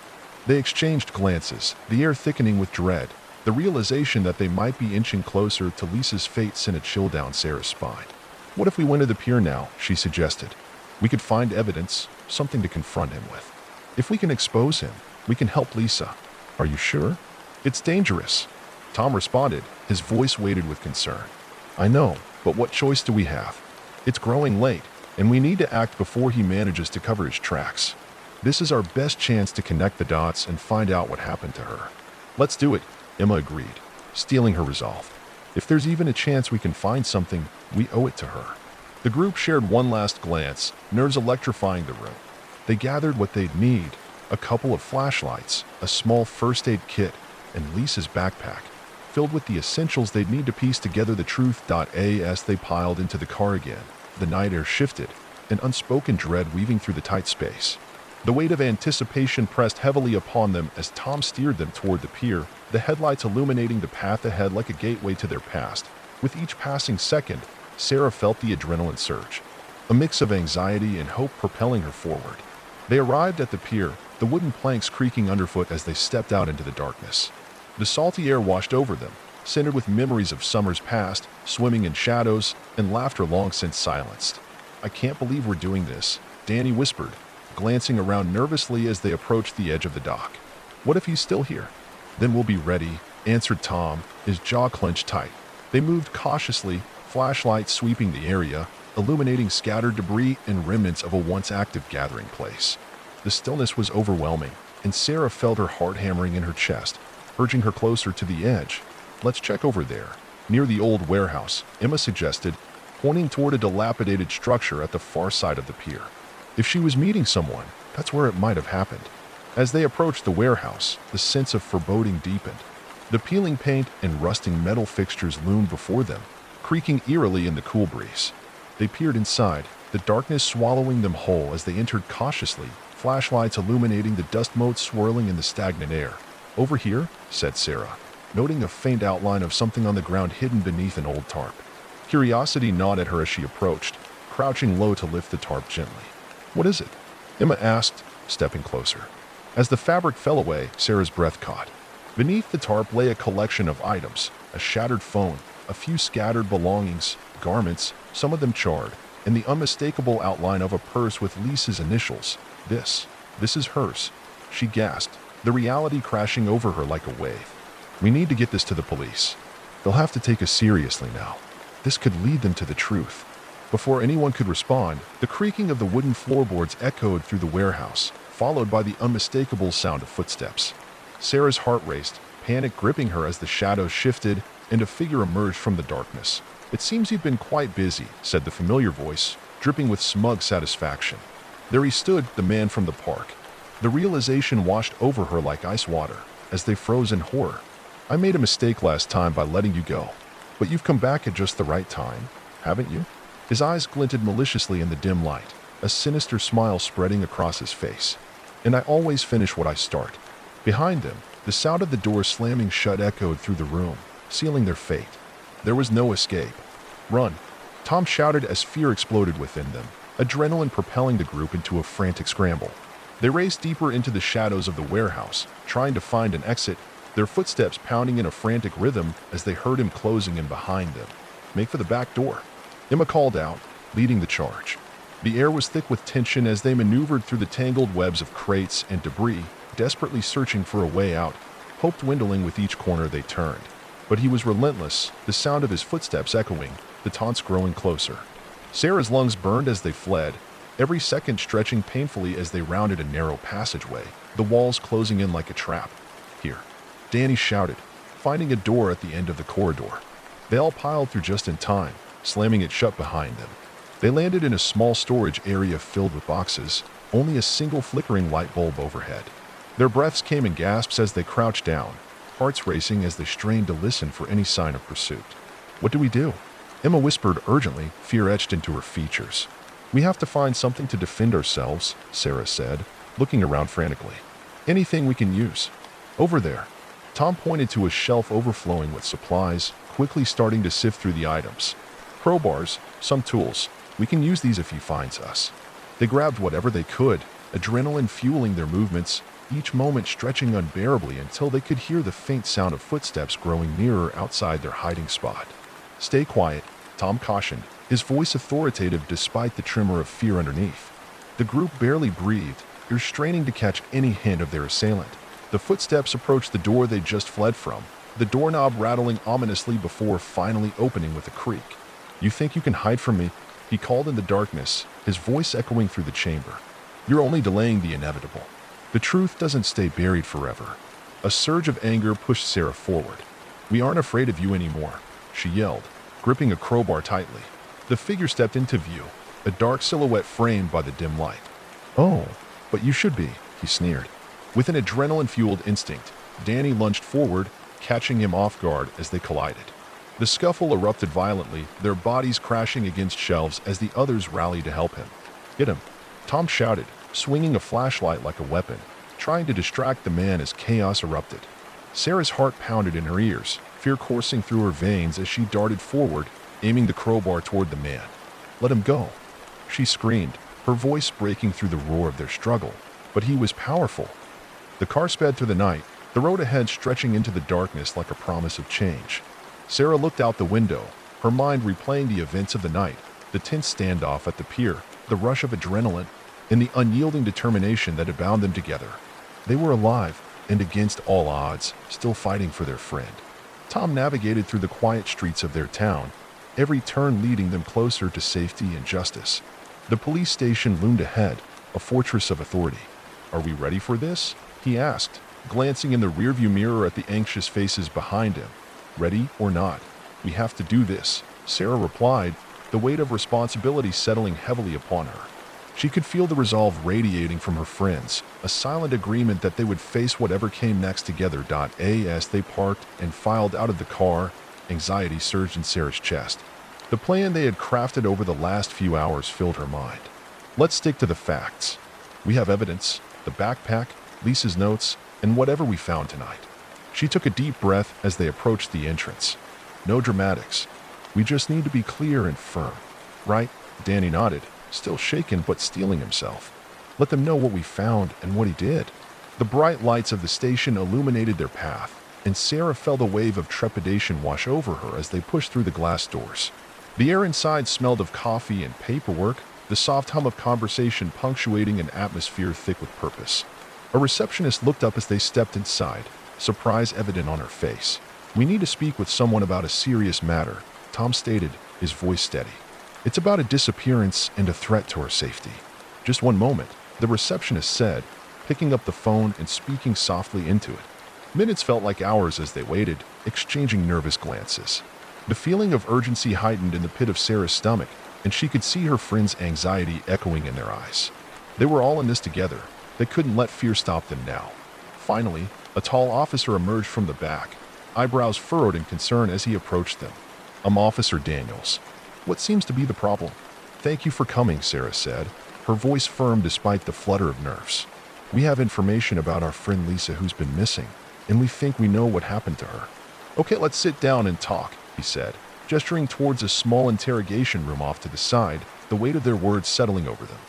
They exchanged glances, the air thickening with dread. The realization that they might be inching closer to Lisa's fate sent a chill down Sarah's spine. What if we went to the pier now, she suggested. We could find evidence, something to confront him with. If we can expose him, we can help Lisa. Are you sure? It's dangerous. Tom responded, his voice weighted with concern. I know, but what choice do we have? It's growing late, and we need to act before he manages to cover his tracks. This is our best chance to connect the dots and find out what happened to her. Let's do it, Emma agreed, steeling her resolve. If there's even a chance we can find something, we owe it to her. The group shared one last glance, nerves electrifying the room. They gathered what they'd need, a couple of flashlights, a small first aid kit, and Lisa's backpack, filled with the essentials they'd need to piece together the truth. As they piled into the car again, the night air shifted, an unspoken dread weaving through the tight space. The weight of anticipation pressed heavily upon them as Tom steered them toward the pier, the headlights illuminating the path ahead like a gateway to their past. With each passing second, Sarah felt the adrenaline surge, a mix of anxiety and hope propelling her forward. They arrived at the pier, the wooden planks creaking underfoot as they stepped out into the darkness. The salty air washed over them, centered with memories of summers past, swimming in shadows, and laughter long since silenced. "I can't believe we're doing this," Danny whispered, glancing around nervously as they approached the edge of the dock. "What if he's still here?" "Then we'll be ready," answered Tom, his jaw clenched tight. They moved cautiously, flashlights sweeping the area, illuminating scattered debris and remnants of a once active gathering place. The stillness was overwhelming, and Sarah felt her heart hammering in her chest, urging her closer to the edge. "Let's check over there, near the old warehouse," Emma suggested, pointing toward a dilapidated structure at the far side of the pier. If she was meeting someone, that's where it might have happened. As they approached the warehouse, the sense of foreboding deepened. The peeling paint and rusting metal fixtures loomed before them, creaking eerily in the cool breeze. They peered inside, the darkness swallowing them whole as they entered cautiously, flashlights illuminating the dust motes swirling in the stagnant air. "Over here," said Sarah, noting a faint outline of something on the ground hidden beneath an old tarp. Curiosity gnawed at her as she approached, crouching low to lift the tarp gently. "What is it?" Emma asked, stepping closer. As the fabric fell away, Sarah's breath caught. Beneath the tarp lay a collection of items, a shattered phone, a few scattered belongings, garments, some of them charred, and the unmistakable outline of a purse with Lisa's initials. This is hers," she gasped, the reality crashing over her like a wave. "We need to get this to the police. They'll have to take us seriously now. This could lead them to the truth." Before anyone could respond, the creaking of the wooden floorboards echoed through the warehouse, followed by the unmistakable sound of footsteps. Sarah's heart raced, panic gripping her as the shadows shifted and a figure emerged from the darkness. "It seems you've been quite busy," said the familiar voice, dripping with smug satisfaction. There he stood, the man from the park. The realization washed over her like ice water as they froze in horror. "I made a mistake last time by letting you go, but you've come back at just the right time, haven't you?" His eyes glinted maliciously in the dim light, a sinister smile spreading across his face. "And I always finish what I start." Behind them, the sound of the door slamming shut echoed through the room, sealing their fate. There was no escape. "Run!" Tom shouted as fear exploded within them, adrenaline propelling the group into a frantic scramble. They raced deeper into the shadows of the warehouse, trying to find an exit, their footsteps pounding in a frantic rhythm as they heard him closing in behind them. "Make for the back door," Emma called out, leading the charge. The air was thick with tension as they maneuvered through the tangled webs of crates and debris, desperately searching for a way out, hope dwindling with each corner they turned. But he was relentless, the sound of his footsteps echoing, the taunts growing closer. Sarah's lungs burned as they fled, every second stretching painfully as they rounded a narrow passageway, the walls closing in like a trap. "Here," Danny shouted, finding a door at the end of the corridor. They all piled through just in time, slamming it shut behind them. They landed in a small storage area filled with boxes, only a single flickering light bulb overhead. Their breaths came in gasps as they crouched down, hearts racing as they strained to listen for any sign of pursuit. "What do we do?" Emma whispered urgently, fear etched into her features. "We have to find something to defend ourselves," Sarah said, looking around frantically. "Anything we can use." "Over there." Tom pointed to a shelf overflowing with supplies, quickly starting to sift through the items. "Crowbars, some tools. We can use these if he finds us." They grabbed whatever they could, adrenaline fueling their movements, each moment stretching unbearably until they could hear the faint sound of footsteps growing nearer outside their hiding spot. "Stay quiet," Tom cautioned, his voice authoritative despite the tremor of fear underneath. The group barely breathed, ears straining to catch any hint of their assailant. The footsteps approached the door they'd just fled from, the doorknob rattling ominously before finally opening with a creak. "You think you can hide from me?" he called in the darkness, his voice echoing through the chamber. "You're only delaying the inevitable. The truth doesn't stay buried forever." A surge of anger pushed Sarah forward. "We aren't afraid of you anymore," she yelled, gripping a crowbar tightly. The figure stepped into view, a dark silhouette framed by the dim light. "Oh, but you should be," he sneered. With an adrenaline-fueled instinct, Danny lunged forward, catching him off guard as they collided. The scuffle erupted violently, their bodies crashing against shelves as the others rallied to help him. "Hit him," Tom shouted, swinging a flashlight like a weapon, trying to distract the man as chaos erupted. Sarah's heart pounded in her ears, fear coursing through her veins as she darted forward, aiming the crowbar toward the man. "Let him go," she screamed, her voice breaking through the roar of their struggle. But he was powerful. The car sped through the night, the road ahead stretching into the darkness like a promise of change. Sarah looked out the window, her mind replaying the events of the night, the tense standoff at the pier, the rush of adrenaline, and the unyielding determination that had bound them together. They were alive, and against all odds, still fighting for their friend. Tom navigated through the quiet streets of their town, every turn leading them closer to safety and justice. The police station loomed ahead, a fortress of authority. "Are we ready for this?" he asked, glancing in the rearview mirror at the anxious faces behind him. "Ready or not, we have to do this," Sarah replied, the weight of responsibility settling heavily upon her. She could feel the resolve radiating from her friends, a silent agreement that they would face whatever came next together. As they parked and filed out of the car, anxiety surged in Sarah's chest. The plan they had crafted over the last few hours filled her mind. "Let's stick to the facts. We have evidence, the backpack, Lisa's notes, and whatever we found tonight." She took a deep breath as they approached the entrance. "No dramatics. We just need to be clear and firm." "Right?" Danny nodded, still shaken but steeling himself. "Let them know what we found and what he did." The bright lights of the station illuminated their path, and Sarah felt a wave of trepidation wash over her as they pushed through the glass doors. The air inside smelled of coffee and paperwork, the soft hum of conversation punctuating an atmosphere thick with purpose. A receptionist looked up as they stepped inside, surprise evident on her face. "We need to speak with someone about a serious matter," Tom stated, his voice steady. "It's about a disappearance and a threat to our safety." "Just one moment," the receptionist said, picking up the phone and speaking softly into it. Minutes felt like hours as they waited, exchanging nervous glances. The feeling of urgency heightened in the pit of Sarah's stomach, and she could see her friend's anxiety echoing in their eyes. They were all in this together. They couldn't let fear stop them now. Finally, a tall officer emerged from the back, eyebrows furrowed in concern as he approached them. Officer Daniels. "What seems to be the problem?" "Thank you for coming," Sarah said, her voice firm despite the flutter of nerves. "We have information about our friend Lisa who's been missing, and we think we know what happened to her." "Okay, let's sit down and talk," he said, gesturing towards a small interrogation room off to the side, the weight of their words settling over them.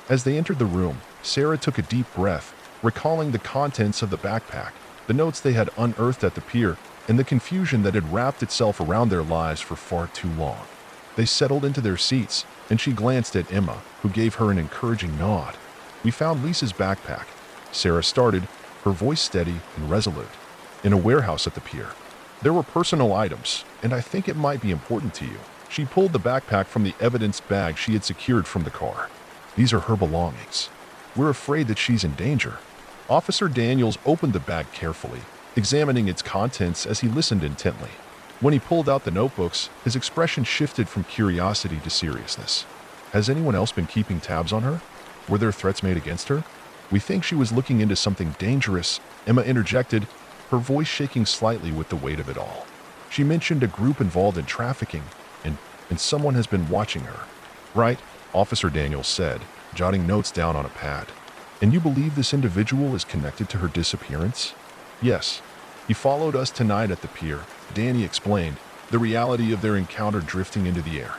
As they entered the room, Sarah took a deep breath, recalling the contents of the backpack, the notes they had unearthed at the pier, and the confusion that had wrapped itself around their lives for far too long. They settled into their seats, and she glanced at Emma, who gave her an encouraging nod. "We found Lisa's backpack," Sarah started, her voice steady and resolute, "in a warehouse at the pier. There were personal items, and I think it might be important to you." She pulled the backpack from the evidence bag she had secured from the car. "These are her belongings. We're afraid that she's in danger." Officer Daniels opened the bag carefully, examining its contents as he listened intently. When he pulled out the notebooks, his expression shifted from curiosity to seriousness. "Has anyone else been keeping tabs on her? Were there threats made against her?" "We think she was looking into something dangerous," Emma interjected, her voice shaking slightly with the weight of it all. "She mentioned a group involved in trafficking, and someone has been watching her." "Right," Officer Daniels said, jotting notes down on a pad. "And you believe this individual is connected to her disappearance?" "Yes. He followed us tonight at the pier," Danny explained, the reality of their encounter drifting into the air.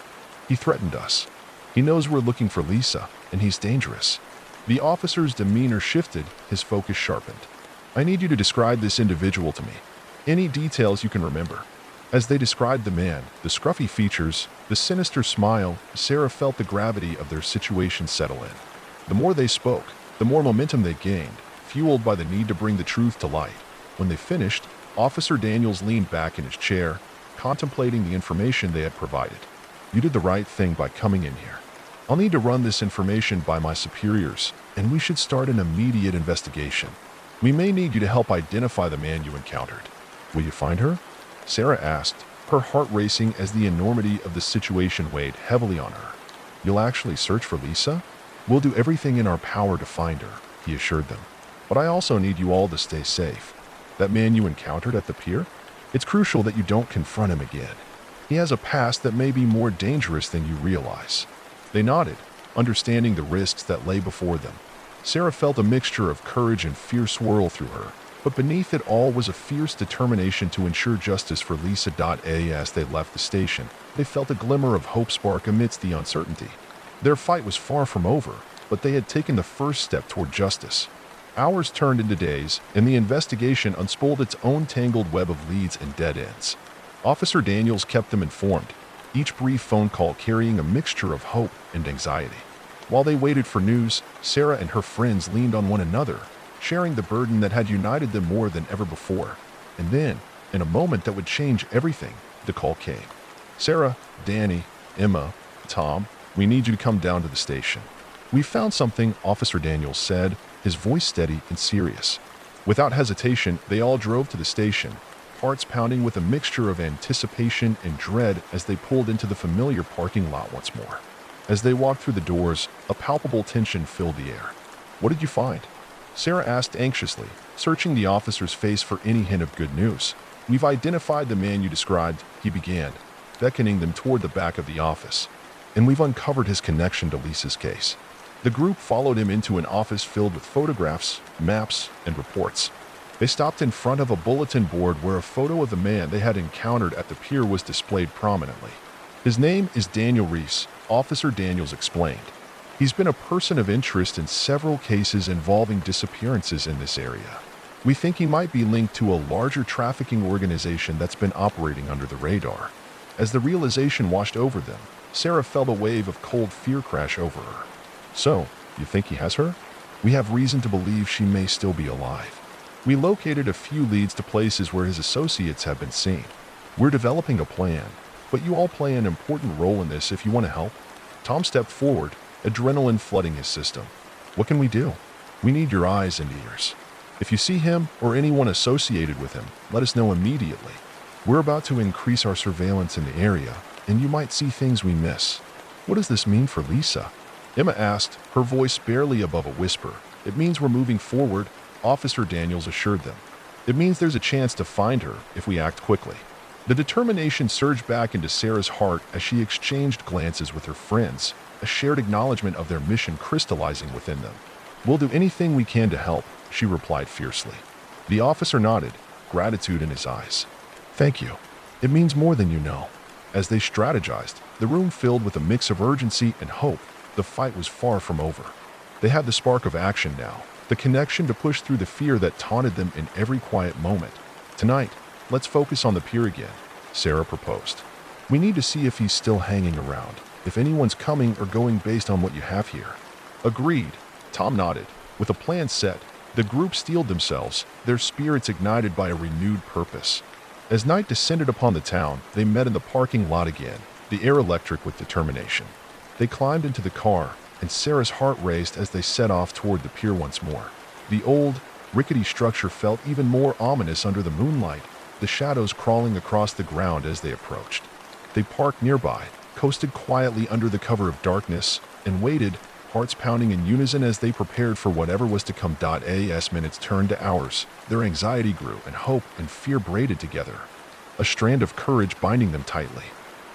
"He threatened us. He knows we're looking for Lisa, and he's dangerous." The officer's demeanor shifted, his focus sharpened. "I need you to describe this individual to me. Any details you can remember." As they described the man, the scruffy features, the sinister smile, Sarah felt the gravity of their situation settle in. The more they spoke, the more momentum they gained, fueled by the need to bring the truth to light. When they finished, Officer Daniels leaned back in his chair, contemplating the information they had provided. "You did the right thing by coming in here. I'll need to run this information by my superiors, and we should start an immediate investigation. We may need you to help identify the man you encountered." "Will you find her?" Sarah asked, her heart racing as the enormity of the situation weighed heavily on her. "You'll actually search for Lisa?" "We'll do everything in our power to find her," he assured them. "But I also need you all to stay safe. That man you encountered at the pier? It's crucial that you don't confront him again. He has a past that may be more dangerous than you realize." They nodded, understanding the risks that lay before them. Sarah felt a mixture of courage and fear swirl through her, but beneath it all was a fierce determination to ensure justice for Lisa. As they left the station, they felt a glimmer of hope spark amidst the uncertainty. Their fight was far from over, but they had taken the first step toward justice. Hours turned into days, and the investigation unspoled its own tangled web of leads and dead ends. Officer Daniels kept them informed, each brief phone call carrying a mixture of hope and anxiety. While they waited for news, Sarah and her friends leaned on one another, sharing the burden that had united them more than ever before. And then, in a moment that would change everything, the call came. "Sarah, Danny, Emma, Tom, we need you to come down to the station." "We found something," Officer Daniels said, his voice steady and serious. Without hesitation, they all drove to the station, hearts pounding with a mixture of anticipation and dread as they pulled into the familiar parking lot once more. As they walked through the doors, a palpable tension filled the air. "What did you find?" Sarah asked anxiously, searching the officer's face for any hint of good news. "We've identified the man you described," he began, beckoning them toward the back of the office. "And we've uncovered his connection to Lisa's case." The group followed him into an office filled with photographs, maps, and reports. They stopped in front of a bulletin board where a photo of the man they had encountered at the pier was displayed prominently. "His name is Daniel Reese," Officer Daniels explained. "He's been a person of interest in several cases involving disappearances in this area. We think he might be linked to a larger trafficking organization that's been operating under the radar." As the realization washed over them, Sarah felt a wave of cold fear crash over her. "So, you think he has her?" "We have reason to believe she may still be alive. We located a few leads to places where his associates have been seen. We're developing a plan, but you all play an important role in this if you want to help." Tom stepped forward, adrenaline flooding his system. "What can we do? We need your eyes and ears. If you see him or anyone associated with him, let us know immediately. We're about to increase our surveillance in the area, and you might see things we miss." "What does this mean for Lisa?" Emma asked, her voice barely above a whisper. "It means we're moving forward," Officer Daniels assured them. "It means there's a chance to find her if we act quickly." The determination surged back into Sarah's heart as she exchanged glances with her friends, a shared acknowledgement of their mission crystallizing within them. "We'll do anything we can to help," she replied fiercely. The officer nodded, gratitude in his eyes. "Thank you. It means more than you know." As they strategized, the room filled with a mix of urgency and hope. The fight was far from over. They had the spark of action now, the connection to push through the fear that taunted them in every quiet moment. "Tonight, let's focus on the pier again," Sarah proposed. "We need to see if he's still hanging around, if anyone's coming or going based on what you have here." "Agreed," Tom nodded. With a plan set, the group steeled themselves, their spirits ignited by a renewed purpose. As night descended upon the town, they met in the parking lot again, the air electric with determination. They climbed into the car, and Sarah's heart raced as they set off toward the pier once more. The old, rickety structure felt even more ominous under the moonlight, the shadows crawling across the ground as they approached. They parked nearby, coasted quietly under the cover of darkness, and waited, hearts pounding in unison as they prepared for whatever was to come. As minutes turned to hours, their anxiety grew and hope and fear braided together, a strand of courage binding them tightly.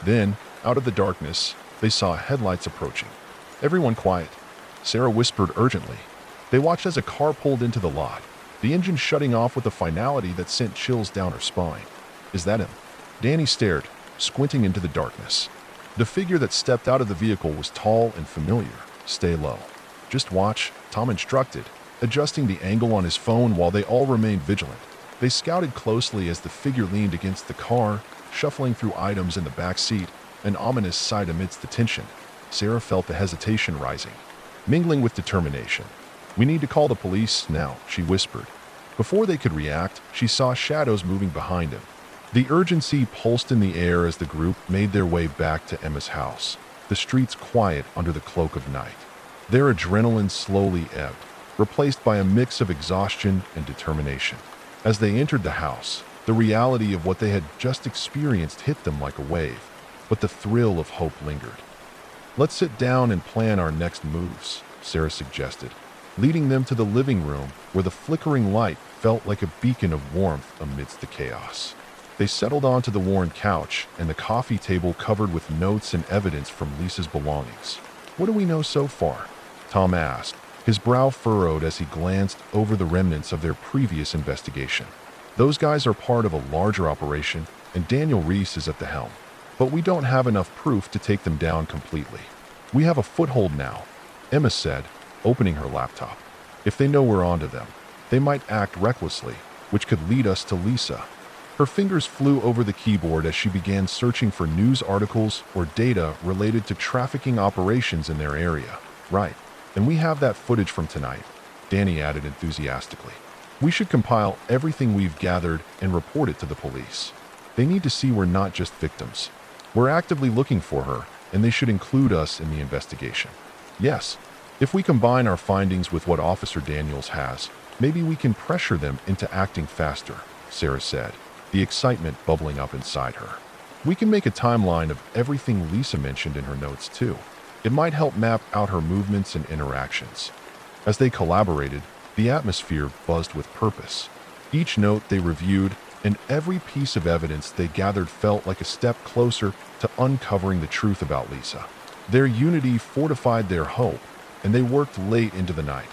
Then, out of the darkness, they saw headlights approaching. "Everyone quiet," Sarah whispered urgently. They watched as a car pulled into the lot, the engine shutting off with a finality that sent chills down her spine. "Is that him?" Danny stared, squinting into the darkness. The figure that stepped out of the vehicle was tall and familiar. "Stay low. Just watch," Tom instructed, adjusting the angle on his phone while they all remained vigilant. They scouted closely as the figure leaned against the car, shuffling through items in the back seat, an ominous sight amidst the tension. Sarah felt the hesitation rising, mingling with determination. "We need to call the police now," she whispered. Before they could react, she saw shadows moving behind him. The urgency pulsed in the air as the group made their way back to Emma's house, the streets quiet under the cloak of night. Their adrenaline slowly ebbed, replaced by a mix of exhaustion and determination. As they entered the house, the reality of what they had just experienced hit them like a wave, but the thrill of hope lingered. "Let's sit down and plan our next moves," Sarah suggested, leading them to the living room where the flickering light felt like a beacon of warmth amidst the chaos. They settled onto the worn couch and the coffee table covered with notes and evidence from Lisa's belongings. "What do we know so far?" Tom asked, his brow furrowed as he glanced over the remnants of their previous investigation. "Those guys are part of a larger operation, and Daniel Reese is at the helm. But we don't have enough proof to take them down completely. We have a foothold now," Emma said, opening her laptop. "If they know we're onto them, they might act recklessly, which could lead us to Lisa." Her fingers flew over the keyboard as she began searching for news articles or data related to trafficking operations in their area. Right. And we have that footage from tonight, Danny added enthusiastically. We should compile everything we've gathered and report it to the police. They need to see we're not just victims. We're actively looking for her, and they should include us in the investigation. Yes, if we combine our findings with what Officer Daniels has, maybe we can pressure them into acting faster, Sarah said, the excitement bubbling up inside her. We can make a timeline of everything Lisa mentioned in her notes too. It might help map out her movements and interactions. As they collaborated, the atmosphere buzzed with purpose. Each note they reviewed and every piece of evidence they gathered felt like a step closer to uncovering the truth about Lisa. Their unity fortified their hope, and they worked late into the night,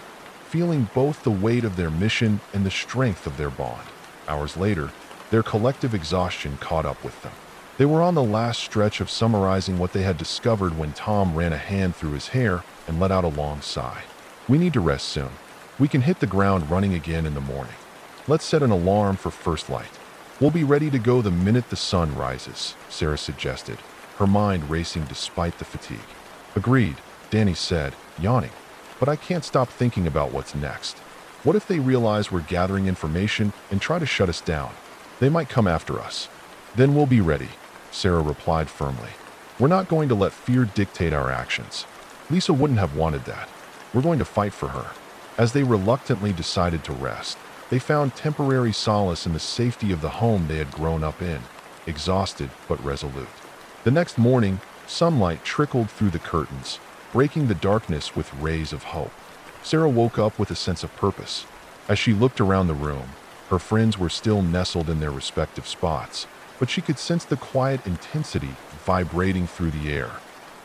feeling both the weight of their mission and the strength of their bond. Hours later, their collective exhaustion caught up with them. They were on the last stretch of summarizing what they had discovered when Tom ran a hand through his hair and let out a long sigh. We need to rest soon. We can hit the ground running again in the morning. Let's set an alarm for first light. We'll be ready to go the minute the sun rises, Sarah suggested, her mind racing despite the fatigue. Agreed, Danny said, yawning. But I can't stop thinking about what's next. What if they realize we're gathering information and try to shut us down? They might come after us. Then we'll be ready, Sarah replied firmly. We're not going to let fear dictate our actions. Lisa wouldn't have wanted that. We're going to fight for her. As they reluctantly decided to rest, they found temporary solace in the safety of the home they had grown up in, exhausted but resolute. The next morning, sunlight trickled through the curtains, breaking the darkness with rays of hope. Sarah woke up with a sense of purpose. As she looked around the room, her friends were still nestled in their respective spots, but she could sense the quiet intensity vibrating through the air.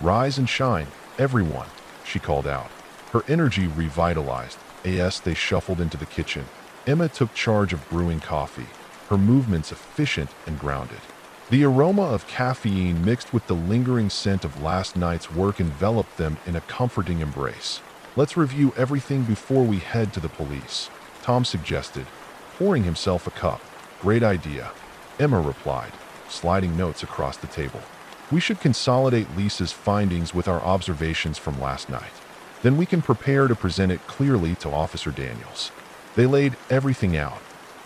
Rise and shine, everyone, she called out. Her energy revitalized. As they shuffled into the kitchen, Emma took charge of brewing coffee, her movements efficient and grounded. The aroma of caffeine mixed with the lingering scent of last night's work enveloped them in a comforting embrace. Let's review everything before we head to the police, Tom suggested, pouring himself a cup. Great idea, Emma replied, sliding notes across the table. We should consolidate Lisa's findings with our observations from last night. Then we can prepare to present it clearly to Officer Daniels. They laid everything out,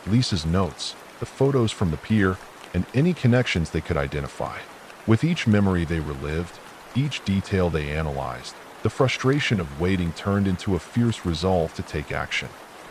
Lisa's notes, the photos from the pier, and any connections they could identify. With each memory they relived, each detail they analyzed, the frustration of waiting turned into a fierce resolve to take action.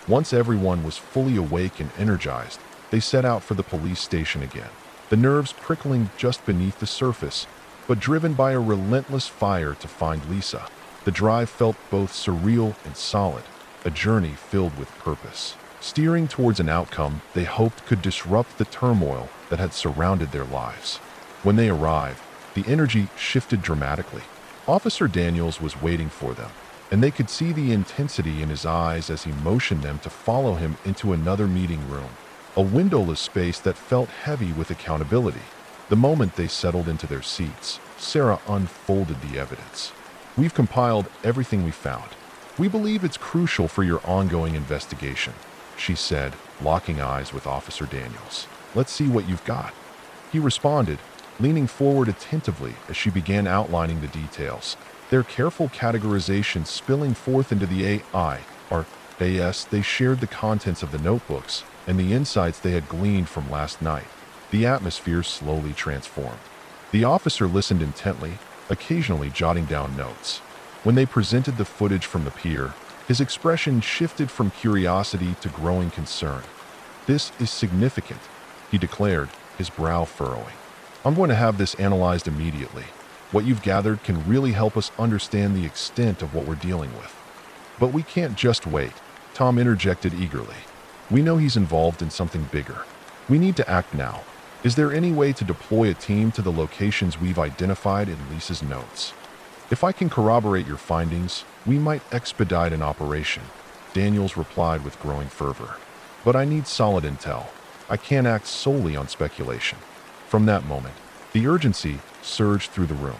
Once everyone was fully awake and energized, they set out for the police station again, the nerves prickling just beneath the surface, but driven by a relentless fire to find Lisa. The drive felt both surreal and solid, a journey filled with purpose, steering towards an outcome they hoped could disrupt the turmoil that had surrounded their lives. When they arrived, the energy shifted dramatically. Officer Daniels was waiting for them, and they could see the intensity in his eyes as he motioned them to follow him into another meeting room, a windowless space that felt heavy with accountability. The moment they settled into their seats, Sarah unfolded the evidence. We've compiled everything we found. We believe it's crucial for your ongoing investigation, she said, locking eyes with Officer Daniels. Let's see what you've got. He responded, leaning forward attentively as she began outlining the details, their careful categorization spilling forth into the AS. They shared the contents of the notebooks and the insights they had gleaned from last night. The atmosphere slowly transformed. The officer listened intently, occasionally jotting down notes. When they presented the footage from the pier, his expression shifted from curiosity to growing concern. This is significant, he declared, his brow furrowing. I'm going to have this analyzed immediately. What you've gathered can really help us understand the extent of what we're dealing with. But we can't just wait, Tom interjected eagerly. We know he's involved in something bigger. We need to act now. Is there any way to deploy a team to the locations we've identified in Lisa's notes? If I can corroborate your findings, we might expedite an operation, Daniels replied with growing fervor. But I need solid intel. I can't act solely on speculation. From that moment, the urgency surged through the room.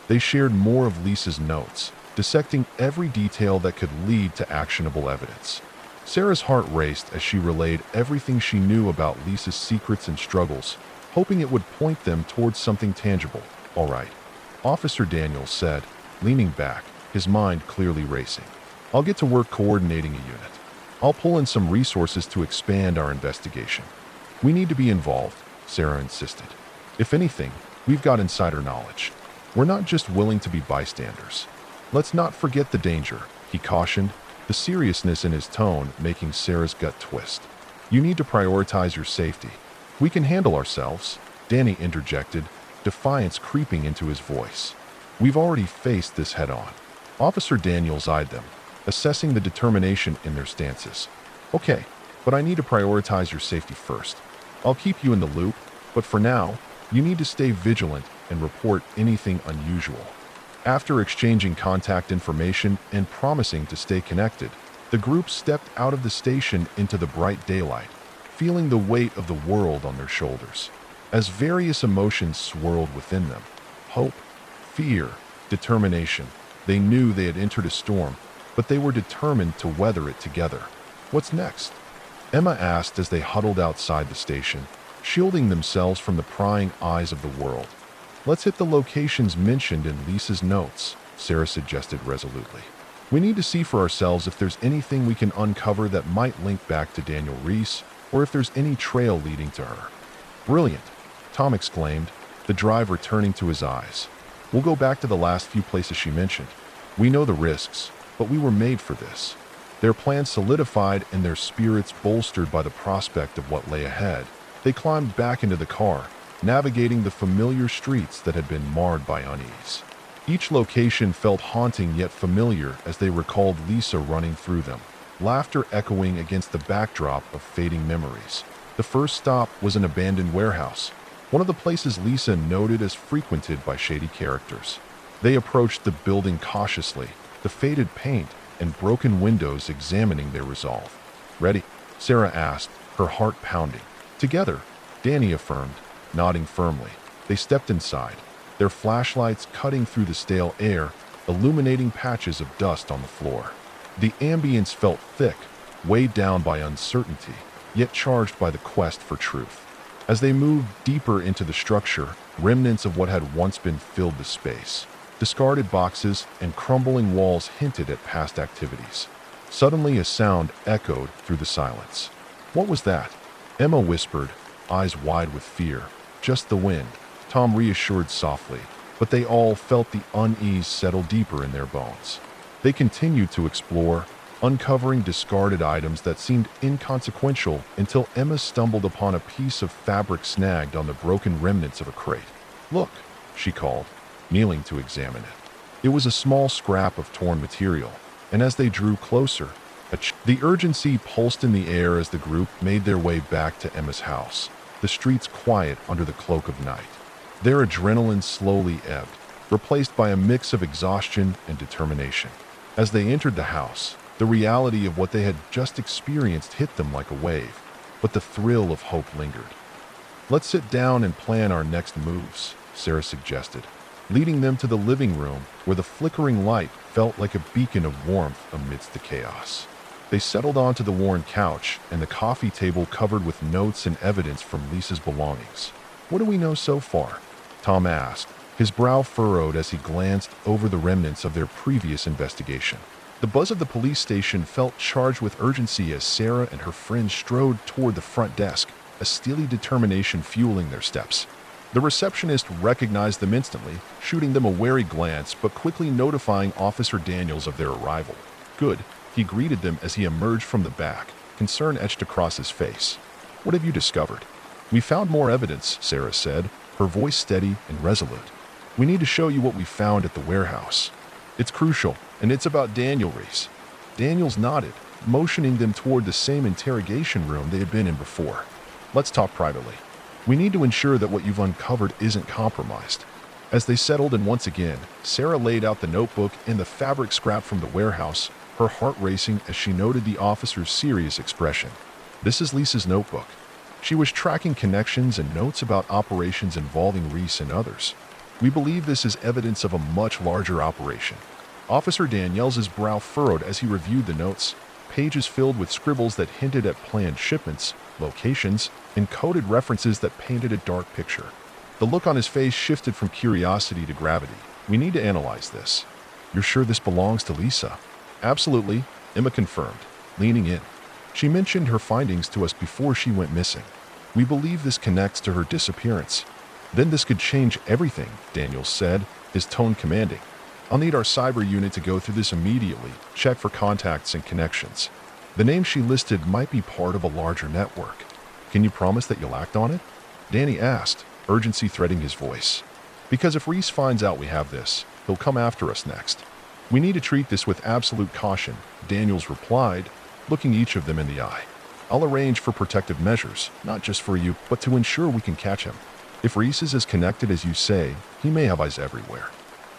They shared more of Lisa's notes, dissecting every detail that could lead to actionable evidence. Sarah's heart raced as she relayed everything she knew about Lisa's secrets and struggles, hoping it would point them towards something tangible. "All right," Officer Daniels said, leaning back, his mind clearly racing. "I'll get to work coordinating a unit. I'll pull in some resources to expand our investigation." "We need to be involved," Sarah insisted. "If anything, we've got insider knowledge. We're not just willing to be bystanders." "Let's not forget the danger," he cautioned, the seriousness in his tone making Sarah's gut twist. "You need to prioritize your safety." "We can handle ourselves," Danny interjected, defiance creeping into his voice. "We've already faced this head-on." Officer Daniels eyed them, assessing the determination in their stances. "Okay, but I need to prioritize your safety first. I'll keep you in the loop, but for now, you need to stay vigilant and report anything unusual." After exchanging contact information and promising to stay connected, the group stepped out of the station into the bright daylight, feeling the weight of the world on their shoulders. As various emotions swirled within them, hope, fear, determination, they knew they had entered a storm, but they were determined to weather it together. "What's next?" Emma asked as they huddled outside the station, shielding themselves from the prying eyes of the world. "Let's hit the locations mentioned in Lisa's notes," Sarah suggested resolutely. "We need to see for ourselves if there's anything we can uncover that might link back to Daniel Reese, or if there's any trail leading to her." "Brilliant," Tom exclaimed, the drive returning to his eyes. "We'll go back to the last few places she mentioned. We know the risks, but we were made for this." Their plans solidified and their spirits bolstered by the prospect of what lay ahead. They climbed back into the car, navigating the familiar streets that had been marred by unease. Each location felt haunting yet familiar as they recalled Lisa running through them, laughter echoing against the backdrop of fading memories. The first stop was an abandoned warehouse, one of the places Lisa noted as frequented by shady characters. They approached the building cautiously, the faded paint and broken windows examining their resolve. "Ready?" Sarah asked, her heart pounding. "Together," Danny affirmed, nodding firmly. They stepped inside, their flashlights cutting through the stale air, illuminating patches of dust on the floor. The ambience felt thick, weighed down by uncertainty, yet charged by the quest for truth. As they moved deeper into the structure, remnants of what had once been filled the space. Discarded boxes and crumbling walls hinted at past activities. Suddenly a sound echoed through the silence. "What was that?" Emma whispered, eyes wide with fear. "Just the wind," Tom reassured softly, but they all felt the unease settle deeper in their bones. They continued to explore, uncovering discarded items that seemed inconsequential until Emma stumbled upon a piece of fabric snagged on the broken remnants of a crate. "Look," she called, kneeling to examine it. It was a small scrap of torn material, and as they drew closer, the urgency pulsed in the air as the group made their way back to Emma's house, the streets quiet under the cloak of night. Their adrenaline slowly ebbed, replaced by a mix of exhaustion and determination. As they entered the house, the reality of what they had just experienced hit them like a wave, but the thrill of hope lingered. "Let's sit down and plan our next moves," Sarah suggested, leading them to the living room where the flickering light felt like a beacon of warmth amidst the chaos. They settled onto the worn couch and the coffee table covered with notes and evidence from Lisa's belongings. "What do we know so far?" Tom asked, his brow furrowed as he glanced over the remnants of their previous investigation. The buzz of the police station felt charged with urgency as Sarah and her friends strode toward the front desk, a steely determination fueling their steps. The receptionist recognized them instantly, shooting them a wary glance but quickly notifying Officer Daniels of their arrival. "Good," he greeted them as he emerged from the back, concern etched across his face. "What have you discovered?" "We found more evidence," Sarah said, her voice steady and resolute. "We need to show you what we found at the warehouse. It's crucial, and it's about Daniel Reese." Daniels nodded, motioning them toward the same interrogation room they had been in before. "Let's talk privately. We need to ensure that what you've uncovered isn't compromised." As they settled in once again, Sarah laid out the notebook and the fabric scrap from the warehouse, her heart racing as she noted the officer's serious expression. "This is Lisa's notebook. She was tracking connections and notes about operations involving Reese and others. We believe this is evidence of a much larger operation." Officer Daniels' brow furrowed as he reviewed the notes, pages filled with scribbles that hinted at planned shipments, locations, and coded references that painted a dark picture. The look on his face shifted from curiosity to gravity. We need to analyze this. You're sure this belongs to Lisa? Absolutely, Emma confirmed, leaning in. She mentioned her findings to us before she went missing. We believe this connects to her disappearance. Then this could change everything, Daniel said, his tone commanding. I'll need our cyber unit to go through this immediately, check for contacts and connections. The name she listed might be part of a larger network. Can you promise that you'll act on it? Danny asked, urgency threading his voice. Because if Reese finds out we have this, he'll come after us next. We need to treat this with absolute caution, Daniels replied, looking each of them in the eye. I'll arrange for protective measures, not just for you, but to ensure we can catch him. If Reese is as connected as you say, he may have eyes everywhere.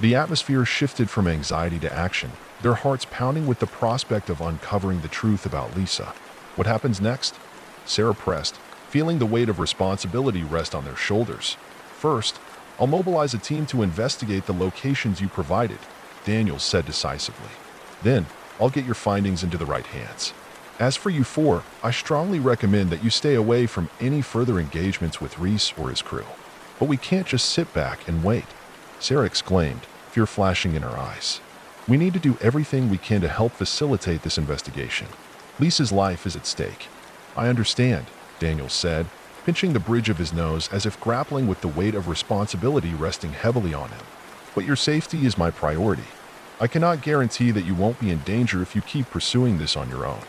The atmosphere shifted from anxiety to action, their hearts pounding with the prospect of uncovering the truth about Lisa. What happens next? Sarah pressed, feeling the weight of responsibility rest on their shoulders. First, I'll mobilize a team to investigate the locations you provided, Daniel said decisively. Then, I'll get your findings into the right hands. As for you four, I strongly recommend that you stay away from any further engagements with Reese or his crew. But we can't just sit back and wait, Sarah exclaimed, fear flashing in her eyes. We need to do everything we can to help facilitate this investigation. Lisa's life is at stake. I understand, Daniel said, pinching the bridge of his nose as if grappling with the weight of responsibility resting heavily on him. But your safety is my priority. I cannot guarantee that you won't be in danger if you keep pursuing this on your own.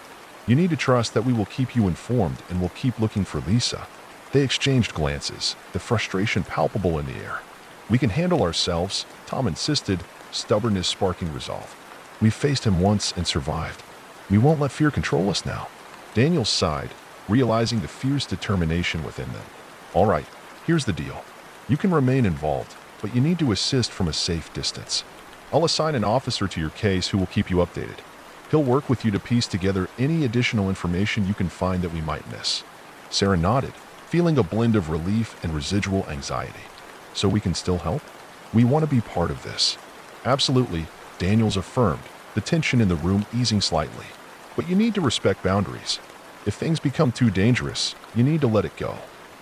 You need to trust that we will keep you informed and will keep looking for Lisa. They exchanged glances, the frustration palpable in the air. We can handle ourselves, Tom insisted, stubbornness sparking resolve. We've faced him once and survived. We won't let fear control us now. Daniel sighed, realizing the fierce determination within them. All right, here's the deal. You can remain involved, but you need to assist from a safe distance. I'll assign an officer to your case who will keep you updated. He'll work with you to piece together any additional information you can find that we might miss. Sarah nodded, feeling a blend of relief and residual anxiety. So we can still help? We want to be part of this. Absolutely, Daniels affirmed, the tension in the room easing slightly. But you need to respect boundaries. If things become too dangerous, you need to let it go.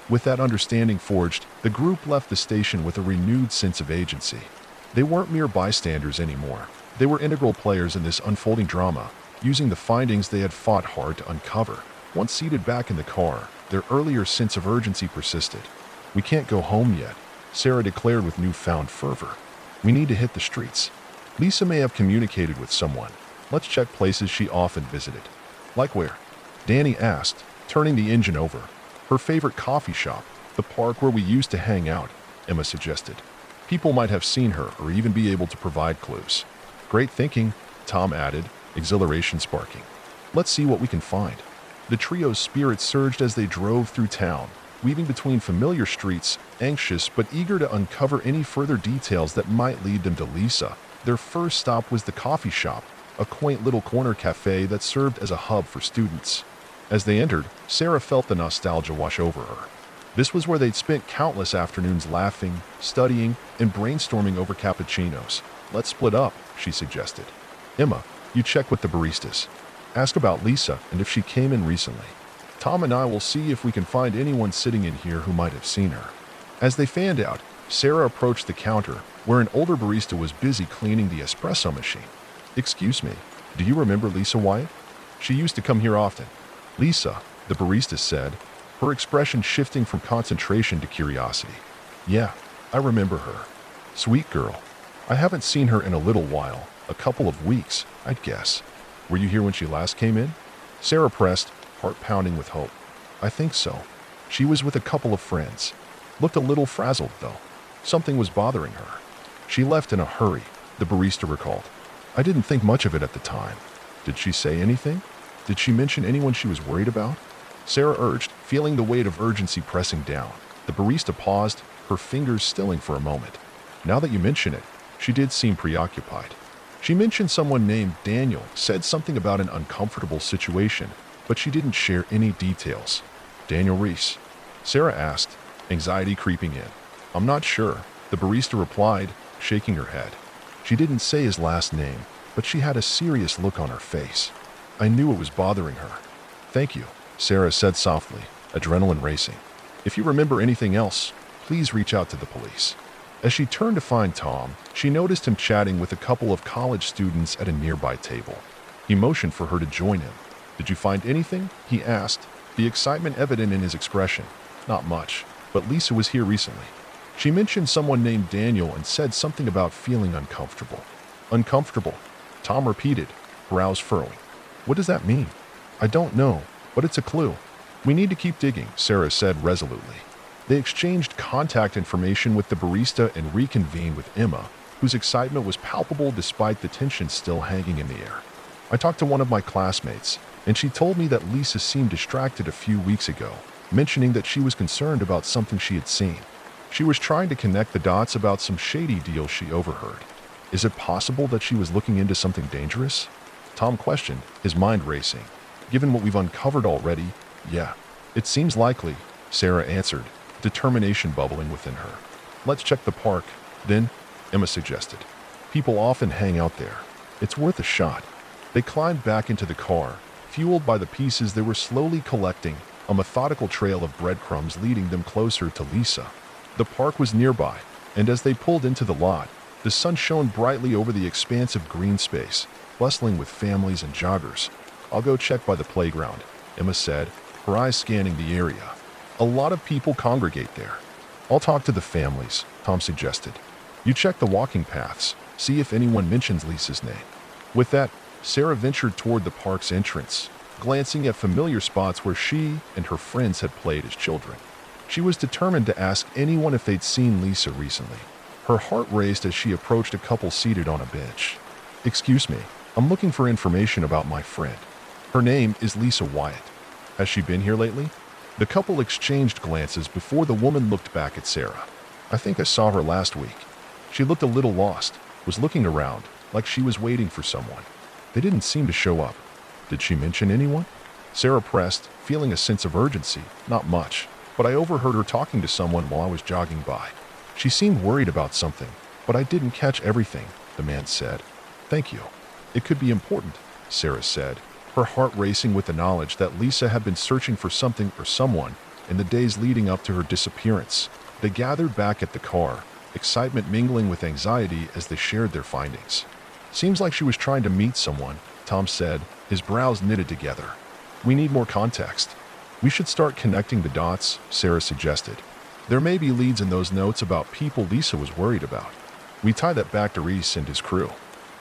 With that understanding forged, the group left the station with a renewed sense of agency. They weren't mere bystanders anymore. They were integral players in this unfolding drama, using the findings they had fought hard to uncover. Once seated back in the car, their earlier sense of urgency persisted. We can't go home yet, Sarah declared with newfound fervor. We need to hit the streets. Lisa may have communicated with someone. Let's check places she often visited. Like where? Danny asked, turning the engine over. Her favorite coffee shop, the park where we used to hang out, Emma suggested. People might have seen her or even be able to provide clues. Great thinking, Tom added, exhilaration sparking. Let's see what we can find. The trio's spirits surged as they drove through town, weaving between familiar streets, anxious but eager to uncover any further details that might lead them to Lisa. Their first stop was the coffee shop, a quaint little corner cafe that served as a hub for students. As they entered, Sarah felt the nostalgia wash over her. This was where they'd spent countless afternoons laughing, studying, and brainstorming over cappuccinos. Let's split up, she suggested. Emma, you check with the baristas. Ask about Lisa and if she came in recently. Tom and I will see if we can find anyone sitting in here who might have seen her. As they fanned out, Sarah approached the counter, where an older barista was busy cleaning the espresso machine. Excuse me, do you remember Lisa Wyatt? She used to come here often. Lisa, the barista said, her expression shifting from concentration to curiosity. Yeah, I remember her. Sweet girl. I haven't seen her in a little while, a couple of weeks, I'd guess. Were you here when she last came in? Sarah pressed, heart pounding with hope. I think so. She was with a couple of friends. Looked a little frazzled, though. Something was bothering her. She left in a hurry, the barista recalled. I didn't think much of it at the time. Did she say anything? Did she mention anyone she was worried about? Sarah urged, feeling the weight of urgency pressing down. The barista paused, her fingers stilling for a moment. Now that you mention it, she did seem preoccupied. She mentioned someone named Daniel, said something about an uncomfortable situation, but she didn't share any details. Daniel Reese? Sarah asked, anxiety creeping in. I'm not sure, the barista replied, shaking her head. She didn't say his last name, but she had a serious look on her face. I knew it was bothering her. Thank you, Sarah said softly, adrenaline racing. If you remember anything else, please reach out to the police. As she turned to find Tom, she noticed him chatting with a couple of college students at a nearby table. He motioned for her to join him. Did you find anything? He asked, the excitement evident in his expression. Not much, but Lisa was here recently. She mentioned someone named Daniel and said something about feeling uncomfortable. Uncomfortable, Tom repeated, brows furrowing. What does that mean? I don't know, but it's a clue. We need to keep digging, Sarah said resolutely. They exchanged contact information with the barista and reconvened with Emma, whose excitement was palpable despite the tension still hanging in the air. I talked to one of my classmates, and she told me that Lisa seemed distracted a few weeks ago, mentioning that she was concerned about something she had seen. She was trying to connect the dots about some shady deal she overheard. Is it possible that she was looking into something dangerous? Tom questioned, his mind racing. Given what we've uncovered already, yeah, it seems likely, Sarah answered, determination bubbling within her. Let's check the park, then, Emma suggested. People often hang out there. It's worth a shot. They climbed back into the car, fueled by the pieces they were slowly collecting, a methodical trail of breadcrumbs leading them closer to Lisa. The park was nearby, and as they pulled into the lot, the sun shone brightly over the expansive green space, bustling with families and joggers. I'll go check by the playground, Emma said, her eyes scanning the area. A lot of people congregate there. I'll talk to the families, Tom suggested. You check the walking paths, see if anyone mentions Lisa's name. With that, Sarah ventured toward the park's entrance, glancing at familiar spots where she and her friends had played as children. She was determined to ask anyone if they'd seen Lisa recently. Her heart raced as she approached a couple seated on a bench. Excuse me, I'm looking for information about my friend. Her name is Lisa Wyatt. Has she been here lately? The couple exchanged glances before the woman looked back at Sarah. I think I saw her last week. She looked a little lost, was looking around, like she was waiting for someone. They didn't seem to show up. Did she mention anyone? Sarah pressed, feeling a sense of urgency. Not much, but I overheard her talking to someone while I was jogging by. She seemed worried about something, but I didn't catch everything, the man said. Thank you. It could be important, Sarah said, her heart racing with the knowledge that Lisa had been searching for something or someone in the days leading up to her disappearance. They gathered back at the car, excitement mingling with anxiety as they shared their findings. Seems like she was trying to meet someone, Tom said, his brows knitted together. We need more context. We should start connecting the dots, Sarah suggested. There may be leads in those notes about people Lisa was worried about. We tie that back to Reese and his crew.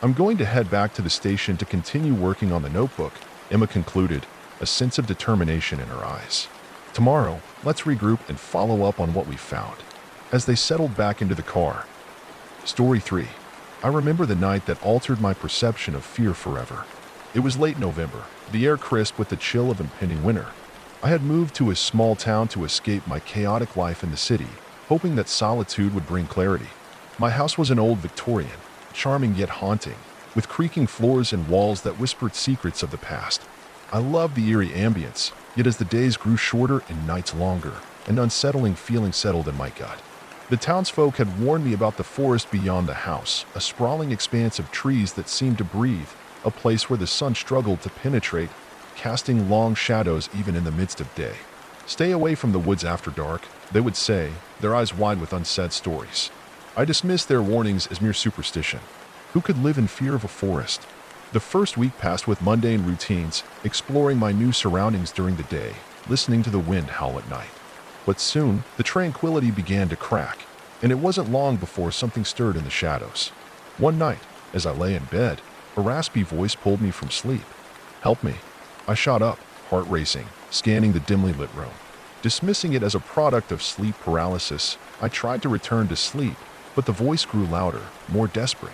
I'm going to head back to the station to continue working on the notebook, Emma concluded, a sense of determination in her eyes. Tomorrow, let's regroup and follow up on what we found. As they settled back into the car. Story 3. I remember the night that altered my perception of fear forever. It was late November, the air crisp with the chill of impending winter. I had moved to a small town to escape my chaotic life in the city, hoping that solitude would bring clarity. My house was an old Victorian, charming yet haunting, with creaking floors and walls that whispered secrets of the past. I loved the eerie ambience, yet as the days grew shorter and nights longer, an unsettling feeling settled in my gut. The townsfolk had warned me about the forest beyond the house, a sprawling expanse of trees that seemed to breathe, a place where the sun struggled to penetrate, casting long shadows even in the midst of day. Stay away from the woods after dark, they would say, their eyes wide with unsaid stories. I dismissed their warnings as mere superstition. Who could live in fear of a forest? The first week passed with mundane routines, exploring my new surroundings during the day, listening to the wind howl at night. But soon, the tranquility began to crack, and it wasn't long before something stirred in the shadows. One night, as I lay in bed, a raspy voice pulled me from sleep. Help me. I shot up, heart racing, scanning the dimly lit room. Dismissing it as a product of sleep paralysis, I tried to return to sleep, but the voice grew louder, more desperate.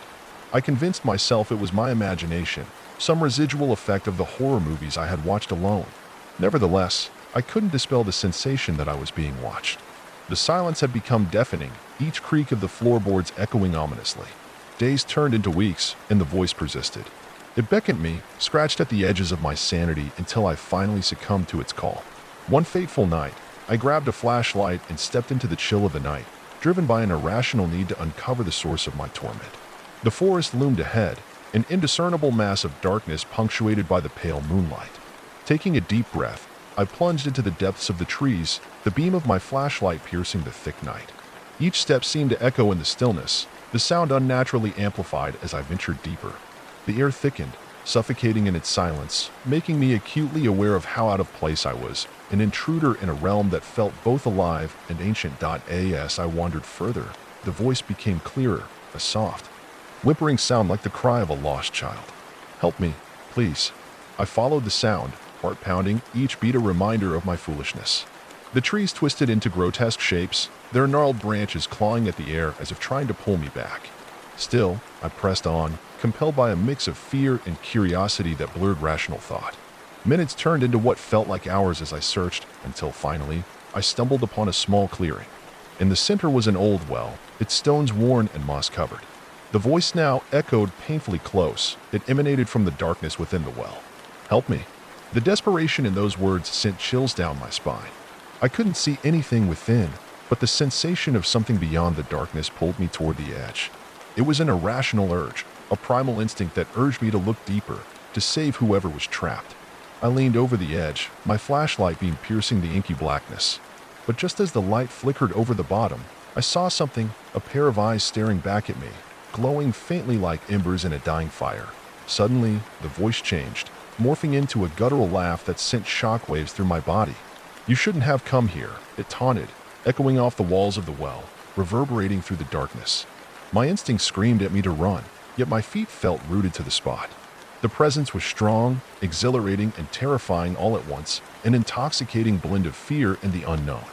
I convinced myself it was my imagination, some residual effect of the horror movies I had watched alone. Nevertheless, I couldn't dispel the sensation that I was being watched. The silence had become deafening, each creak of the floorboards echoing ominously. Days turned into weeks, and the voice persisted. It beckoned me, scratched at the edges of my sanity until I finally succumbed to its call. One fateful night, I grabbed a flashlight and stepped into the chill of the night, driven by an irrational need to uncover the source of my torment. The forest loomed ahead, an indiscernible mass of darkness punctuated by the pale moonlight. Taking a deep breath, I plunged into the depths of the trees, the beam of my flashlight piercing the thick night. Each step seemed to echo in the stillness, the sound unnaturally amplified as I ventured deeper. The air thickened, suffocating in its silence, making me acutely aware of how out of place I was, an intruder in a realm that felt both alive and ancient. As I wandered further, the voice became clearer, a soft, whimpering sound like the cry of a lost child. "Help me, please." I followed the sound, heart pounding, each beat a reminder of my foolishness. The trees twisted into grotesque shapes, their gnarled branches clawing at the air as if trying to pull me back. Still, I pressed on, compelled by a mix of fear and curiosity that blurred rational thought. Minutes turned into what felt like hours as I searched, until finally, I stumbled upon a small clearing. In the center was an old well, its stones worn and moss-covered. The voice now echoed painfully close. It emanated from the darkness within the well. "Help me." The desperation in those words sent chills down my spine. I couldn't see anything within, but the sensation of something beyond the darkness pulled me toward the edge. It was an irrational urge, a primal instinct that urged me to look deeper, to save whoever was trapped. I leaned over the edge, my flashlight beam piercing the inky blackness. But just as the light flickered over the bottom, I saw something, a pair of eyes staring back at me, glowing faintly like embers in a dying fire. Suddenly, the voice changed, morphing into a guttural laugh that sent shockwaves through my body. "You shouldn't have come here," it taunted, echoing off the walls of the well, reverberating through the darkness. My instinct screamed at me to run, yet my feet felt rooted to the spot. The presence was strong, exhilarating, and terrifying all at once, an intoxicating blend of fear and the unknown.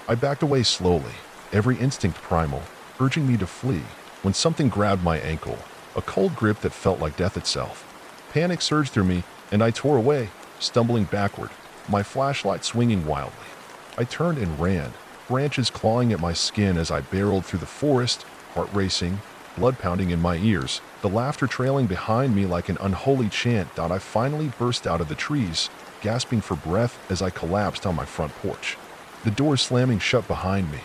I backed away slowly, every instinct primal, urging me to flee, when something grabbed my ankle, a cold grip that felt like death itself. Panic surged through me, and I tore away, stumbling backward, my flashlight swinging wildly. I turned and ran, branches clawing at my skin as I barreled through the forest, heart racing, blood pounding in my ears, the laughter trailing behind me like an unholy chant. I finally burst out of the trees, gasping for breath as I collapsed on my front porch. The door slamming shut behind me.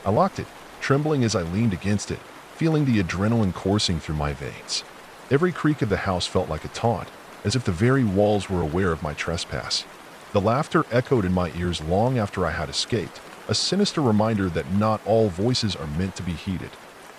I locked it, trembling as I leaned against it, feeling the adrenaline coursing through my veins. Every creak of the house felt like a taunt, as if the very walls were aware of my trespass. The laughter echoed in my ears long after I had escaped, a sinister reminder that not all voices are meant to be heeded.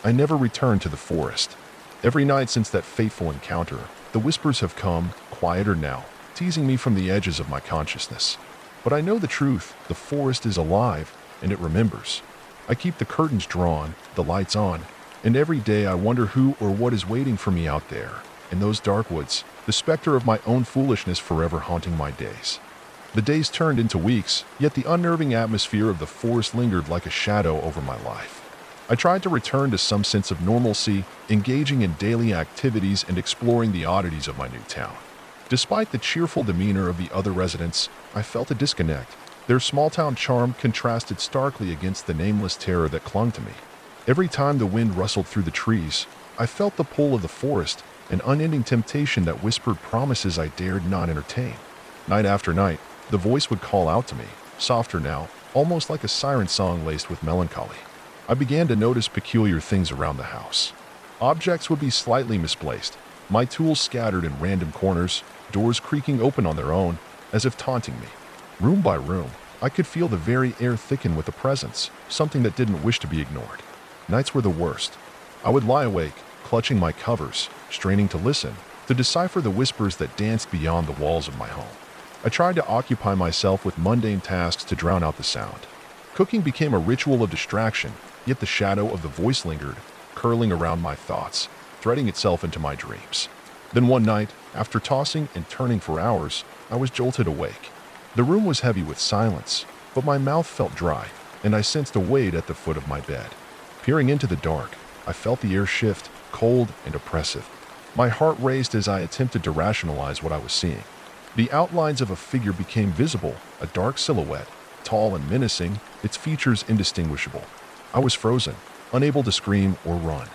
I never returned to the forest. Every night since that fateful encounter, the whispers have come, quieter now, teasing me from the edges of my consciousness. But I know the truth, the forest is alive, and it remembers. I keep the curtains drawn, the lights on, and every day I wonder who or what is waiting for me out there, in those dark woods, the specter of my own foolishness forever haunting my days. The days turned into weeks, yet the unnerving atmosphere of the forest lingered like a shadow over my life. I tried to return to some sense of normalcy, engaging in daily activities and exploring the oddities of my new town. Despite the cheerful demeanor of the other residents, I felt a disconnect. Their small-town charm contrasted starkly against the nameless terror that clung to me. Every time the wind rustled through the trees, I felt the pull of the forest, an unending temptation that whispered promises I dared not entertain. Night after night, the voice would call out to me, softer now, almost like a siren song laced with melancholy. I began to notice peculiar things around the house. Objects would be slightly misplaced, my tools scattered in random corners, doors creaking open on their own, as if taunting me. Room by room, I could feel the very air thicken with a presence, something that didn't wish to be ignored. Nights were the worst. I would lie awake, clutching my covers, straining to listen, to decipher the whispers that danced beyond the walls of my home. I tried to occupy myself with mundane tasks to drown out the sound. Cooking became a ritual of distraction, yet the shadow of the voice lingered, curling around my thoughts, threading itself into my dreams. Then one night, after tossing and turning for hours, I was jolted awake. The room was heavy with silence, but my mouth felt dry, and I sensed a weight at the foot of my bed. Peering into the dark, I felt the air shift, cold and oppressive. My heart raced as I attempted to rationalize what I was seeing. The outlines of a figure became visible, a dark silhouette, tall and menacing, its features indistinguishable. I was frozen, unable to scream or run.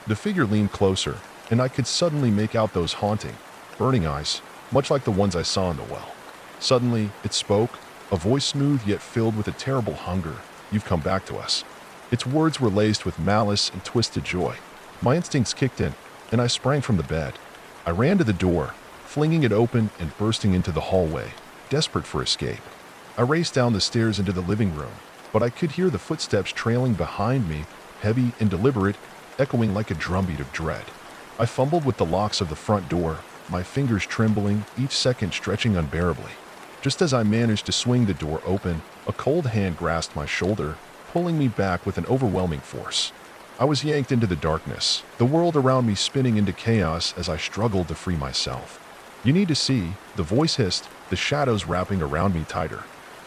The figure leaned closer, and I could suddenly make out those haunting, burning eyes, much like the ones I saw in the well. Suddenly, it spoke, a voice smooth yet filled with a terrible hunger. "You've come back to us." Its words were laced with malice and twisted joy. My instincts kicked in, and I sprang from the bed. I ran to the door, flinging it open and bursting into the hallway, desperate for escape. I raced down the stairs into the living room, but I could hear the footsteps trailing behind me, heavy and deliberate, echoing like a drumbeat of dread. I fumbled with the locks of the front door, my fingers trembling, each second stretching unbearably. Just as I managed to swing the door open, a cold hand grasped my shoulder, pulling me back with an overwhelming force. I was yanked into the darkness, the world around me spinning into chaos as I struggled to free myself. "You need to see," the voice hissed, the shadows wrapping around me tighter.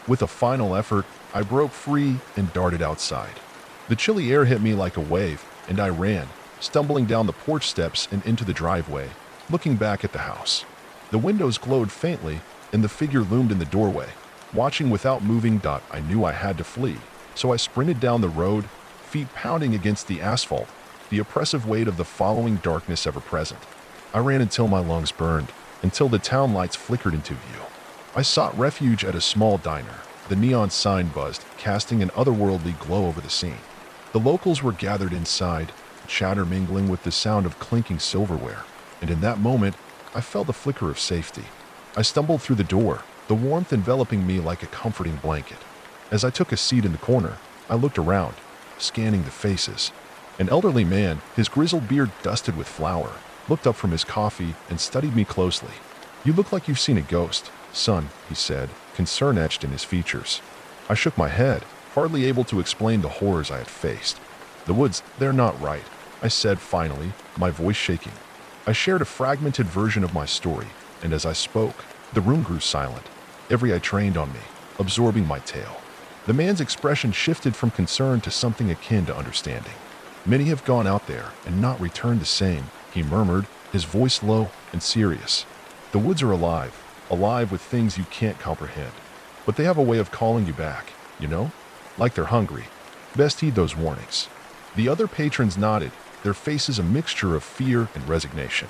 With a final effort, I broke free and darted outside. The chilly air hit me like a wave, and I ran, stumbling down the porch steps and into the driveway, looking back at the house. The windows glowed faintly, and the figure loomed in the doorway. Watching without moving, I knew I had to flee, so I sprinted down the road, feet pounding against the asphalt, the oppressive weight of the following darkness ever present. I ran until my lungs burned, until the town lights flickered into view. I sought refuge at a small diner. The neon sign buzzed, casting an otherworldly glow over the scene. The locals were gathered inside, chatter mingling with the sound of clinking silverware, and in that moment, I felt a flicker of safety. I stumbled through the door, the warmth enveloping me like a comforting blanket. As I took a seat in the corner, I looked around, scanning the faces. An elderly man, his grizzled beard dusted with flour, looked up from his coffee and studied me closely. "You look like you've seen a ghost, son," he said, concern etched in his features. I shook my head, hardly able to explain the horrors I had faced. "The woods, they're not right," I said finally, my voice shaking. I shared a fragmented version of my story, and as I spoke, the room grew silent, every eye trained on me, absorbing my tale. The man's expression shifted from concern to something akin to understanding. "Many have gone out there and not returned the same," he murmured, his voice low and serious. "The woods are alive, alive with things you can't comprehend. But they have a way of calling you back, you know? Like they're hungry. Best heed those warnings." The other patrons nodded, their faces a mixture of fear and resignation.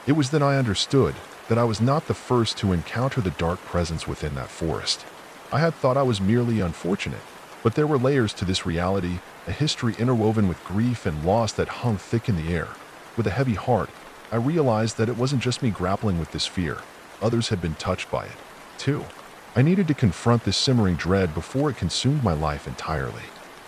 It was then I understood that I was not the first to encounter the dark presence within that forest. I had thought I was merely unfortunate, but there were layers to this reality, a history interwoven with grief and loss that hung thick in the air. With a heavy heart, I realized that it wasn't just me grappling with this fear. Others had been touched by it, too. I needed to confront this simmering dread before it consumed my life entirely.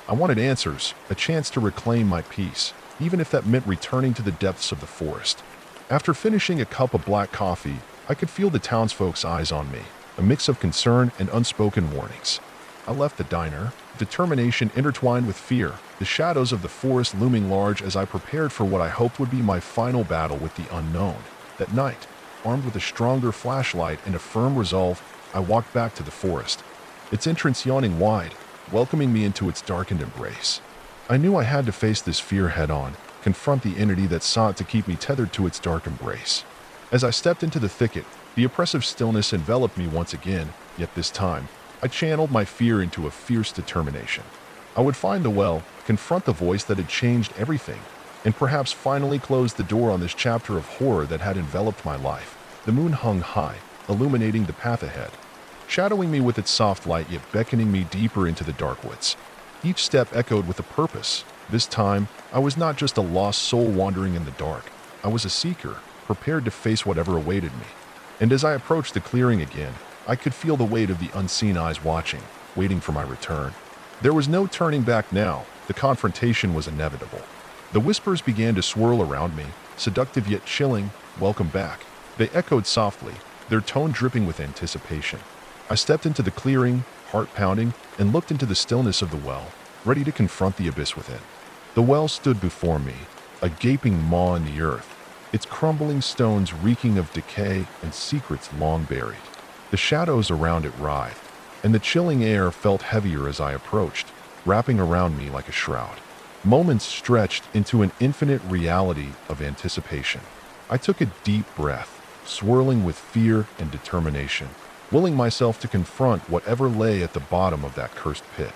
I wanted answers, a chance to reclaim my peace, even if that meant returning to the depths of the forest. After finishing a cup of black coffee, I could feel the townsfolk's eyes on me, a mix of concern and unspoken warnings. I left the diner, determination intertwined with fear, the shadows of the forest looming large as I prepared for what I hoped would be my final battle with the unknown. That night, armed with a stronger flashlight and a firm resolve, I walked back to the forest, its entrance yawning wide, welcoming me into its darkened embrace. I knew I had to face this fear head-on, confront the entity that sought to keep me tethered to its dark embrace. As I stepped into the thicket, the oppressive stillness enveloped me once again, yet this time, I channeled my fear into a fierce determination. I would find the well, confront the voice that had changed everything, and perhaps finally close the door on this chapter of horror that had enveloped my life. The moon hung high, illuminating the path ahead, shadowing me with its soft light yet beckoning me deeper into the dark woods. Each step echoed with a purpose. This time, I was not just a lost soul wandering in the dark. I was a seeker, prepared to face whatever awaited me. And as I approached the clearing again, I could feel the weight of the unseen eyes watching, waiting for my return. There was no turning back now. The confrontation was inevitable. The whispers began to swirl around me, seductive yet chilling. "Welcome back." They echoed softly, their tone dripping with anticipation. I stepped into the clearing, heart pounding, and looked into the stillness of the well, ready to confront the abyss within. The well stood before me, a gaping maw in the earth, its crumbling stones reeking of decay and secrets long buried. The shadows around it writhed, and the chilling air felt heavier as I approached, wrapping around me like a shroud. Moments stretched into an infinite reality of anticipation. I took a deep breath, swirling with fear and determination, willing myself to confront whatever lay at the bottom of that cursed pit.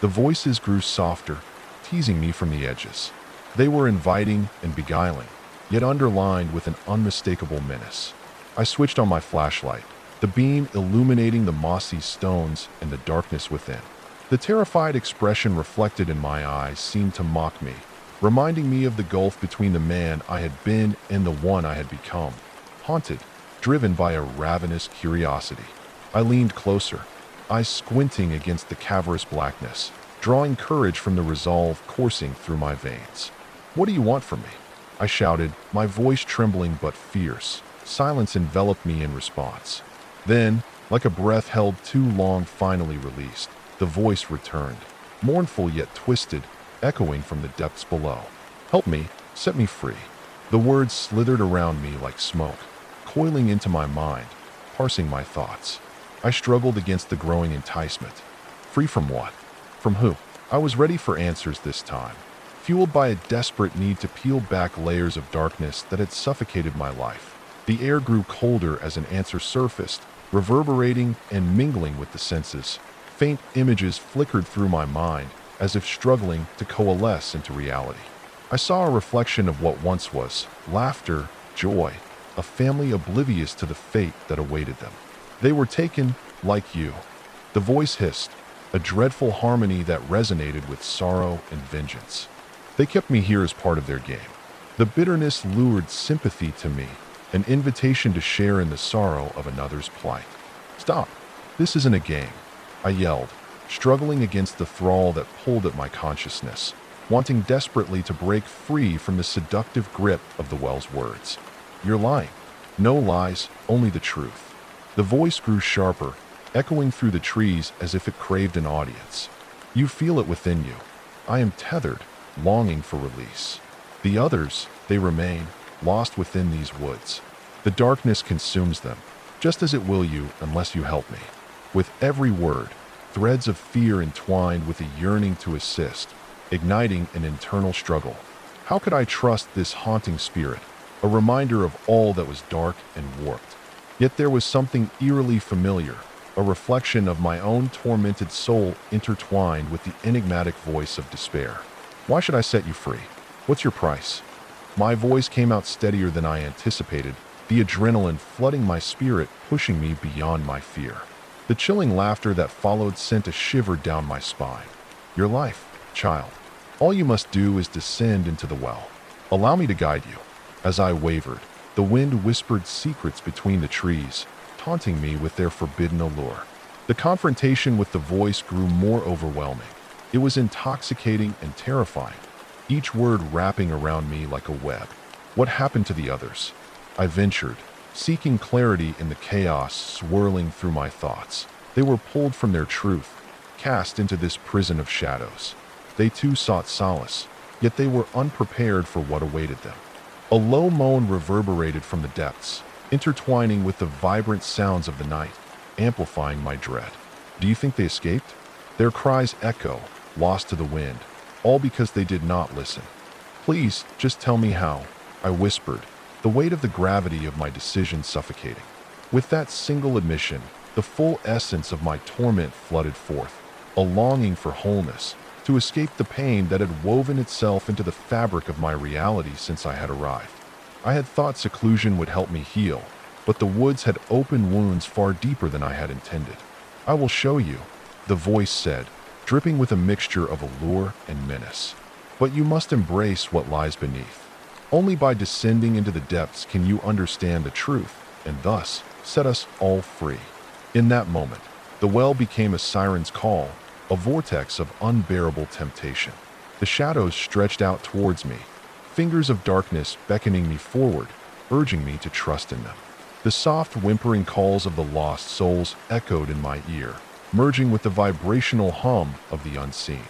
The voices grew softer, teasing me from the edges. They were inviting and beguiling, yet underlined with an unmistakable menace. I switched on my flashlight, the beam illuminating the mossy stones and the darkness within. The terrified expression reflected in my eyes seemed to mock me, reminding me of the gulf between the man I had been and the one I had become. haunted, driven by a ravenous curiosity. I leaned closer, eyes squinting against the cavernous blackness, drawing courage from the resolve coursing through my veins. "What do you want from me?" I shouted, my voice trembling but fierce. Silence enveloped me in response. Then, like a breath held too long finally released, the voice returned, mournful yet twisted, echoing from the depths below. "Help me, set me free." The words slithered around me like smoke, coiling into my mind, parsing my thoughts. I struggled against the growing enticement. Free from what? From who? I was ready for answers this time, fueled by a desperate need to peel back layers of darkness that had suffocated my life. The air grew colder as an answer surfaced, reverberating and mingling with the senses. Faint images flickered through my mind, as if struggling to coalesce into reality. I saw a reflection of what once was laughter, joy, a family oblivious to the fate that awaited them. They were taken, like you. The voice hissed, a dreadful harmony that resonated with sorrow and vengeance. They kept me here as part of their game. The bitterness lured sympathy to me, an invitation to share in the sorrow of another's plight. "Stop! This isn't a game," I yelled, struggling against the thrall that pulled at my consciousness, wanting desperately to break free from the seductive grip of the well's words. "You're lying." "No lies, only the truth." The voice grew sharper, echoing through the trees as if it craved an audience. "You feel it within you. I am tethered, longing for release. The others, they remain, lost within these woods. The darkness consumes them, just as it will you unless you help me." With every word, threads of fear entwined with a yearning to assist, igniting an internal struggle. How could I trust this haunting spirit, a reminder of all that was dark and warped? Yet there was something eerily familiar, a reflection of my own tormented soul intertwined with the enigmatic voice of despair. "Why should I set you free? What's your price?" My voice came out steadier than I anticipated, the adrenaline flooding my spirit, pushing me beyond my fear. The chilling laughter that followed sent a shiver down my spine. "Your life, child. All you must do is descend into the well. Allow me to guide you." As I wavered, the wind whispered secrets between the trees, taunting me with their forbidden allure. The confrontation with the voice grew more overwhelming. It was intoxicating and terrifying, each word wrapping around me like a web. "What happened to the others?" I ventured, seeking clarity in the chaos swirling through my thoughts. They were pulled from their truth, cast into this prison of shadows. They too sought solace, yet they were unprepared for what awaited them. A low moan reverberated from the depths, intertwining with the vibrant sounds of the night, amplifying my dread. "Do you think they escaped?" Their cries echo, lost to the wind, all because they did not listen. "Please, just tell me how," I whispered, the weight of the gravity of my decision suffocating. With that single admission, the full essence of my torment flooded forth, a longing for wholeness, to escape the pain that had woven itself into the fabric of my reality since I had arrived. I had thought seclusion would help me heal, but the woods had opened wounds far deeper than I had intended. "I will show you," the voice said, dripping with a mixture of allure and menace. "But you must embrace what lies beneath. Only by descending into the depths can you understand the truth, and thus set us all free." In that moment, the well became a siren's call, a vortex of unbearable temptation. The shadows stretched out towards me, fingers of darkness beckoning me forward, urging me to trust in them. The soft whimpering calls of the lost souls echoed in my ear, merging with the vibrational hum of the unseen.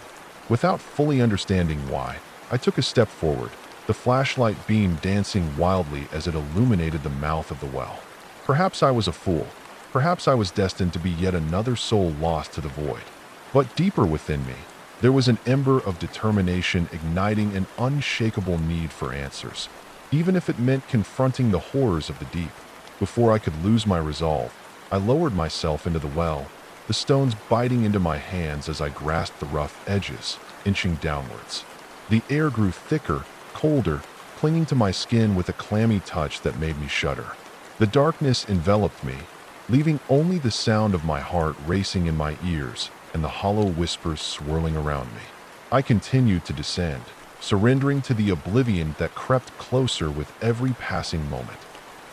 Without fully understanding why, I took a step forward, the flashlight beam dancing wildly as it illuminated the mouth of the well. Perhaps I was a fool. Perhaps I was destined to be yet another soul lost to the void. But deeper within me, there was an ember of determination igniting an unshakable need for answers, even if it meant confronting the horrors of the deep. Before I could lose my resolve, I lowered myself into the well, the stones biting into my hands as I grasped the rough edges, inching downwards. The air grew thicker, colder, clinging to my skin with a clammy touch that made me shudder. The darkness enveloped me, leaving only the sound of my heart racing in my ears and the hollow whispers swirling around me. I continued to descend, surrendering to the oblivion that crept closer with every passing moment.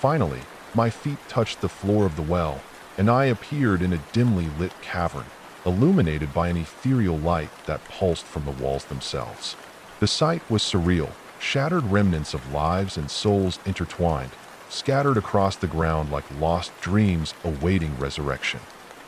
Finally, My feet touched the floor of the well, and I appeared in a dimly lit cavern, illuminated by an ethereal light that pulsed from the walls themselves. The sight was surreal, shattered remnants of lives and souls intertwined, scattered across the ground like lost dreams awaiting resurrection.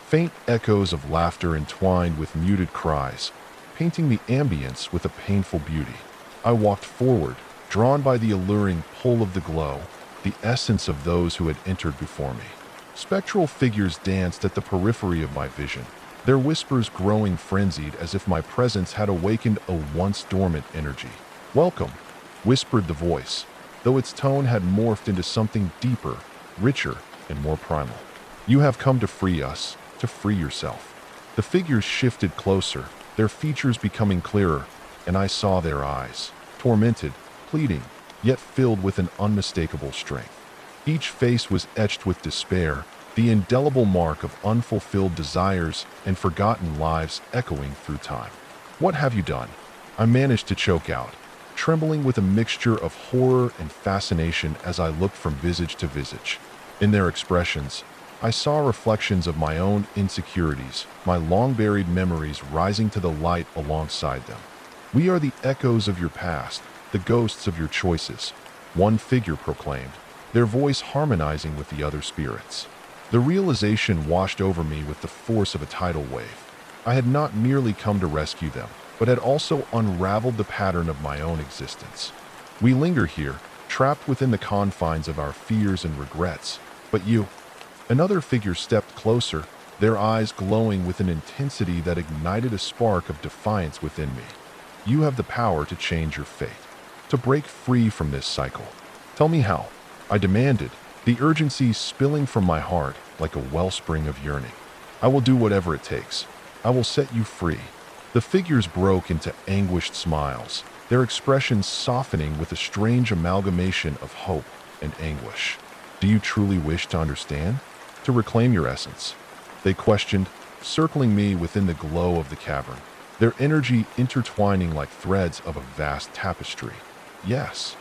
Faint echoes of laughter entwined with muted cries, painting the ambience with a painful beauty. I walked forward, drawn by the alluring pull of the glow, the essence of those who had entered before me. Spectral figures danced at the periphery of my vision, their whispers growing frenzied as if my presence had awakened a once dormant energy. "Welcome," whispered the voice, though its tone had morphed into something deeper, richer, and more primal. "You have come to free us, to free yourself." The figures shifted closer, their features becoming clearer, and I saw their eyes, tormented, pleading, yet filled with an unmistakable strength. Each face was etched with despair, the indelible mark of unfulfilled desires and forgotten lives echoing through time. "What have you done?" I managed to choke out, trembling with a mixture of horror and fascination as I looked from visage to visage. In their expressions, I saw reflections of my own insecurities, my long-buried memories rising to the light alongside them. "We are the echoes of your past, the ghosts of your choices," one figure proclaimed, their voice harmonizing with the other spirits. The realization washed over me with the force of a tidal wave. I had not merely come to rescue them, but had also unraveled the pattern of my own existence. "We linger here, trapped within the confines of our fears and regrets. But you—" Another figure stepped closer, their eyes glowing with an intensity that ignited a spark of defiance within me. "You have the power to change your fate, to break free from this cycle. Tell me how," I demanded, the urgency spilling from my heart like a wellspring of yearning. "I will do whatever it takes. I will set you free." The figures broke into anguished smiles, their expressions softening with a strange amalgamation of hope and anguish. "Do you truly wish to understand? To reclaim your essence?" they questioned, circling me within the glow of the cavern, their energy intertwining like threads of a vast tapestry. "Yes,"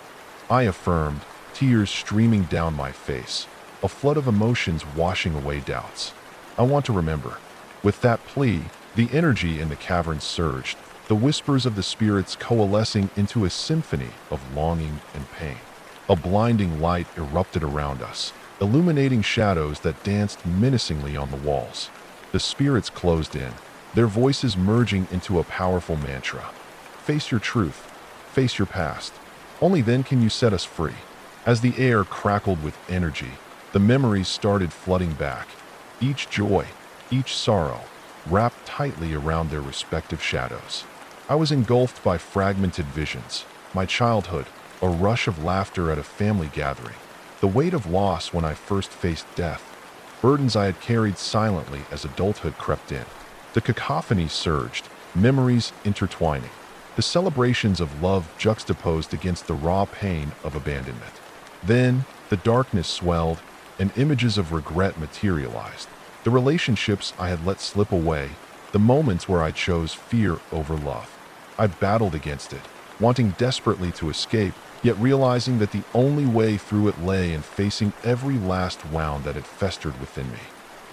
I affirmed, tears streaming down my face, a flood of emotions washing away doubts. "I want to remember." With that plea, the energy in the cavern surged, the whispers of the spirits coalescing into a symphony of longing and pain. A blinding light erupted around us, illuminating shadows that danced menacingly on the walls. The spirits closed in, their voices merging into a powerful mantra. "Face your truth. Face your past. Only then can you set us free." As the air crackled with energy, the memories started flooding back. Each joy, each sorrow, wrapped tightly around their respective shadows. I was engulfed by fragmented visions. My childhood, a rush of laughter at a family gathering, the weight of loss when I first faced death, burdens I had carried silently as adulthood crept in. The cacophony surged, memories intertwining, the celebrations of love juxtaposed against the raw pain of abandonment. Then, the darkness swelled, and images of regret materialized. The relationships I had let slip away, the moments where I chose fear over love. I battled against it, wanting desperately to escape, yet realizing that the only way through it lay in facing every last wound that had festered within me.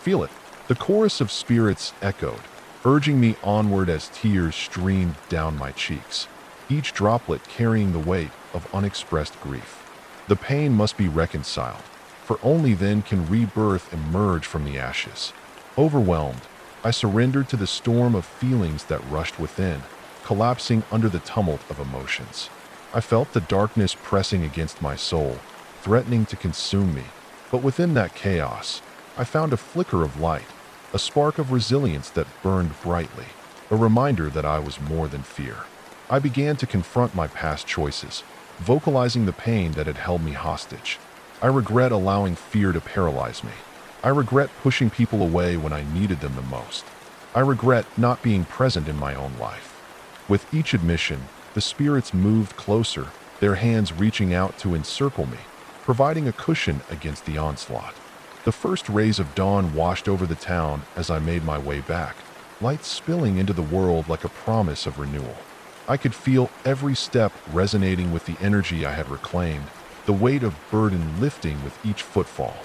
"Feel it," the chorus of spirits echoed, urging me onward as tears streamed down my cheeks, each droplet carrying the weight of unexpressed grief. The pain must be reconciled, for only then can rebirth emerge from the ashes. Overwhelmed, I surrendered to the storm of feelings that rushed within, collapsing under the tumult of emotions. I felt the darkness pressing against my soul, threatening to consume me. But within that chaos, I found a flicker of light, a spark of resilience that burned brightly, a reminder that I was more than fear. I began to confront my past choices, vocalizing the pain that had held me hostage. I regret allowing fear to paralyze me. I regret pushing people away when I needed them the most. I regret not being present in my own life. With each admission, the spirits moved closer, their hands reaching out to encircle me, providing a cushion against the onslaught. The first rays of dawn washed over the town as I made my way back, light spilling into the world like a promise of renewal. I could feel every step resonating with the energy I had reclaimed, the weight of burden lifting with each footfall.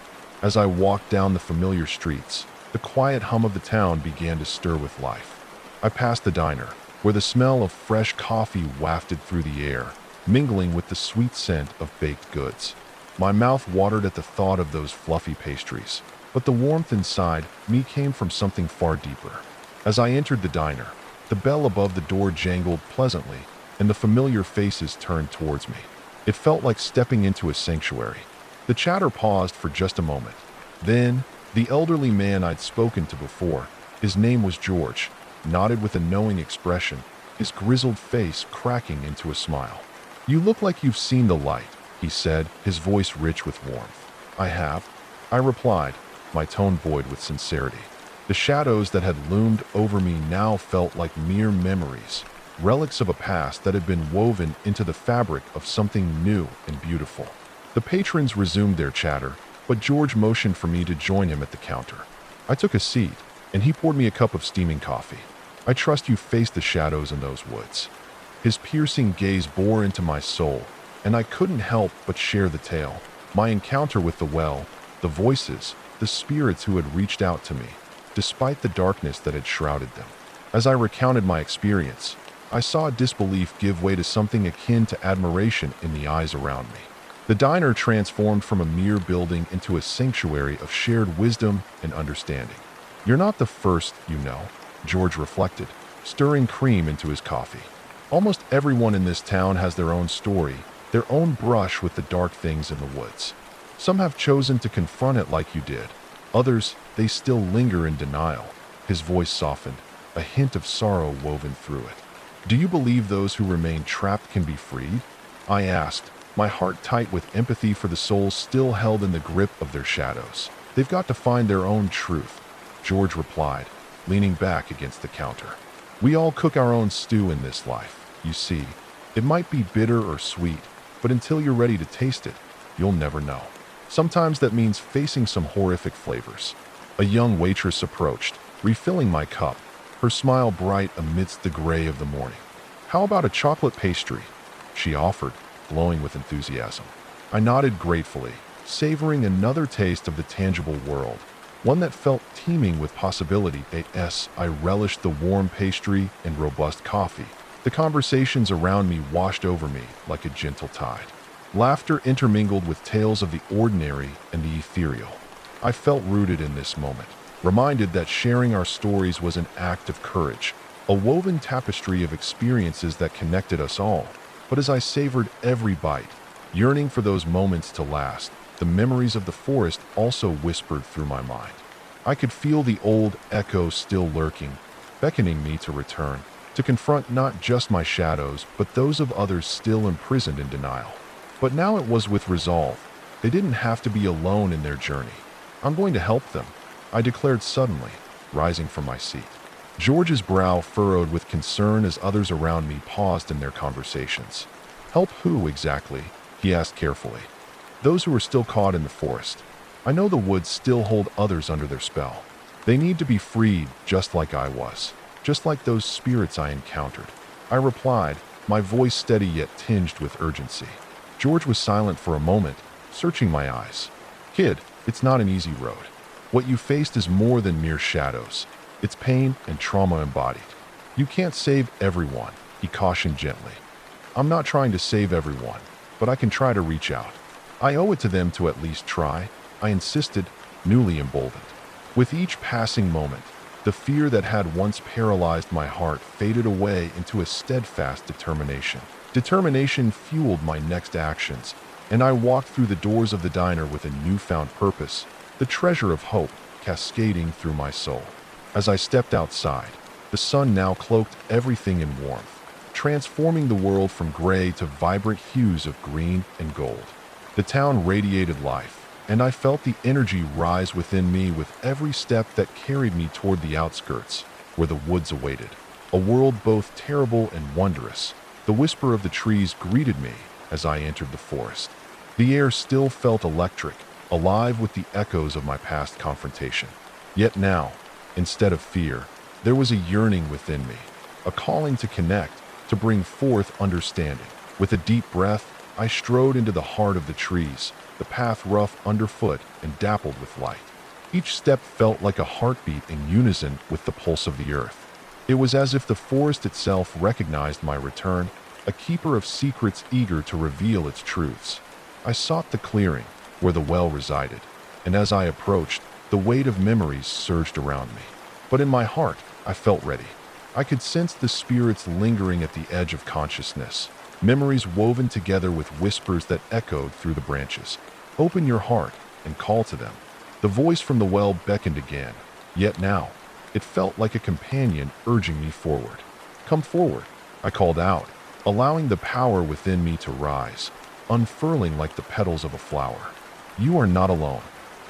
As I walked down the familiar streets, the quiet hum of the town began to stir with life. I passed the diner, where the smell of fresh coffee wafted through the air, mingling with the sweet scent of baked goods. My mouth watered at the thought of those fluffy pastries, but the warmth inside me came from something far deeper. As I entered the diner, the bell above the door jangled pleasantly, and the familiar faces turned towards me. It felt like stepping into a sanctuary. The chatter paused for just a moment. Then, the elderly man I'd spoken to before, his name was George, nodded with a knowing expression, his grizzled face cracking into a smile. "You look like you've seen the light," he said, his voice rich with warmth. "I have," I replied, my tone buoyed with sincerity. The shadows that had loomed over me now felt like mere memories, relics of a past that had been woven into the fabric of something new and beautiful. The patrons resumed their chatter, but George motioned for me to join him at the counter. I took a seat, and he poured me a cup of steaming coffee. "I trust you faced the shadows in those woods." His piercing gaze bore into my soul, and I couldn't help but share the tale. My encounter with the well, the voices, the spirits who had reached out to me, despite the darkness that had shrouded them. As I recounted my experience, I saw disbelief give way to something akin to admiration in the eyes around me. The diner transformed from a mere building into a sanctuary of shared wisdom and understanding. "You're not the first, you know," George reflected, stirring cream into his coffee. "Almost everyone in this town has their own story, their own brush with the dark things in the woods. Some have chosen to confront it like you did. Others, they still linger in denial." His voice softened, a hint of sorrow woven through it. "Do you believe those who remain trapped can be freed?" I asked, my heart tight with empathy for the souls still held in the grip of their shadows. "They've got to find their own truth," George replied, leaning back against the counter. "We all cook our own stew in this life, you see. It might be bitter or sweet, but until you're ready to taste it, you'll never know. Sometimes that means facing some horrific flavors." A young waitress approached, refilling my cup, her smile bright amidst the gray of the morning. "How about a chocolate pastry?" she offered, glowing with enthusiasm. I nodded gratefully, savoring another taste of the tangible world, one that felt teeming with possibility. I relished the warm pastry and robust coffee. The conversations around me washed over me like a gentle tide. Laughter intermingled with tales of the ordinary and the ethereal. I felt rooted in this moment, reminded that sharing our stories was an act of courage, a woven tapestry of experiences that connected us all. But as I savored every bite, yearning for those moments to last, the memories of the forest also whispered through my mind. I could feel the old echo still lurking, beckoning me to return, to confront not just my shadows, but those of others still imprisoned in denial. But now it was with resolve. They didn't have to be alone in their journey. "I'm going to help them," I declared suddenly, rising from my seat. George's brow furrowed with concern as others around me paused in their conversations. "Help who exactly?" he asked carefully. "Those who are still caught in the forest. I know the woods still hold others under their spell. They need to be freed just like I was, just like those spirits I encountered," I replied, my voice steady yet tinged with urgency. George was silent for a moment, searching my eyes. "Kid, it's not an easy road. What you faced is more than mere shadows. It's pain and trauma embodied. You can't save everyone," he cautioned gently. "I'm not trying to save everyone, but I can try to reach out. I owe it to them to at least try," I insisted, newly emboldened. With each passing moment, the fear that had once paralyzed my heart faded away into a steadfast determination. Determination fueled my next actions, and I walked through the doors of the diner with a newfound purpose, the treasure of hope cascading through my soul. As I stepped outside, the sun now cloaked everything in warmth, transforming the world from gray to vibrant hues of green and gold. The town radiated life, and I felt the energy rise within me with every step that carried me toward the outskirts, where the woods awaited. A world both terrible and wondrous. The whisper of the trees greeted me as I entered the forest. The air still felt electric, alive with the echoes of my past confrontation. Yet now, instead of fear, there was a yearning within me, a calling to connect, to bring forth understanding. With a deep breath, I strode into the heart of the trees, the path rough underfoot and dappled with light. Each step felt like a heartbeat in unison with the pulse of the earth. It was as if the forest itself recognized my return, a keeper of secrets eager to reveal its truths. I sought the clearing where the well resided, and as I approached, the weight of memories surged around me. But in my heart, I felt ready. I could sense the spirits lingering at the edge of consciousness, memories woven together with whispers that echoed through the branches. Open your heart and call to them. The voice from the well beckoned again, yet now, it felt like a companion urging me forward. Come forward, I called out, allowing the power within me to rise, unfurling like the petals of a flower. You are not alone.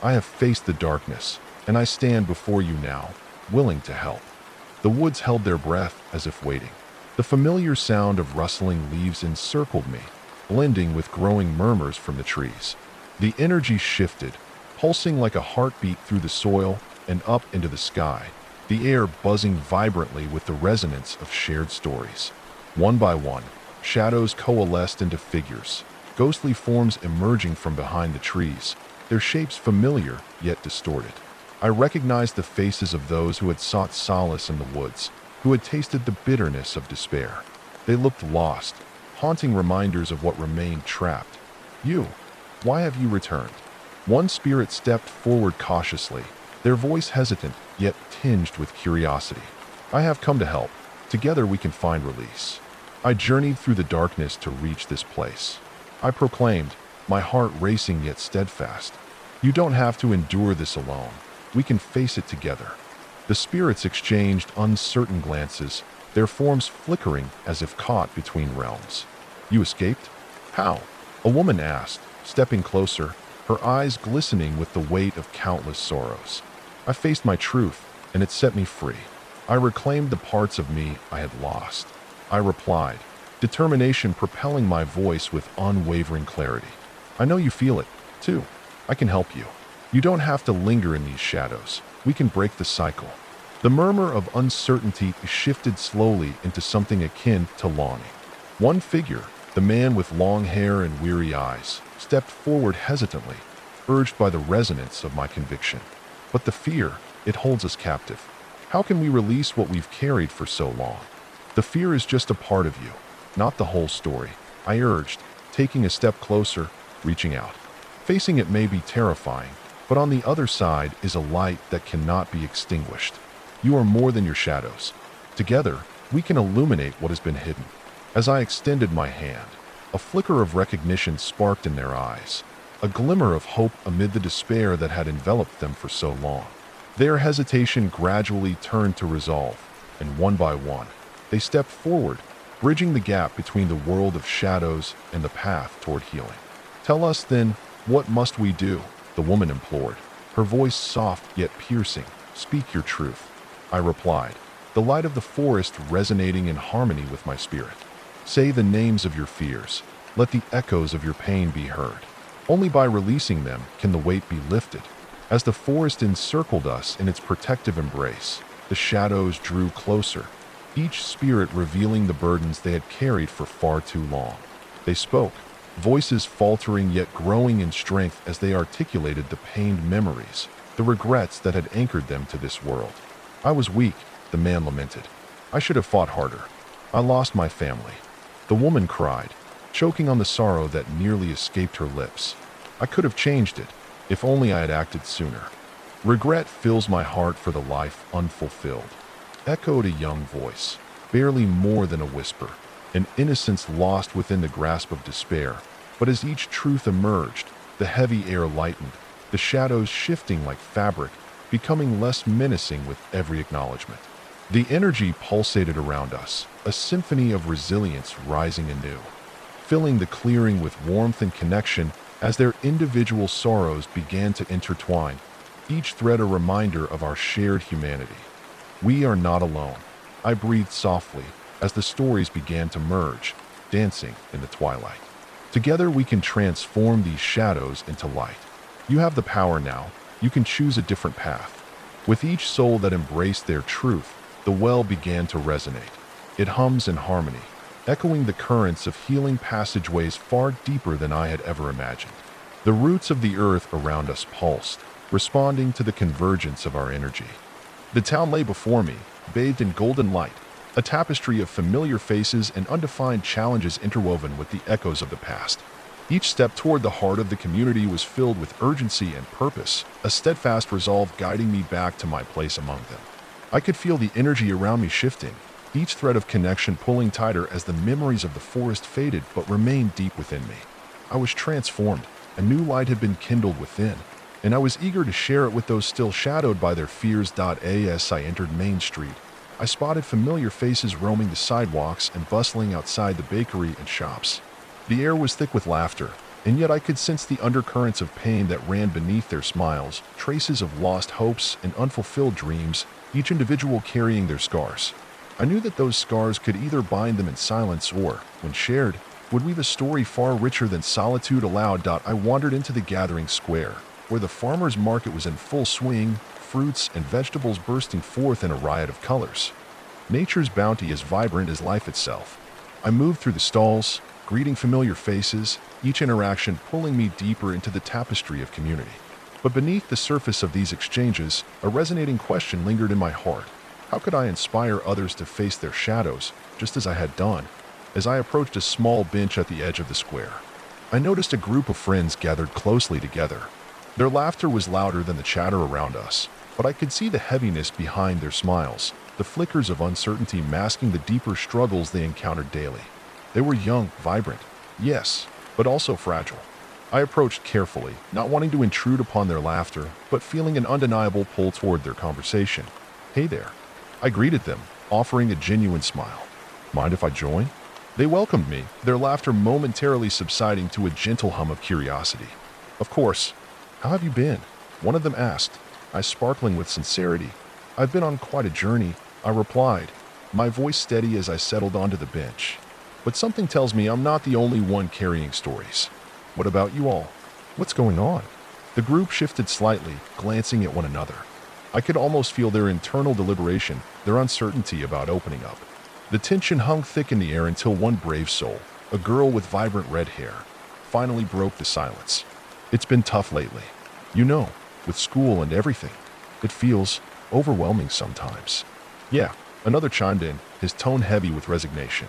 I have faced the darkness, and I stand before you now, willing to help. The woods held their breath as if waiting. The familiar sound of rustling leaves encircled me, blending with growing murmurs from the trees. The energy shifted, pulsing like a heartbeat through the soil and up into the sky, the air buzzing vibrantly with the resonance of shared stories. One by one, shadows coalesced into figures, ghostly forms emerging from behind the trees, their shapes familiar yet distorted. I recognized the faces of those who had sought solace in the woods, who had tasted the bitterness of despair. They looked lost, haunting reminders of what remained trapped. You, why have you returned? One spirit stepped forward cautiously, their voice hesitant yet tinged with curiosity. I have come to help. Together we can find release. I journeyed through the darkness to reach this place. I proclaimed, my heart racing yet steadfast. You don't have to endure this alone. We can face it together. The spirits exchanged uncertain glances, their forms flickering as if caught between realms. You escaped? How? A woman asked, stepping closer, her eyes glistening with the weight of countless sorrows. I faced my truth, and it set me free. I reclaimed the parts of me I had lost. I replied, determination propelling my voice with unwavering clarity. I know you feel it, too. I can help you. You don't have to linger in these shadows. We can break the cycle. The murmur of uncertainty shifted slowly into something akin to longing. One figure, the man with long hair and weary eyes, stepped forward hesitantly, urged by the resonance of my conviction. But the fear, it holds us captive. How can we release what we've carried for so long? The fear is just a part of you, not the whole story, I urged, taking a step closer, reaching out. Facing it may be terrifying, but on the other side is a light that cannot be extinguished. You are more than your shadows. Together, we can illuminate what has been hidden. As I extended my hand, a flicker of recognition sparked in their eyes, a glimmer of hope amid the despair that had enveloped them for so long. Their hesitation gradually turned to resolve, and one by one, they stepped forward, bridging the gap between the world of shadows and the path toward healing. Tell us, then, what must we do? The woman implored, her voice soft yet piercing. Speak your truth. I replied, the light of the forest resonating in harmony with my spirit. Say the names of your fears. Let the echoes of your pain be heard. Only by releasing them can the weight be lifted. As the forest encircled us in its protective embrace, the shadows drew closer, each spirit revealing the burdens they had carried for far too long. They spoke, voices faltering yet growing in strength as they articulated the pained memories, the regrets that had anchored them to this world. I was weak, the man lamented. I should have fought harder. I lost my family. The woman cried, choking on the sorrow that nearly escaped her lips. I could have changed it, if only I had acted sooner. Regret fills my heart for the life unfulfilled, echoed a young voice, barely more than a whisper, an innocence lost within the grasp of despair. But as each truth emerged, the heavy air lightened, the shadows shifting like fabric, becoming less menacing with every acknowledgement. The energy pulsated around us, a symphony of resilience rising anew, filling the clearing with warmth and connection as their individual sorrows began to intertwine, each thread a reminder of our shared humanity. We are not alone. I breathed softly as the stories began to merge, dancing in the twilight. Together we can transform these shadows into light. You have the power now. You can choose a different path. With each soul that embraced their truth, the well began to resonate. It hums in harmony, echoing the currents of healing passageways far deeper than I had ever imagined. The roots of the earth around us pulsed, responding to the convergence of our energy. The town lay before me, bathed in golden light, a tapestry of familiar faces and undefined challenges interwoven with the echoes of the past. Each step toward the heart of the community was filled with urgency and purpose, a steadfast resolve guiding me back to my place among them. I could feel the energy around me shifting, each thread of connection pulling tighter as the memories of the forest faded but remained deep within me. I was transformed. A new light had been kindled within, and I was eager to share it with those still shadowed by their fears. As I entered Main Street, I spotted familiar faces roaming the sidewalks and bustling outside the bakery and shops. The air was thick with laughter, and yet I could sense the undercurrents of pain that ran beneath their smiles, traces of lost hopes and unfulfilled dreams, each individual carrying their scars. I knew that those scars could either bind them in silence or, when shared, would weave a story far richer than solitude allowed. I wandered into the gathering square, where the farmer's market was in full swing, fruits and vegetables bursting forth in a riot of colors. Nature's bounty as vibrant as life itself. I moved through the stalls, greeting familiar faces, each interaction pulling me deeper into the tapestry of community. But beneath the surface of these exchanges, a resonating question lingered in my heart. How could I inspire others to face their shadows, just as I had done? As I approached a small bench at the edge of the square, I noticed a group of friends gathered closely together. Their laughter was louder than the chatter around us, but I could see the heaviness behind their smiles, the flickers of uncertainty masking the deeper struggles they encountered daily. They were young, vibrant, yes, but also fragile. I approached carefully, not wanting to intrude upon their laughter, but feeling an undeniable pull toward their conversation. "Hey there." I greeted them, offering a genuine smile. "Mind if I join?" They welcomed me, their laughter momentarily subsiding to a gentle hum of curiosity. "Of course. How have you been?" one of them asked, eyes sparkling with sincerity. "I've been on quite a journey," I replied, my voice steady as I settled onto the bench. "But something tells me I'm not the only one carrying stories. What about you all? What's going on?" The group shifted slightly, glancing at one another. I could almost feel their internal deliberation, their uncertainty about opening up. The tension hung thick in the air until one brave soul, a girl with vibrant red hair, finally broke the silence. "It's been tough lately. You know, with school and everything. It feels overwhelming sometimes." "Yeah," another chimed in, his tone heavy with resignation.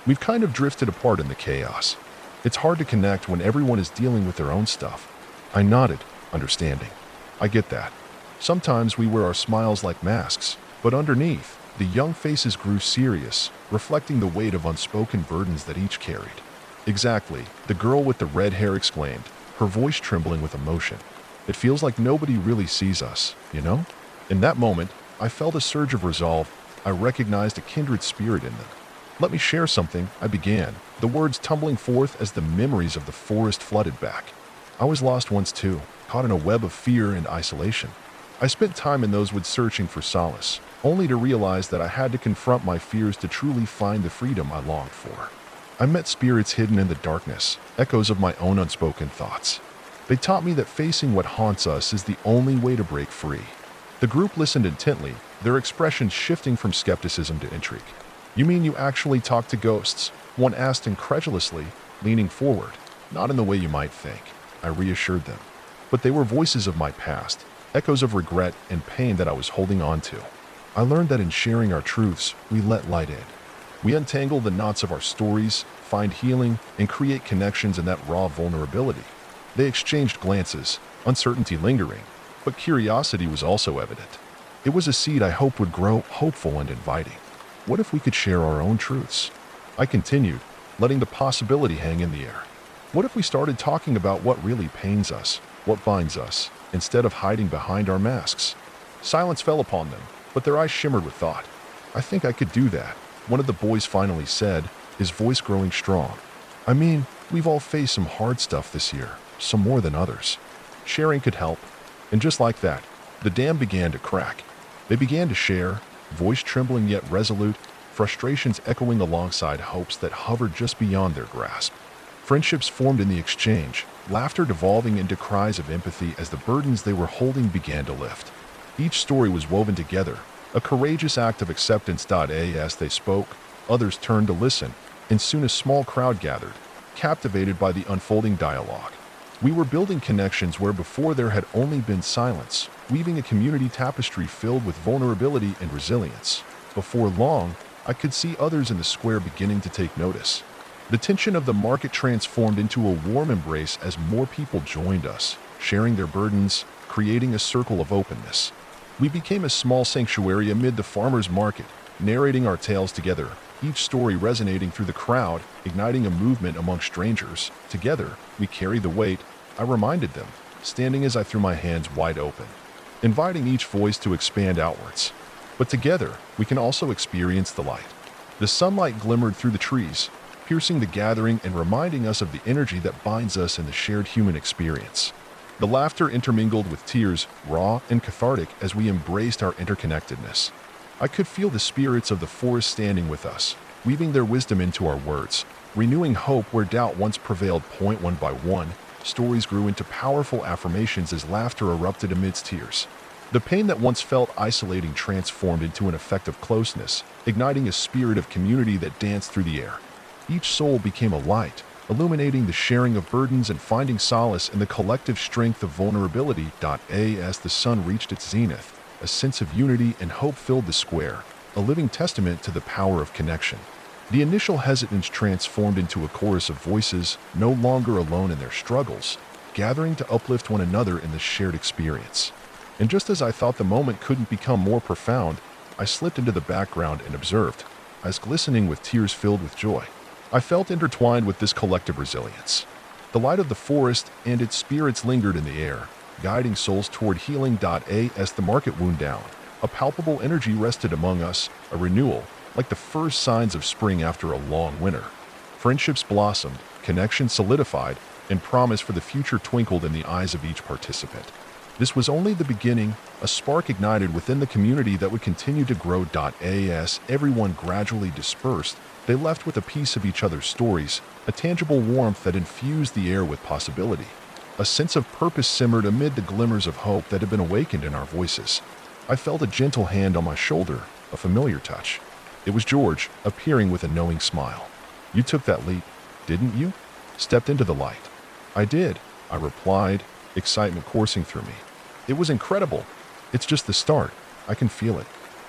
"We've kind of drifted apart in the chaos. It's hard to connect when everyone is dealing with their own stuff." I nodded, understanding. "I get that. Sometimes we wear our smiles like masks, but underneath, the young faces grew serious, reflecting the weight of unspoken burdens that each carried." "Exactly," the girl with the red hair exclaimed, her voice trembling with emotion. "It feels like nobody really sees us, you know?" In that moment, I felt a surge of resolve. I recognized a kindred spirit in them. "Let me share something," I began, the words tumbling forth as the memories of the forest flooded back. "I was lost once too, caught in a web of fear and isolation. I spent time in those woods searching for solace, only to realize that I had to confront my fears to truly find the freedom I longed for. I met spirits hidden in the darkness, echoes of my own unspoken thoughts. They taught me that facing what haunts us is the only way to break free." The group listened intently, their expressions shifting from skepticism to intrigue. "You mean you actually talk to ghosts?" one asked incredulously, leaning forward. "Not in the way you might think," I reassured them. "But they were voices of my past, echoes of regret and pain that I was holding on to. I learned that in sharing our truths, we let light in. We untangle the knots of our stories, find healing, and create connections in that raw vulnerability." They exchanged glances, uncertainty lingering, but curiosity was also evident. It was a seed I hoped would grow hopeful and inviting. What if we could share our own truths? I continued, letting the possibility hang in the air. What if we started talking about what really pains us, what binds us, instead of hiding behind our masks? Silence fell upon them, but their eyes shimmered with thought. "I think I could do that," one of the boys finally said, his voice growing strong. "I mean, we've all faced some hard stuff this year, some more than others. Sharing could help." And just like that, the dam began to crack. They began to share, voice trembling yet resolute, frustrations echoing alongside hopes that hovered just beyond their grasp. Friendships formed in the exchange, laughter devolving into cries of empathy as the burdens they were holding began to lift. Each story was woven together, a courageous act of acceptance. As they spoke, others turned to listen, and soon a small crowd gathered, captivated by the unfolding dialogue. We were building connections where before there had only been silence, weaving a community tapestry filled with vulnerability and resilience. Before long, I could see others in the square beginning to take notice. The tension of the market transformed into a warm embrace as more people joined us, sharing their burdens, creating a circle of openness. We became a small sanctuary amid the farmers' market, narrating our tales together, each story resonating through the crowd, igniting a movement among strangers. Together, we carry the weight, I reminded them, standing as I threw my hands wide open, inviting each voice to expand outwards. But together, we can also experience the light. The sunlight glimmered through the trees, piercing the gathering and reminding us of the energy that binds us in the shared human experience. The laughter intermingled with tears, raw and cathartic as we embraced our interconnectedness. I could feel the spirits of the forest standing with us, weaving their wisdom into our words, renewing hope where doubt once prevailed. One by one, stories grew into powerful affirmations as laughter erupted amidst tears. The pain that once felt isolating transformed into an effect of closeness, igniting a spirit of community that danced through the air. Each soul became a light, illuminating the sharing of burdens and finding solace in the collective strength of vulnerability. As the sun reached its zenith, a sense of unity and hope filled the square, a living testament to the power of connection. The initial hesitance transformed into a chorus of voices, no longer alone in their struggles, gathering to uplift one another in the shared experience. And just as I thought the moment couldn't become more profound, I slipped into the background and observed, eyes glistening with tears filled with joy. I felt intertwined with this collective resilience. The light of the forest and its spirits lingered in the air, guiding souls toward healing. As the market wound down, a palpable energy rested among us, a renewal, like the first signs of spring after a long winter. Friendships blossomed, connections solidified, and promise for the future twinkled in the eyes of each participant. This was only the beginning, a spark ignited within the community that would continue to grow. As everyone gradually dispersed, they left with a piece of each other's stories, a tangible warmth that infused the air with possibility. A sense of purpose simmered amid the glimmers of hope that had been awakened in our voices. I felt a gentle hand on my shoulder, a familiar touch. It was George, appearing with a knowing smile. "You took that leap, didn't you? Stepped into the light." "I did," I replied, excitement coursing through me. "It was incredible. It's just the start. I can feel it.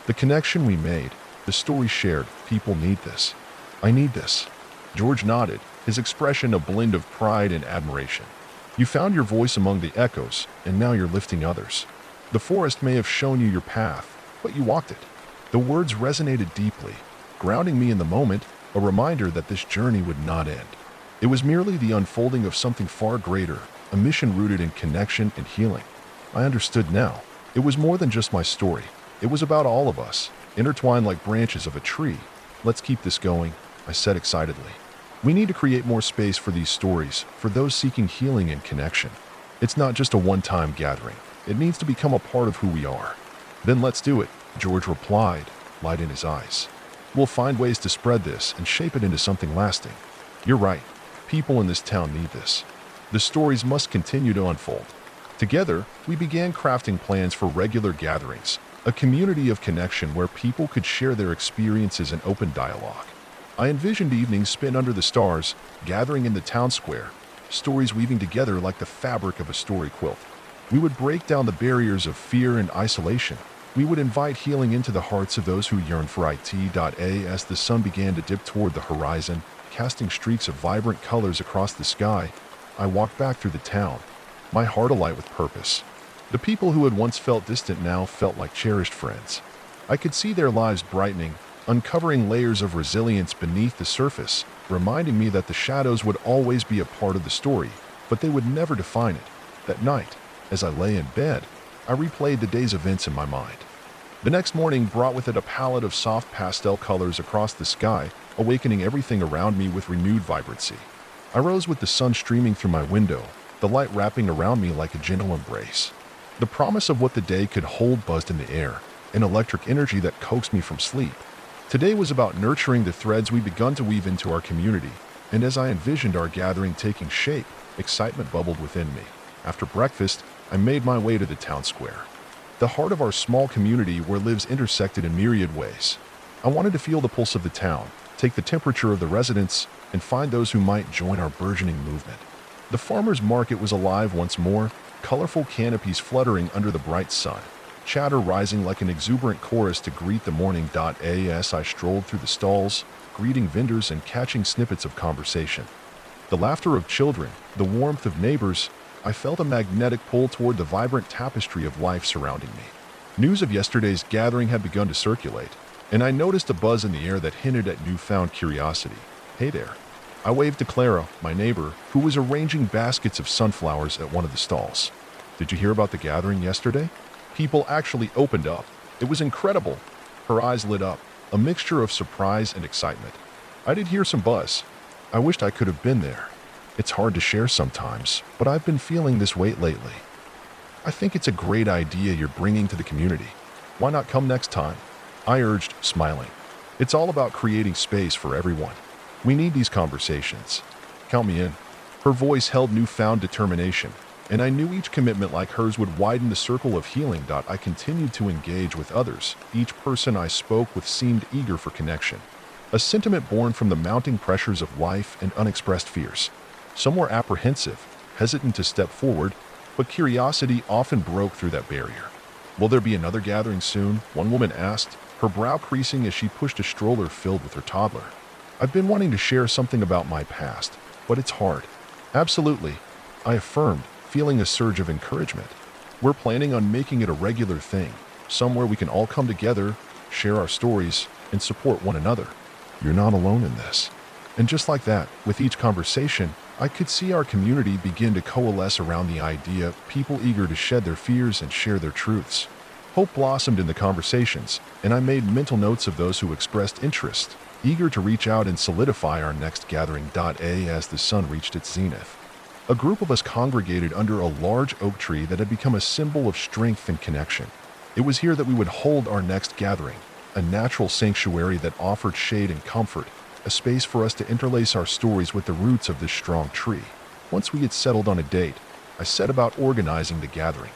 The connection we made, the story shared, people need this. I need this." George nodded, his expression a blend of pride and admiration. "You found your voice among the echoes, and now you're lifting others. The forest may have shown you your path, but you walked it." The words resonated deeply, grounding me in the moment, a reminder that this journey would not end. It was merely the unfolding of something far greater, a mission rooted in connection and healing. I understood now. It was more than just my story. It was about all of us, intertwined like branches of a tree. "Let's keep this going," I said excitedly. "We need to create more space for these stories, for those seeking healing and connection. It's not just a one-time gathering. It needs to become a part of who we are." "Then let's do it," George replied, light in his eyes. "We'll find ways to spread this and shape it into something lasting." "You're right. People in this town need this. The stories must continue to unfold." Together, we began crafting plans for regular gatherings, a community of connection where people could share their experiences in open dialogue. I envisioned evenings spent under the stars, gathering in the town square, stories weaving together like the fabric of a story quilt. We would break down the barriers of fear and isolation. We would invite healing into the hearts of those who yearn for it. As the sun began to dip toward the horizon, casting streaks of vibrant colors across the sky, I walked back through the town, my heart alight with purpose. The people who had once felt distant now felt like cherished friends. I could see their lives brightening, uncovering layers of resilience beneath the surface, reminding me that the shadows would always be a part of the story, but they would never define it. That night, as I lay in bed, I replayed the day's events in my mind. The next morning brought with it a palette of soft pastel colors across the sky, awakening everything around me with renewed vibrancy. I rose with the sun streaming through my window, the light wrapping around me like a gentle embrace. The promise of what the day could hold buzzed in the air, an electric energy that coaxed me from sleep. Today was about nurturing the threads we'd begun to weave into our community, and as I envisioned our gathering taking shape, excitement bubbled within me. After breakfast, I made my way to the town square, the heart of our small community where lives intersected in myriad ways. I wanted to feel the pulse of the town, take the temperature of the residents, and find those who might join our burgeoning movement. The farmers' market was alive once more, colorful canopies fluttering under the bright sun, chatter rising like an exuberant chorus to greet the morning. As I strolled through the stalls, greeting vendors and catching snippets of conversation. The laughter of children, the warmth of neighbors, I felt a magnetic pull toward the vibrant tapestry of life surrounding me. News of yesterday's gathering had begun to circulate, and I noticed a buzz in the air that hinted at newfound curiosity. Hey there. I waved to Clara, my neighbor, who was arranging baskets of sunflowers at one of the stalls. Did you hear about the gathering yesterday? People actually opened up. It was incredible. Her eyes lit up, a mixture of surprise and excitement. I did hear some buzz. I wished I could have been there. It's hard to share sometimes, but I've been feeling this weight lately. I think it's a great idea you're bringing to the community. Why not come next time? I urged, smiling. It's all about creating space for everyone. We need these conversations. Count me in. Her voice held newfound determination, and I knew each commitment like hers would widen the circle of healing. I continued to engage with others. Each person I spoke with seemed eager for connection, a sentiment born from the mounting pressures of life and unexpressed fears. Some were apprehensive, hesitant to step forward, but curiosity often broke through that barrier. Will there be another gathering soon? One woman asked, her brow creasing as she pushed a stroller filled with her toddler. I've been wanting to share something about my past, but it's hard. Absolutely, I affirmed, feeling a surge of encouragement. We're planning on making it a regular thing, somewhere we can all come together, share our stories, and support one another. You're not alone in this. And just like that, with each conversation, I could see our community begin to coalesce around the idea, people eager to shed their fears and share their truths. Hope blossomed in the conversations, and I made mental notes of those who expressed interest, eager to reach out and solidify our next gathering. As the sun reached its zenith, a group of us congregated under a large oak tree that had become a symbol of strength and connection. It was here that we would hold our next gathering, a natural sanctuary that offered shade and comfort, a space for us to interlace our stories with the roots of this strong tree. Once we had settled on a date, I set about organizing the gathering.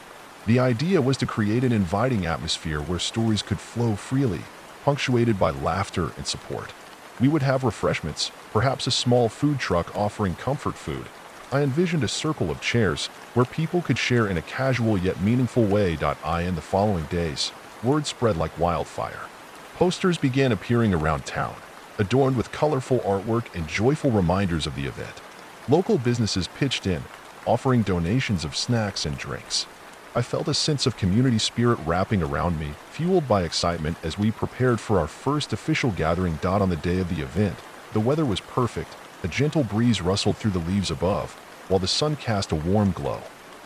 The idea was to create an inviting atmosphere where stories could flow freely, punctuated by laughter and support. We would have refreshments, perhaps a small food truck offering comfort food. I envisioned a circle of chairs where people could share in a casual yet meaningful way. In the following days, word spread like wildfire. Posters began appearing around town, adorned with colorful artwork and joyful reminders of the event. Local businesses pitched in, offering donations of snacks and drinks. I felt a sense of community spirit wrapping around me, fueled by excitement as we prepared for our first official gathering. On the day of the event, the weather was perfect. A gentle breeze rustled through the leaves above, while the sun cast a warm glow.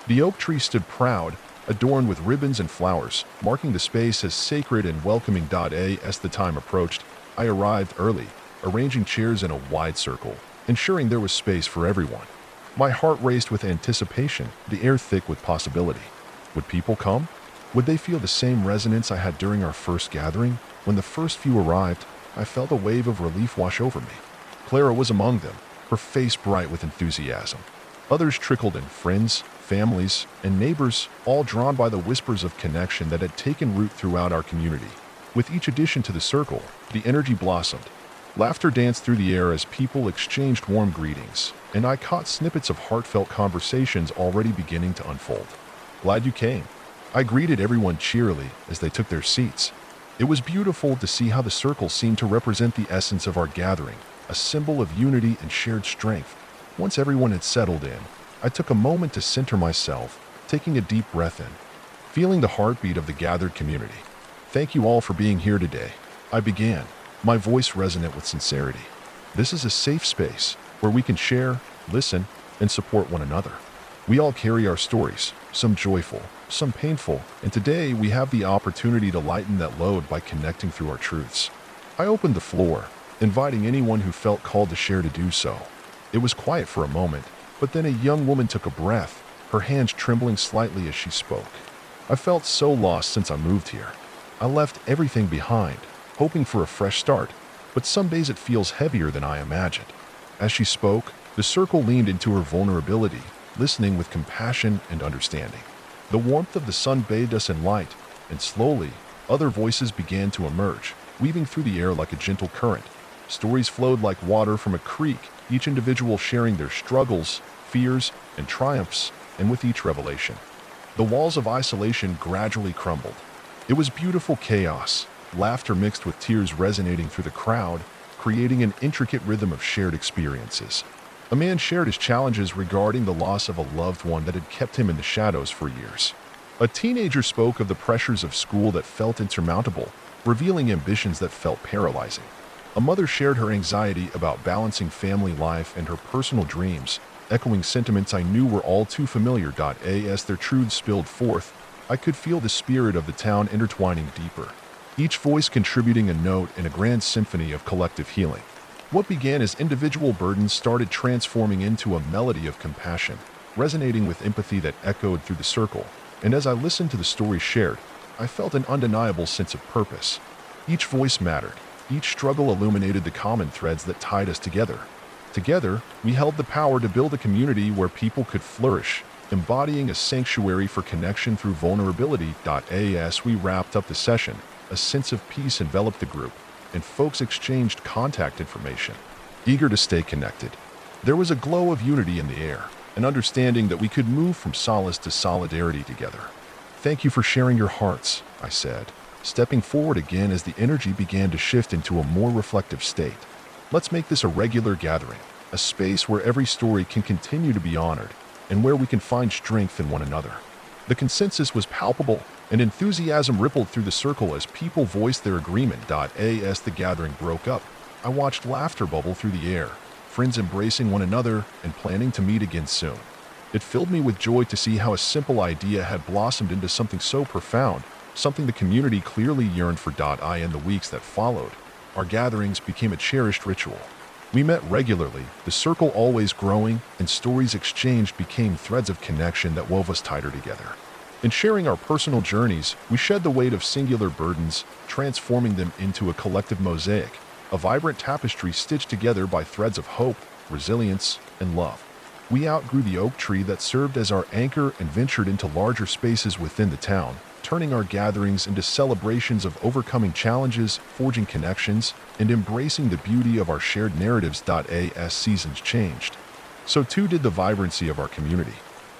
The oak tree stood proud, adorned with ribbons and flowers, marking the space as sacred and welcoming. As the time approached, I arrived early, arranging chairs in a wide circle, ensuring there was space for everyone. My heart raced with anticipation, the air thick with possibility. Would people come? Would they feel the same resonance I had during our first gathering? When the first few arrived, I felt a wave of relief wash over me. Clara was among them, her face bright with enthusiasm. Others trickled in, friends, families, and neighbors, all drawn by the whispers of connection that had taken root throughout our community. With each addition to the circle, the energy blossomed. Laughter danced through the air as people exchanged warm greetings, and I caught snippets of heartfelt conversations already beginning to unfold. Glad you came. I greeted everyone cheerily as they took their seats. It was beautiful to see how the circle seemed to represent the essence of our gathering, a symbol of unity and shared strength. Once everyone had settled in, I took a moment to center myself, taking a deep breath in, feeling the heartbeat of the gathered community. Thank you all for being here today. I began, my voice resonant with sincerity. This is a safe space where we can share, listen, and support one another. We all carry our stories, some joyful, some painful, and today we have the opportunity to lighten that load by connecting through our truths. I opened the floor, inviting anyone who felt called to share to do so. It was quiet for a moment, but then a young woman took a breath, her hands trembling slightly as she spoke. I felt so lost since I moved here. I left everything behind, hoping for a fresh start, but some days it feels heavier than I imagined. As she spoke, the circle leaned into her vulnerability, listening with compassion and understanding. The warmth of the sun bathed us in light, and slowly, other voices began to emerge, weaving through the air like a gentle current. Stories flowed like water from a creek, each individual sharing their struggles, fears, and triumphs, and with each revelation, the walls of isolation gradually crumbled. It was beautiful chaos, laughter mixed with tears resonating through the crowd, creating an intricate rhythm of shared experiences. A man shared his challenges regarding the loss of a loved one that had kept him in the shadows for years. A teenager spoke of the pressures of school that felt insurmountable, revealing ambitions that felt paralyzing. A mother shared her anxiety about balancing family life and her personal dreams, echoing sentiments I knew were all too familiar. As their truths spilled forth, I could feel the spirit of the town intertwining deeper, each voice contributing a note in a grand symphony of collective healing. What began as individual burdens started transforming into a melody of compassion, resonating with empathy that echoed through the circle. And as I listened to the stories shared, I felt an undeniable sense of purpose. Each voice mattered. Each struggle illuminated the common threads that tied us together. Together, we held the power to build a community where people could flourish, embodying a sanctuary for connection through vulnerability. As we wrapped up the session, a sense of peace enveloped the group, and folks exchanged contact information, eager to stay connected. There was a glow of unity in the air, an understanding that we could move from solace to solidarity together. "Thank you for sharing your hearts," I said, stepping forward again as the energy began to shift into a more reflective state. "Let's make this a regular gathering, a space where every story can continue to be honored, and where we can find strength in one another." The consensus was palpable, and enthusiasm rippled through the circle as people voiced their agreement. As the gathering broke up, I watched laughter bubble through the air, friends embracing one another and planning to meet again soon. It filled me with joy to see how a simple idea had blossomed into something so profound, something the community clearly yearned for. In the weeks that followed, our gatherings became a cherished ritual. We met regularly, the circle always growing, and stories exchanged became threads of connection that wove us tighter together. In sharing our personal journeys, we shed the weight of singular burdens, transforming them into a collective mosaic, a vibrant tapestry stitched together by threads of hope, resilience, and love. We outgrew the oak tree that served as our anchor and ventured into larger spaces within the town, turning our gatherings into celebrations of overcoming challenges, forging connections, and embracing the beauty of our shared narratives. As seasons changed, so too did the vibrancy of our community.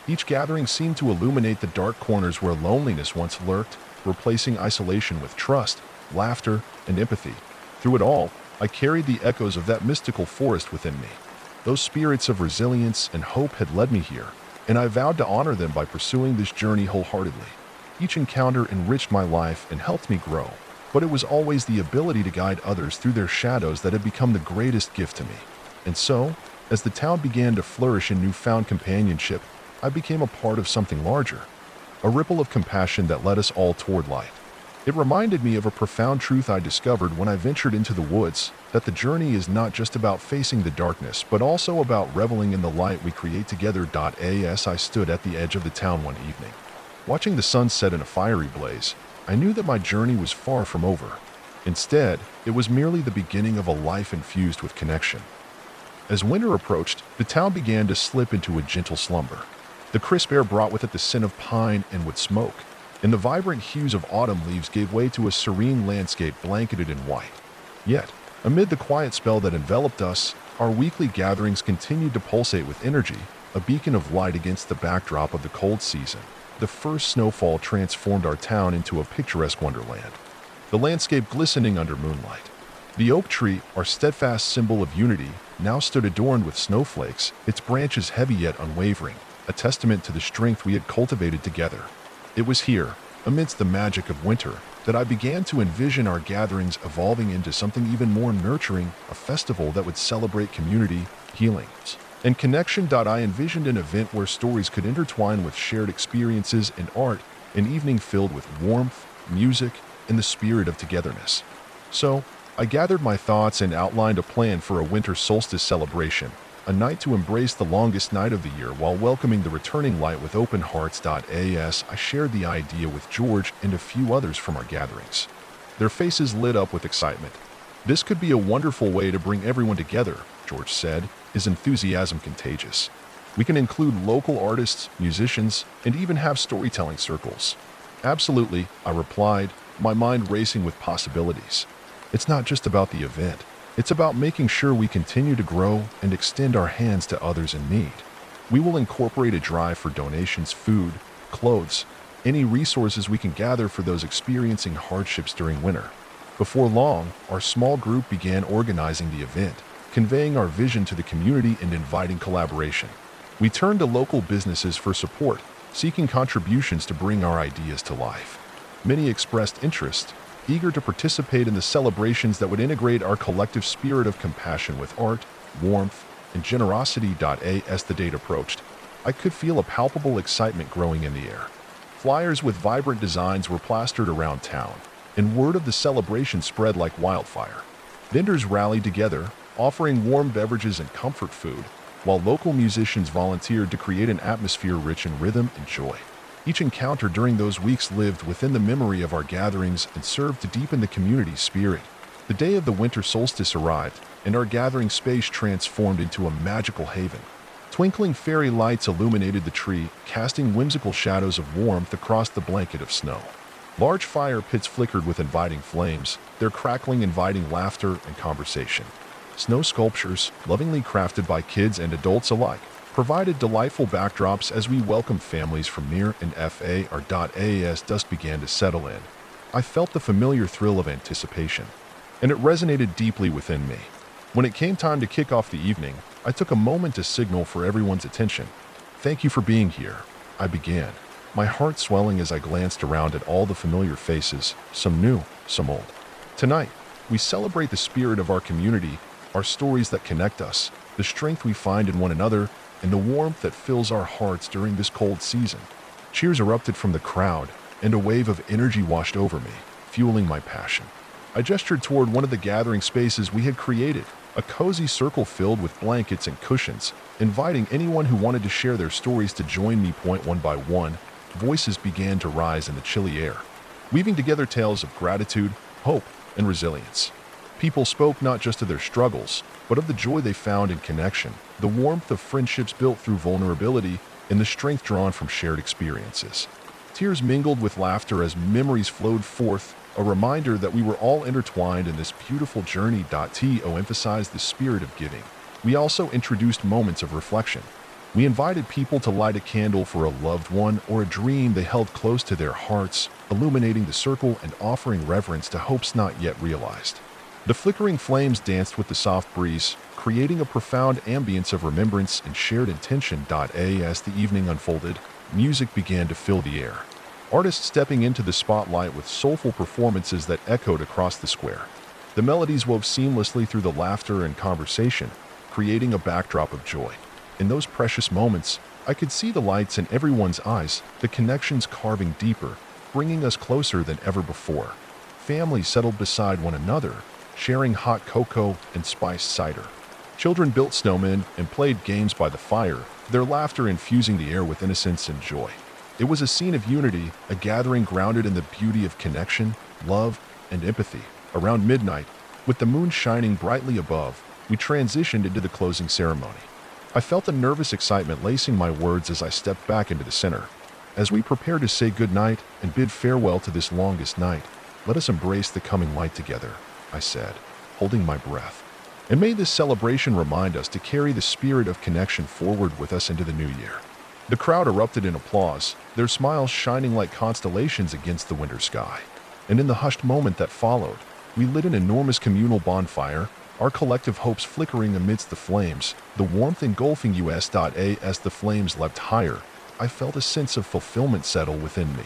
Each gathering seemed to illuminate the dark corners where loneliness once lurked, replacing isolation with trust, laughter, and empathy. Through it all, I carried the echoes of that mystical forest within me. Those spirits of resilience and hope had led me here, and I vowed to honor them by pursuing this journey wholeheartedly. Each encounter enriched my life and helped me grow, but it was always the ability to guide others through their shadows that had become the greatest gift to me. And so, as the town began to flourish in newfound companionship, I became a part of something larger, a ripple of compassion that led us all toward light. It reminded me of a profound truth I discovered when I ventured into the woods, that the journey is not just about facing the darkness, but also about reveling in the light we create together. As I stood at the edge of the town one evening, watching the sun set in a fiery blaze, I knew that my journey was far from over. Instead, it was merely the beginning of a life infused with connection. As winter approached, the town began to slip into a gentle slumber. The crisp air brought with it the scent of pine and wood smoke, and the vibrant hues of autumn leaves gave way to a serene landscape blanketed in white. Yet, amid the quiet spell that enveloped us, our weekly gatherings continued to pulsate with energy, a beacon of light against the backdrop of the cold season. The first snowfall transformed our town into a picturesque wonderland, the landscape glistening under moonlight. The oak tree, our steadfast symbol of unity, now stood adorned with snowflakes, its branches heavy yet unwavering, a testament to the strength we had cultivated together. It was here, amidst the magic of winter, that I began to envision our gatherings evolving into something even more nurturing, a festival that would celebrate community, healing, and connection. I envisioned an event where stories could intertwine with shared experiences and art, an evening filled with warmth, music, and the spirit of togetherness. So, I gathered my thoughts and outlined a plan for a winter solstice celebration, a night to embrace the longest night of the year while welcoming the returning light with open hearts. As I shared the idea with George and a few others from our gatherings, their faces lit up with excitement. "This could be a wonderful way to bring everyone together," George said, his enthusiasm contagious. "We can include local artists, musicians, and even have storytelling circles." "Absolutely," I replied, my mind racing with possibilities. It's not just about the event. It's about making sure we continue to grow and extend our hands to others in need. We will incorporate a drive for donations, food, clothes, any resources we can gather for those experiencing hardships during winter. Before long, our small group began organizing the event, conveying our vision to the community and inviting collaboration. We turned to local businesses for support, seeking contributions to bring our ideas to life. Many expressed interest, eager to participate in the celebrations that would integrate our collective spirit of compassion with art, warmth, and generosity. As the date approached, I could feel a palpable excitement growing in the air. Flyers with vibrant designs were plastered around town, and word of the celebration spread like wildfire. Vendors rallied together, offering warm beverages and comfort food, while local musicians volunteered to create an atmosphere rich in rhythm and joy. Each encounter during those weeks lived within the memory of our gatherings and served to deepen the community's spirit. The day of the winter solstice arrived, and our gathering space transformed into a magical haven. Twinkling fairy lights illuminated the tree, casting whimsical shadows of warmth across the blanket of snow. Large fire pits flickered with inviting flames, their crackling inviting laughter and conversation. Snow sculptures, lovingly crafted by kids and adults alike, provided delightful backdrops as we welcomed families from near and far. As dusk began to settle in, I felt the familiar thrill of anticipation, and it resonated deeply within me. When it came time to kick off the evening, I took a moment to signal for everyone's attention. "Thank you for being here," I began, my heart swelling as I glanced around at all the familiar faces, some new, some old. Tonight, we celebrate the spirit of our community, our stories that connect us, the strength we find in one another, and the warmth that fills our hearts during this cold season. Cheers erupted from the crowd, and a wave of energy washed over me, fueling my passion. I gestured toward one of the gathering spaces we had created, a cozy circle filled with blankets and cushions, inviting anyone who wanted to share their stories to join me. One by one, voices began to rise in the chilly air, weaving together tales of gratitude, hope, and resilience. People spoke not just of their struggles, but of the joy they found in connection, the warmth of friendships built through vulnerability, and the strength drawn from shared experiences. Tears mingled with laughter as memories flowed forth, a reminder that we were all intertwined in this beautiful journey. To emphasize the spirit of giving, we also introduced moments of reflection. We invited people to light a candle for a loved one or a dream they held close to their hearts, illuminating the circle and offering reverence to hopes not yet realized. The flickering flames danced with the soft breeze, creating a profound ambience of remembrance and shared intention. As the evening unfolded, music began to fill the air. Artists stepping into the spotlight with soulful performances that echoed across the square. The melodies wove seamlessly through the laughter and conversation, creating a backdrop of joy. In those precious moments, I could see the lights in everyone's eyes, the connections carving deeper, bringing us closer than ever before. Families settled beside one another, sharing hot cocoa and spiced cider. Children built snowmen and played games by the fire, their laughter infusing the air with innocence and joy. It was a scene of unity, a gathering grounded in the beauty of connection, love, and empathy. Around midnight, with the moon shining brightly above, we transitioned into the closing ceremony. I felt a nervous excitement lacing my words as I stepped back into the center. As we prepare to say goodnight and bid farewell to this longest night, let us embrace the coming light together, I said, holding my breath. And may this celebration remind us to carry the spirit of connection forward with us into the new year. The crowd erupted in applause, their smiles shining like constellations against the winter sky. And in the hushed moment that followed, we lit an enormous communal bonfire, our collective hopes flickering amidst the flames, the warmth engulfing us. As the flames leapt higher, I felt a sense of fulfillment settle within me.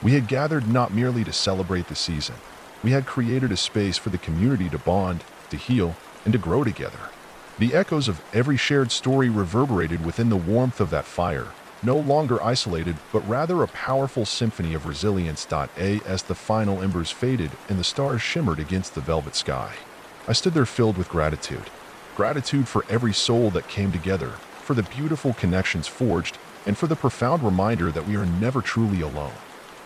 We had gathered not merely to celebrate the season. We had created a space for the community to bond, to heal, and to grow together. The echoes of every shared story reverberated within the warmth of that fire, no longer isolated, but rather a powerful symphony of resilience. As the final embers faded and the stars shimmered against the velvet sky, I stood there filled with gratitude. Gratitude for every soul that came together, for the beautiful connections forged, and for the profound reminder that we are never truly alone.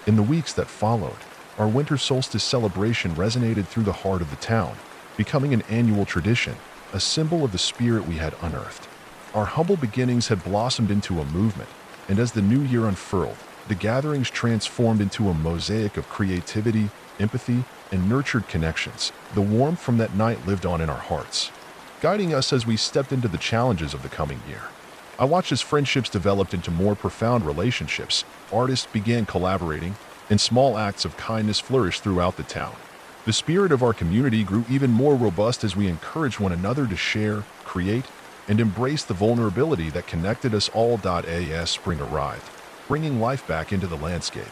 In the weeks that followed, our winter solstice celebration resonated through the heart of the town, becoming an annual tradition, a symbol of the spirit we had unearthed. Our humble beginnings had blossomed into a movement, and as the new year unfurled, the gatherings transformed into a mosaic of creativity, empathy, and nurtured connections. The warmth from that night lived on in our hearts, guiding us as we stepped into the challenges of the coming year. I watched as friendships developed into more profound relationships, artists began collaborating, and small acts of kindness flourished throughout the town. The spirit of our community grew even more robust as we encouraged one another to share, create, and embrace the vulnerability that connected us all. As spring arrived, bringing life back into the landscape.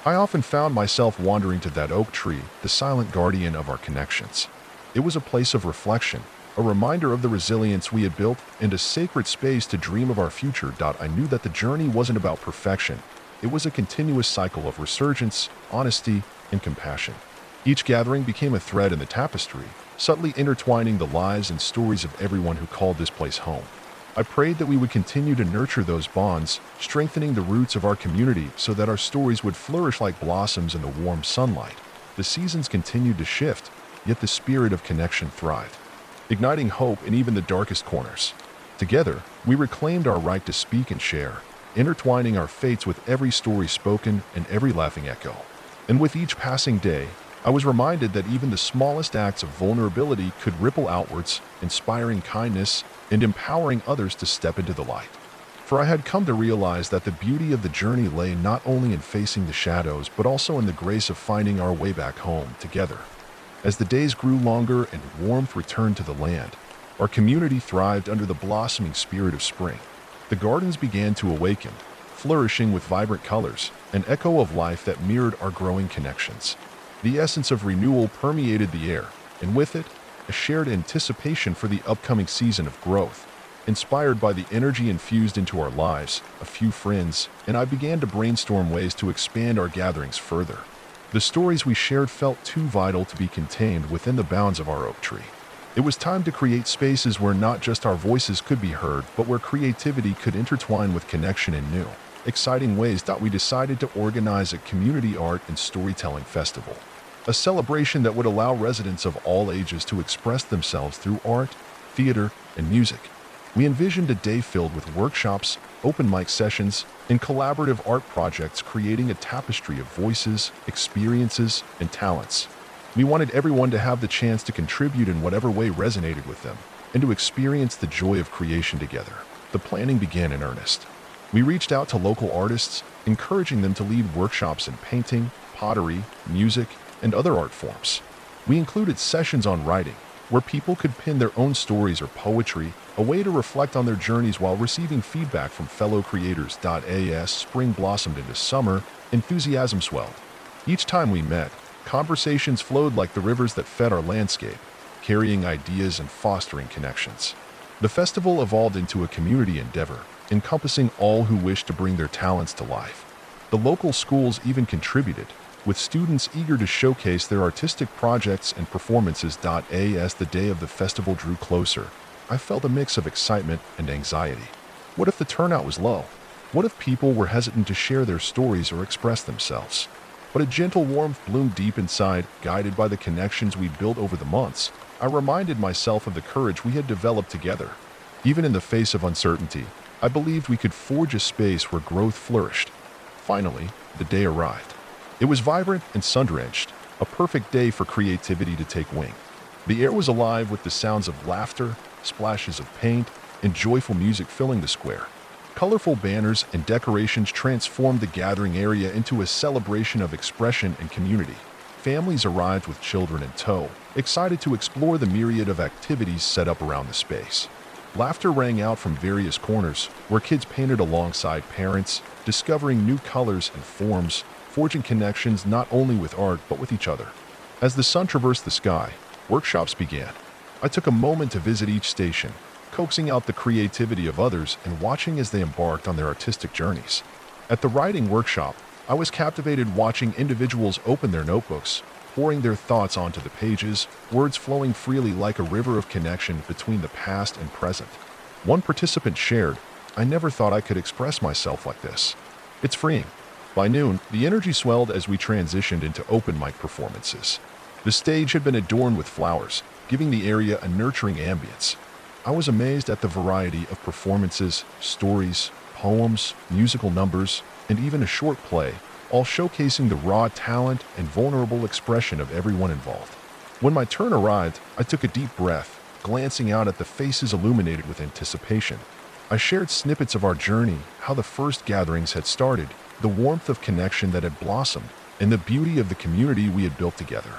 I often found myself wandering to that oak tree, the silent guardian of our connections. It was a place of reflection, a reminder of the resilience we had built, and a sacred space to dream of our future. I knew that the journey wasn't about perfection. It was a continuous cycle of resurgence, honesty, and compassion. Each gathering became a thread in the tapestry, subtly intertwining the lives and stories of everyone who called this place home. I prayed that we would continue to nurture those bonds, strengthening the roots of our community so that our stories would flourish like blossoms in the warm sunlight. The seasons continued to shift, yet the spirit of connection thrived, igniting hope in even the darkest corners. Together, we reclaimed our right to speak and share, intertwining our fates with every story spoken and every laughing echo. And with each passing day, I was reminded that even the smallest acts of vulnerability could ripple outwards, inspiring kindness and empowering others to step into the light. For I had come to realize that the beauty of the journey lay not only in facing the shadows, but also in the grace of finding our way back home together. As the days grew longer and warmth returned to the land, our community thrived under the blossoming spirit of spring. The gardens began to awaken, flourishing with vibrant colors, an echo of life that mirrored our growing connections. The essence of renewal permeated the air, and with it, a shared anticipation for the upcoming season of growth. Inspired by the energy infused into our lives, a few friends and I began to brainstorm ways to expand our gatherings further. The stories we shared felt too vital to be contained within the bounds of our oak tree. It was time to create spaces where not just our voices could be heard, but where creativity could intertwine with connection in new, exciting ways. We decided to organize a community art and storytelling festival, a celebration that would allow residents of all ages to express themselves through art, theater, and music. We envisioned a day filled with workshops, open mic sessions, and collaborative art projects, creating a tapestry of voices, experiences, and talents. We wanted everyone to have the chance to contribute in whatever way resonated with them, and to experience the joy of creation together. The planning began in earnest. We reached out to local artists, encouraging them to lead workshops in painting, pottery, music, and other art forms. We included sessions on writing, where people could pen their own stories or poetry, a way to reflect on their journeys while receiving feedback from fellow creators. As spring blossomed into summer, enthusiasm swelled. Each time we met, conversations flowed like the rivers that fed our landscape, carrying ideas and fostering connections. The festival evolved into a community endeavor, encompassing all who wished to bring their talents to life. The local schools even contributed, with students eager to showcase their artistic projects and performances. As the day of the festival drew closer, I felt a mix of excitement and anxiety. What if the turnout was low? What if people were hesitant to share their stories or express themselves? But a gentle warmth bloomed deep inside, guided by the connections we'd built over the months. I reminded myself of the courage we had developed together. Even in the face of uncertainty, I believed we could forge a space where growth flourished. Finally, the day arrived. It was vibrant and sun-drenched, a perfect day for creativity to take wing. The air was alive with the sounds of laughter, splashes of paint, and joyful music filling the square. Colorful banners and decorations transformed the gathering area into a celebration of expression and community. Families arrived with children in tow, excited to explore the myriad of activities set up around the space. Laughter rang out from various corners, where kids painted alongside parents, discovering new colors and forms, forging connections not only with art but with each other. As the sun traversed the sky, workshops began. I took a moment to visit each station, coaxing out the creativity of others and watching as they embarked on their artistic journeys. At the writing workshop, I was captivated watching individuals open their notebooks, pouring their thoughts onto the pages, words flowing freely like a river of connection between the past and present. One participant shared, "I never thought I could express myself like this. It's freeing." By noon, the energy swelled as we transitioned into open mic performances. The stage had been adorned with flowers, giving the area a nurturing ambience. I was amazed at the variety of performances, stories, poems, musical numbers, and even a short play, all showcasing the raw talent and vulnerable expression of everyone involved. When my turn arrived, I took a deep breath, glancing out at the faces illuminated with anticipation. I shared snippets of our journey, how the first gatherings had started, the warmth of connection that had blossomed, and the beauty of the community we had built together.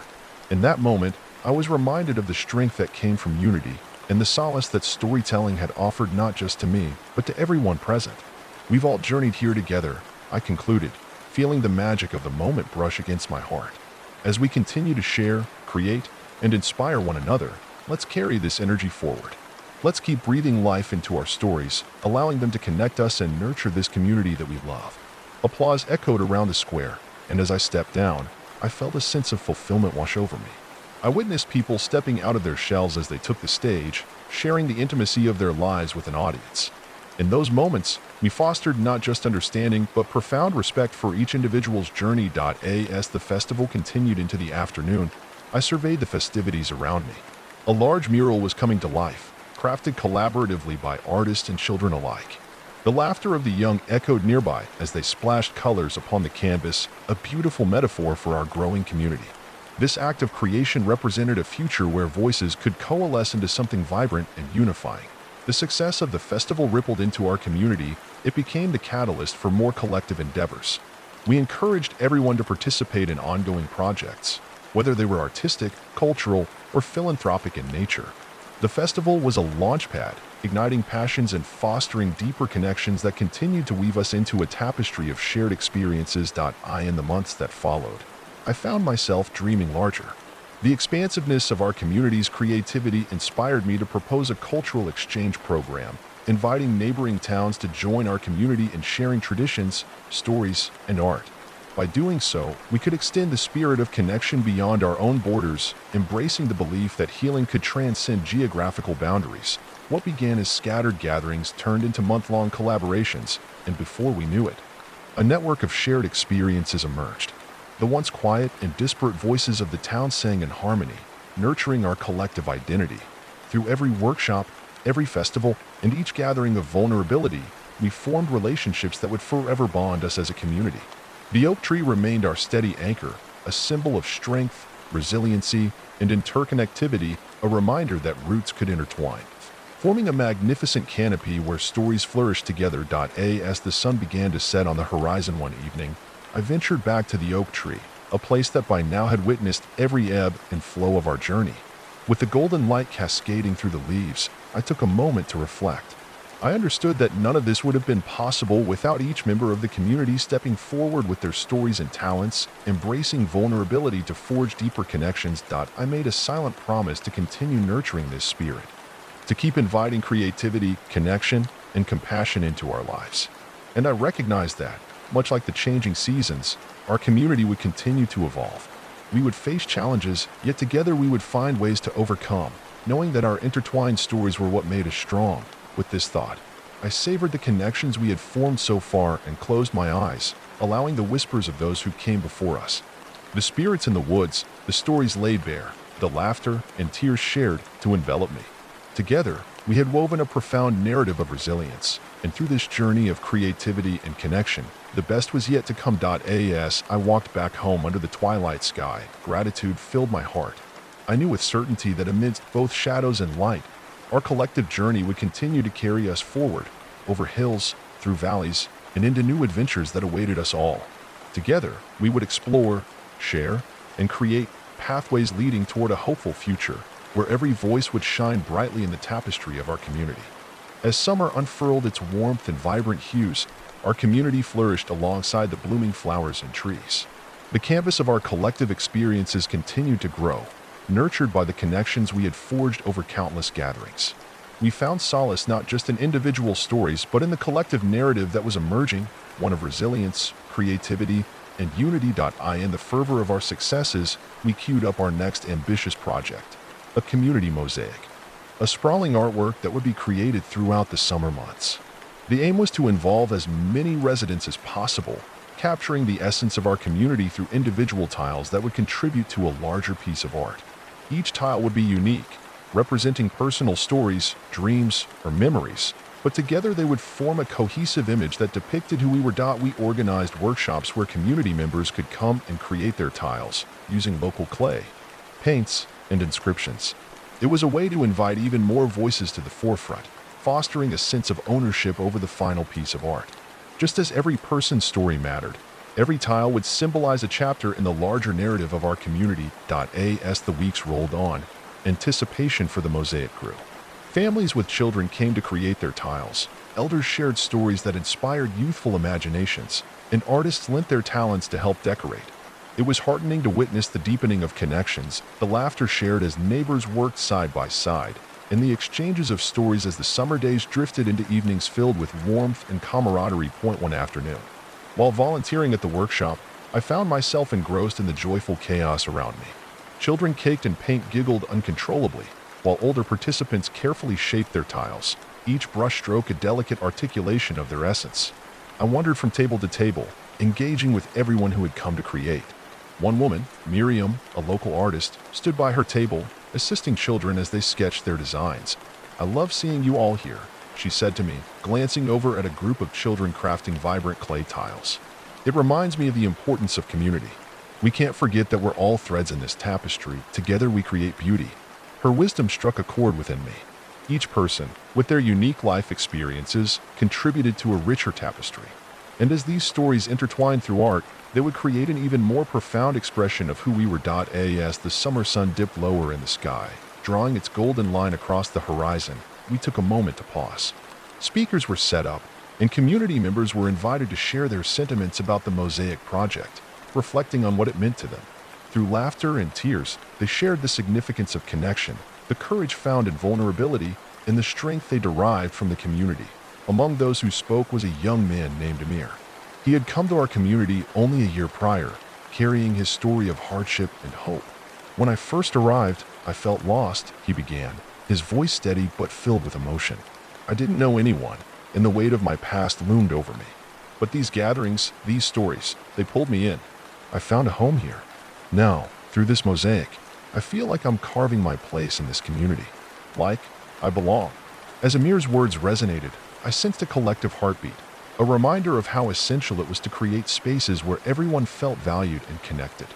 In that moment, I was reminded of the strength that came from unity and the solace that storytelling had offered not just to me, but to everyone present. We've all journeyed here together, I concluded, feeling the magic of the moment brush against my heart. As we continue to share, create, and inspire one another, let's carry this energy forward. Let's keep breathing life into our stories, allowing them to connect us and nurture this community that we love. Applause echoed around the square, and as I stepped down, I felt a sense of fulfillment wash over me. I witnessed people stepping out of their shells as they took the stage, sharing the intimacy of their lives with an audience. In those moments, we fostered not just understanding, but profound respect for each individual's journey. As the festival continued into the afternoon, I surveyed the festivities around me. A large mural was coming to life, crafted collaboratively by artists and children alike. The laughter of the young echoed nearby as they splashed colors upon the canvas, a beautiful metaphor for our growing community. This act of creation represented a future where voices could coalesce into something vibrant and unifying. The success of the festival rippled into our community. It became the catalyst for more collective endeavors. We encouraged everyone to participate in ongoing projects, whether they were artistic, cultural, or philanthropic in nature. The festival was a launchpad, igniting passions and fostering deeper connections that continued to weave us into a tapestry of shared experiences. In the months that followed, I found myself dreaming larger. The expansiveness of our community's creativity inspired me to propose a cultural exchange program, inviting neighboring towns to join our community in sharing traditions, stories, and art. By doing so, we could extend the spirit of connection beyond our own borders, embracing the belief that healing could transcend geographical boundaries. What began as scattered gatherings turned into month-long collaborations, and before we knew it, a network of shared experiences emerged. The once quiet and disparate voices of the town sang in harmony, nurturing our collective identity. Through every workshop, every festival, and each gathering of vulnerability, we formed relationships that would forever bond us as a community. The oak tree remained our steady anchor, a symbol of strength, resiliency, and interconnectivity, a reminder that roots could intertwine, forming a magnificent canopy where stories flourished together. As the sun began to set on the horizon one evening, I ventured back to the oak tree, a place that by now had witnessed every ebb and flow of our journey. With the golden light cascading through the leaves, I took a moment to reflect. I understood that none of this would have been possible without each member of the community stepping forward with their stories and talents, embracing vulnerability to forge deeper connections. I made a silent promise to continue nurturing this spirit, to keep inviting creativity, connection, and compassion into our lives. And I recognized that, much like the changing seasons, our community would continue to evolve. We would face challenges, yet together we would find ways to overcome, knowing that our intertwined stories were what made us strong. With this thought, I savored the connections we had formed so far and closed my eyes, allowing the whispers of those who came before us. The spirits in the woods, the stories laid bare, the laughter and tears shared to envelop me. Together, we had woven a profound narrative of resilience, and through this journey of creativity and connection, the best was yet to come. As I walked back home under the twilight sky, gratitude filled my heart. I knew with certainty that amidst both shadows and light, our collective journey would continue to carry us forward, over hills, through valleys, and into new adventures that awaited us all. Together, we would explore, share, and create pathways leading toward a hopeful future, where every voice would shine brightly in the tapestry of our community. As summer unfurled its warmth and vibrant hues, our community flourished alongside the blooming flowers and trees. The canvas of our collective experiences continued to grow, nurtured by the connections we had forged over countless gatherings. We found solace not just in individual stories, but in the collective narrative that was emerging, one of resilience, creativity, and unity. In the fervor of our successes, we queued up our next ambitious project, a community mosaic, a sprawling artwork that would be created throughout the summer months. The aim was to involve as many residents as possible, capturing the essence of our community through individual tiles that would contribute to a larger piece of art. Each tile would be unique, representing personal stories, dreams, or memories, but together they would form a cohesive image that depicted who we were. We organized workshops where community members could come and create their tiles using local clay, paints, and inscriptions. It was a way to invite even more voices to the forefront, fostering a sense of ownership over the final piece of art. Just as every person's story mattered, every tile would symbolize a chapter in the larger narrative of our community. As the weeks rolled on, anticipation for the mosaic grew. Families with children came to create their tiles, elders shared stories that inspired youthful imaginations, and artists lent their talents to help decorate. It was heartening to witness the deepening of connections, the laughter shared as neighbors worked side by side, and the exchanges of stories as the summer days drifted into evenings filled with warmth and camaraderie. One afternoon, while volunteering at the workshop, I found myself engrossed in the joyful chaos around me. Children caked in paint giggled uncontrollably, while older participants carefully shaped their tiles, each brushstroke a delicate articulation of their essence. I wandered from table to table, engaging with everyone who had come to create. One woman, Miriam, a local artist, stood by her table, assisting children as they sketched their designs. "I love seeing you all here," she said to me, glancing over at a group of children crafting vibrant clay tiles. "It reminds me of the importance of community. We can't forget that we're all threads in this tapestry. Together we create beauty." Her wisdom struck a chord within me. Each person, with their unique life experiences, contributed to a richer tapestry. And as these stories intertwined through art, they would create an even more profound expression of who we were. As the summer sun dipped lower in the sky, drawing its golden line across the horizon, we took a moment to pause. Speakers were set up, and community members were invited to share their sentiments about the Mosaic project, reflecting on what it meant to them. Through laughter and tears, they shared the significance of connection, the courage found in vulnerability, and the strength they derived from the community. Among those who spoke was a young man named Amir. He had come to our community only a year prior, carrying his story of hardship and hope. "When I first arrived, I felt lost," he began, his voice steady but filled with emotion. "I didn't know anyone, and the weight of my past loomed over me. But these gatherings, these stories, they pulled me in. I found a home here. Now, through this mosaic, I feel like I'm carving my place in this community. Like I belong." As Amir's words resonated, I sensed a collective heartbeat, a reminder of how essential it was to create spaces where everyone felt valued and connected.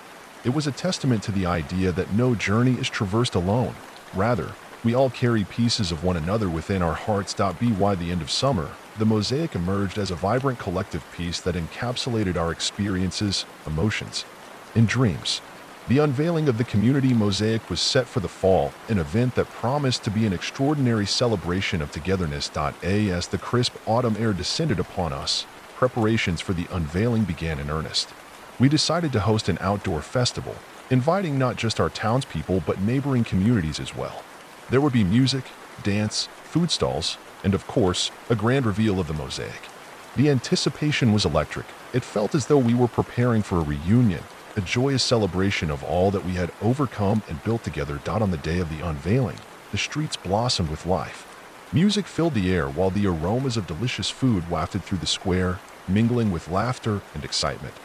It was a testament to the idea that no journey is traversed alone. Rather, we all carry pieces of one another within our hearts. By the end of summer, the mosaic emerged as a vibrant collective piece that encapsulated our experiences, emotions, and dreams. The unveiling of the community mosaic was set for the fall, an event that promised to be an extraordinary celebration of togetherness. As the crisp autumn air descended upon us, preparations for the unveiling began in earnest. We decided to host an outdoor festival, inviting not just our townspeople but neighboring communities as well. There would be music, dance, food stalls, and of course, a grand reveal of the mosaic. The anticipation was electric. It felt as though we were preparing for a reunion, a joyous celebration of all that we had overcome and built together. On the day of the unveiling, the streets blossomed with life. Music filled the air while the aromas of delicious food wafted through the square, mingling with laughter and excitement.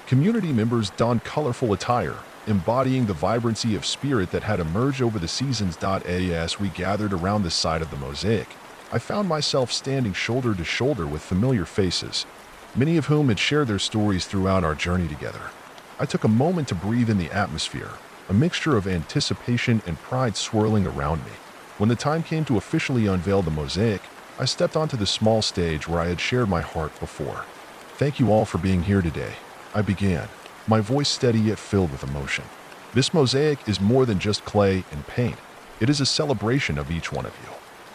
Community members donned colorful attire, embodying the vibrancy of spirit that had emerged over the seasons. As we gathered around the side of the mosaic, I found myself standing shoulder to shoulder with familiar faces, many of whom had shared their stories throughout our journey together. I took a moment to breathe in the atmosphere, a mixture of anticipation and pride swirling around me. When the time came to officially unveil the mosaic, I stepped onto the small stage where I had shared my heart before. "Thank you all for being here today," I began, my voice steady yet filled with emotion. "This mosaic is more than just clay and paint. It is a celebration of each one of you.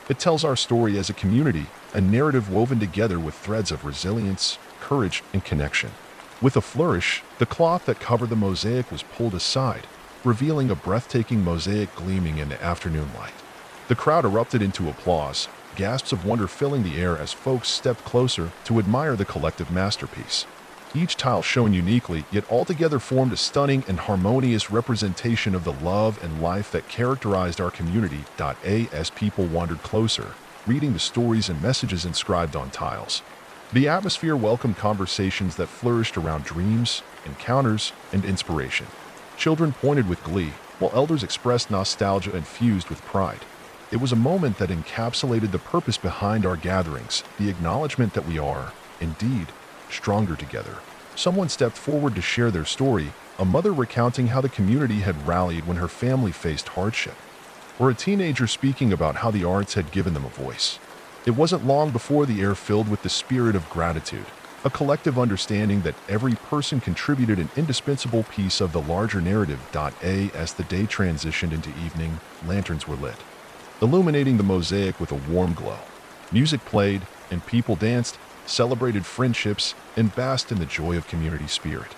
It tells our story as a community, a narrative woven together with threads of resilience, courage, and connection." With a flourish, the cloth that covered the mosaic was pulled aside, revealing a breathtaking mosaic gleaming in the afternoon light. The crowd erupted into applause, gasps of wonder filling the air as folks stepped closer to admire the collective masterpiece. Each tile shone uniquely, yet altogether formed a stunning and harmonious representation of the love and life that characterized our community. As people wandered closer, reading the stories and messages inscribed on tiles, the atmosphere welcomed conversations that flourished around dreams, encounters, and inspiration. Children pointed with glee, while elders expressed nostalgia infused with pride. It was a moment that encapsulated the purpose behind our gatherings, the acknowledgement that we are, indeed, stronger together. Someone stepped forward to share their story, a mother recounting how the community had rallied when her family faced hardship, or a teenager speaking about how the arts had given them a voice. It wasn't long before the air filled with the spirit of gratitude, a collective understanding that every person contributed an indispensable piece of the larger narrative. As the day transitioned into evening, lanterns were lit, illuminating the mosaic with a warm glow. Music played, and people danced, celebrated friendships, and basked in the joy of community spirit.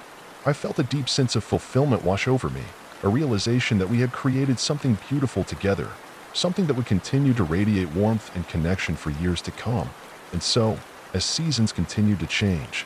I felt a deep sense of fulfillment wash over me, a realization that we had created something beautiful together, something that would continue to radiate warmth and connection for years to come. And so, as seasons continued to change,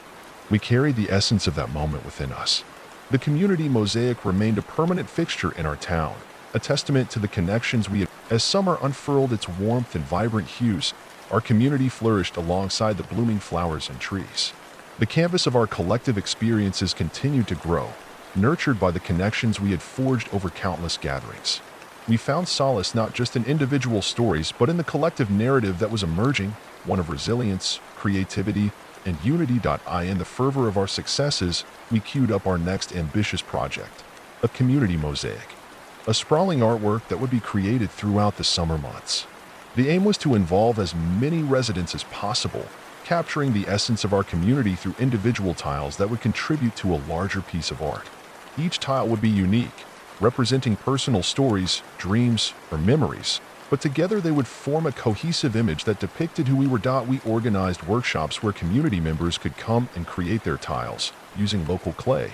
we carried the essence of that moment within us. The community mosaic remained a permanent fixture in our town, a testament to the connections we had. As summer unfurled its warmth and vibrant hues, our community flourished alongside the blooming flowers and trees. The canvas of our collective experiences continued to grow, nurtured by the connections we had forged over countless gatherings. We found solace not just in individual stories, but in the collective narrative that was emerging, one of resilience, creativity, and unity. In the fervor of our successes, we queued up our next ambitious project, a community mosaic, a sprawling artwork that would be created throughout the summer months. The aim was to involve as many residents as possible, capturing the essence of our community through individual tiles that would contribute to a larger piece of art. Each tile would be unique, representing personal stories, dreams, or memories, but together they would form a cohesive image that depicted who we were. We organized workshops where community members could come and create their tiles, using local clay,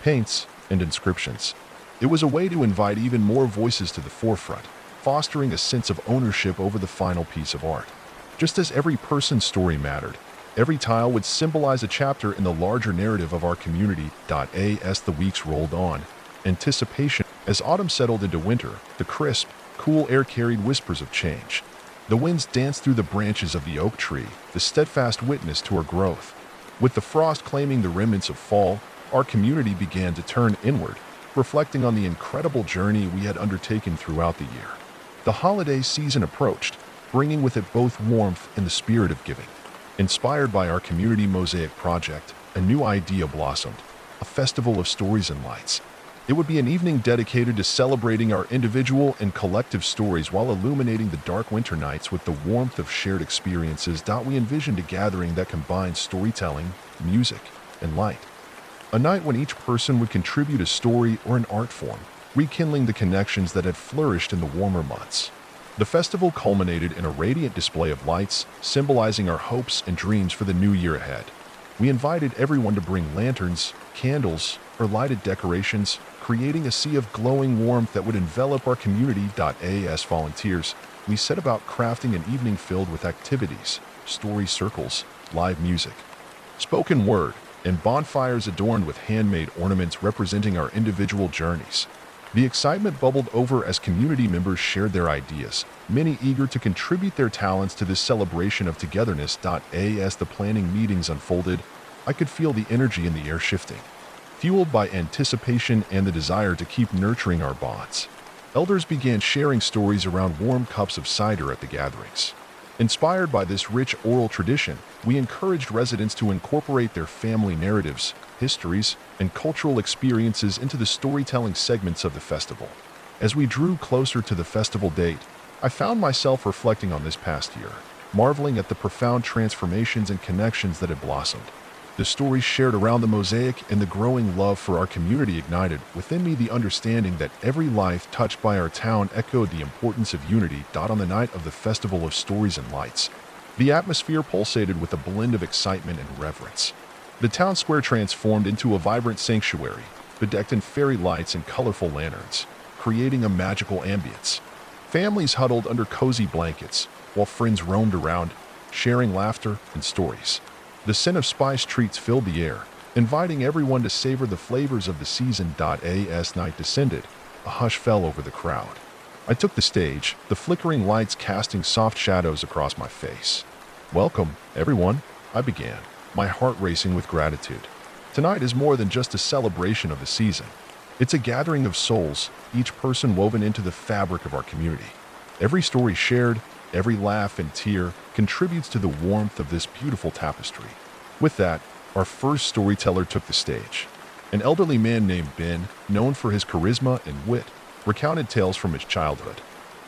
paints, and inscriptions. It was a way to invite even more voices to the forefront, fostering a sense of ownership over the final piece of art. Just as every person's story mattered, every tile would symbolize a chapter in the larger narrative of our community. As the weeks rolled on, anticipation. As autumn settled into winter, the crisp, cool air carried whispers of change. The winds danced through the branches of the oak tree, the steadfast witness to our growth. With the frost claiming the remnants of fall, our community began to turn inward, reflecting on the incredible journey we had undertaken throughout the year. The holiday season approached, bringing with it both warmth and the spirit of giving. Inspired by our community mosaic project, a new idea blossomed, a festival of stories and lights. It would be an evening dedicated to celebrating our individual and collective stories while illuminating the dark winter nights with the warmth of shared experiences. We envisioned a gathering that combined storytelling, music, and light. A night when each person would contribute a story or an art form, rekindling the connections that had flourished in the warmer months. The festival culminated in a radiant display of lights, symbolizing our hopes and dreams for the new year ahead. We invited everyone to bring lanterns, candles, or lighted decorations, creating a sea of glowing warmth that would envelop our community. As volunteers, we set about crafting an evening filled with activities, story circles, live music, spoken word, and bonfires adorned with handmade ornaments representing our individual journeys. The excitement bubbled over as community members shared their ideas, many eager to contribute their talents to this celebration of togetherness. As the planning meetings unfolded, I could feel the energy in the air shifting, fueled by anticipation and the desire to keep nurturing our bonds. Elders began sharing stories around warm cups of cider at the gatherings. Inspired by this rich oral tradition, we encouraged residents to incorporate their family narratives, histories, and cultural experiences into the storytelling segments of the festival. As we drew closer to the festival date, I found myself reflecting on this past year, marveling at the profound transformations and connections that had blossomed. The stories shared around the mosaic and the growing love for our community ignited within me the understanding that every life touched by our town echoed the importance of unity. On the night of the Festival of Stories and Lights, the atmosphere pulsated with a blend of excitement and reverence. The town square transformed into a vibrant sanctuary, bedecked in fairy lights and colorful lanterns, creating a magical ambience. Families huddled under cozy blankets, while friends roamed around, sharing laughter and stories. The scent of spice treats filled the air, inviting everyone to savor the flavors of the season. As night descended, a hush fell over the crowd. I took the stage, the flickering lights casting soft shadows across my face. "Welcome, everyone," I began, my heart racing with gratitude. Tonight is more than just a celebration of the season. It's a gathering of souls, each person woven into the fabric of our community. Every story shared, every laugh and tear contributes to the warmth of this beautiful tapestry. With that, our first storyteller took the stage. An elderly man named Ben, known for his charisma and wit, recounted tales from his childhood.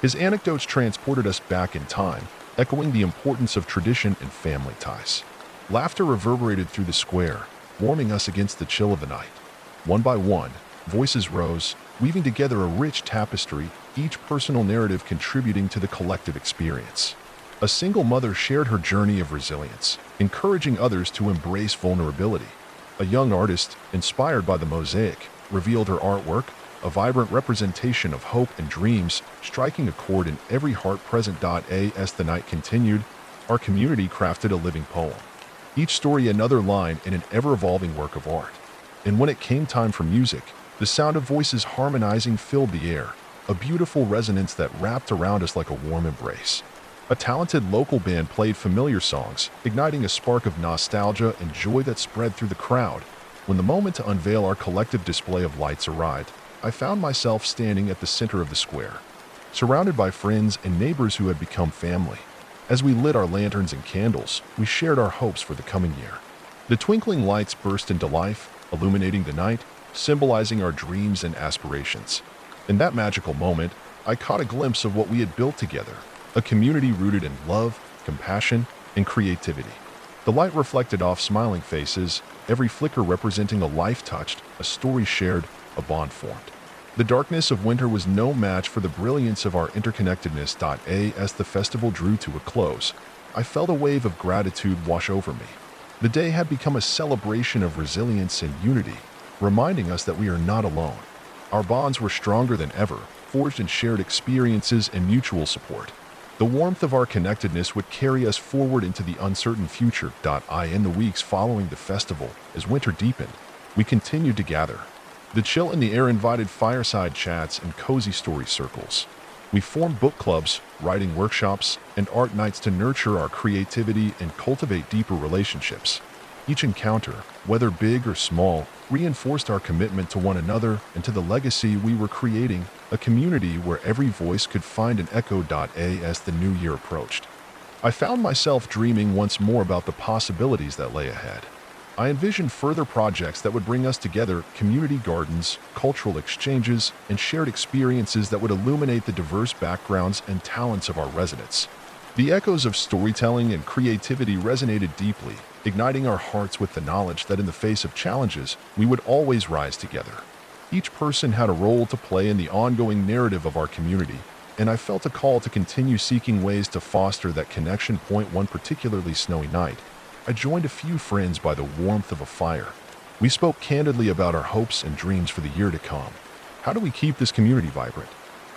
His anecdotes transported us back in time, echoing the importance of tradition and family ties. Laughter reverberated through the square, warming us against the chill of the night. One by one, voices rose, weaving together a rich tapestry, each personal narrative contributing to the collective experience. A single mother shared her journey of resilience, encouraging others to embrace vulnerability. A young artist, inspired by the mosaic, revealed her artwork, a vibrant representation of hope and dreams, striking a chord in every heart present. As the night continued, our community crafted a living poem, each story another line in an ever-evolving work of art. And when it came time for music, the sound of voices harmonizing filled the air, a beautiful resonance that wrapped around us like a warm embrace. A talented local band played familiar songs, igniting a spark of nostalgia and joy that spread through the crowd. When the moment to unveil our collective display of lights arrived, I found myself standing at the center of the square, surrounded by friends and neighbors who had become family. As we lit our lanterns and candles, we shared our hopes for the coming year. The twinkling lights burst into life, illuminating the night, symbolizing our dreams and aspirations. In that magical moment, I caught a glimpse of what we had built together, a community rooted in love, compassion, and creativity. The light reflected off smiling faces, every flicker representing a life touched, a story shared, a bond formed. The darkness of winter was no match for the brilliance of our interconnectedness. As the festival drew to a close, I felt a wave of gratitude wash over me. The day had become a celebration of resilience and unity, reminding us that we are not alone. Our bonds were stronger than ever, forged in shared experiences and mutual support. The warmth of our connectedness would carry us forward into the uncertain future. In the weeks following the festival, as winter deepened, we continued to gather. The chill in the air invited fireside chats and cozy story circles. We formed book clubs, writing workshops, and art nights to nurture our creativity and cultivate deeper relationships. Each encounter, whether big or small, reinforced our commitment to one another and to the legacy we were creating, a community where every voice could find an echo. As the new year approached, I found myself dreaming once more about the possibilities that lay ahead. I envisioned further projects that would bring us together, community gardens, cultural exchanges, and shared experiences that would illuminate the diverse backgrounds and talents of our residents. The echoes of storytelling and creativity resonated deeply, igniting our hearts with the knowledge that in the face of challenges, we would always rise together. Each person had a role to play in the ongoing narrative of our community, and I felt a call to continue seeking ways to foster that connection. One particularly snowy night, I joined a few friends by the warmth of a fire. We spoke candidly about our hopes and dreams for the year to come. How do we keep this community vibrant?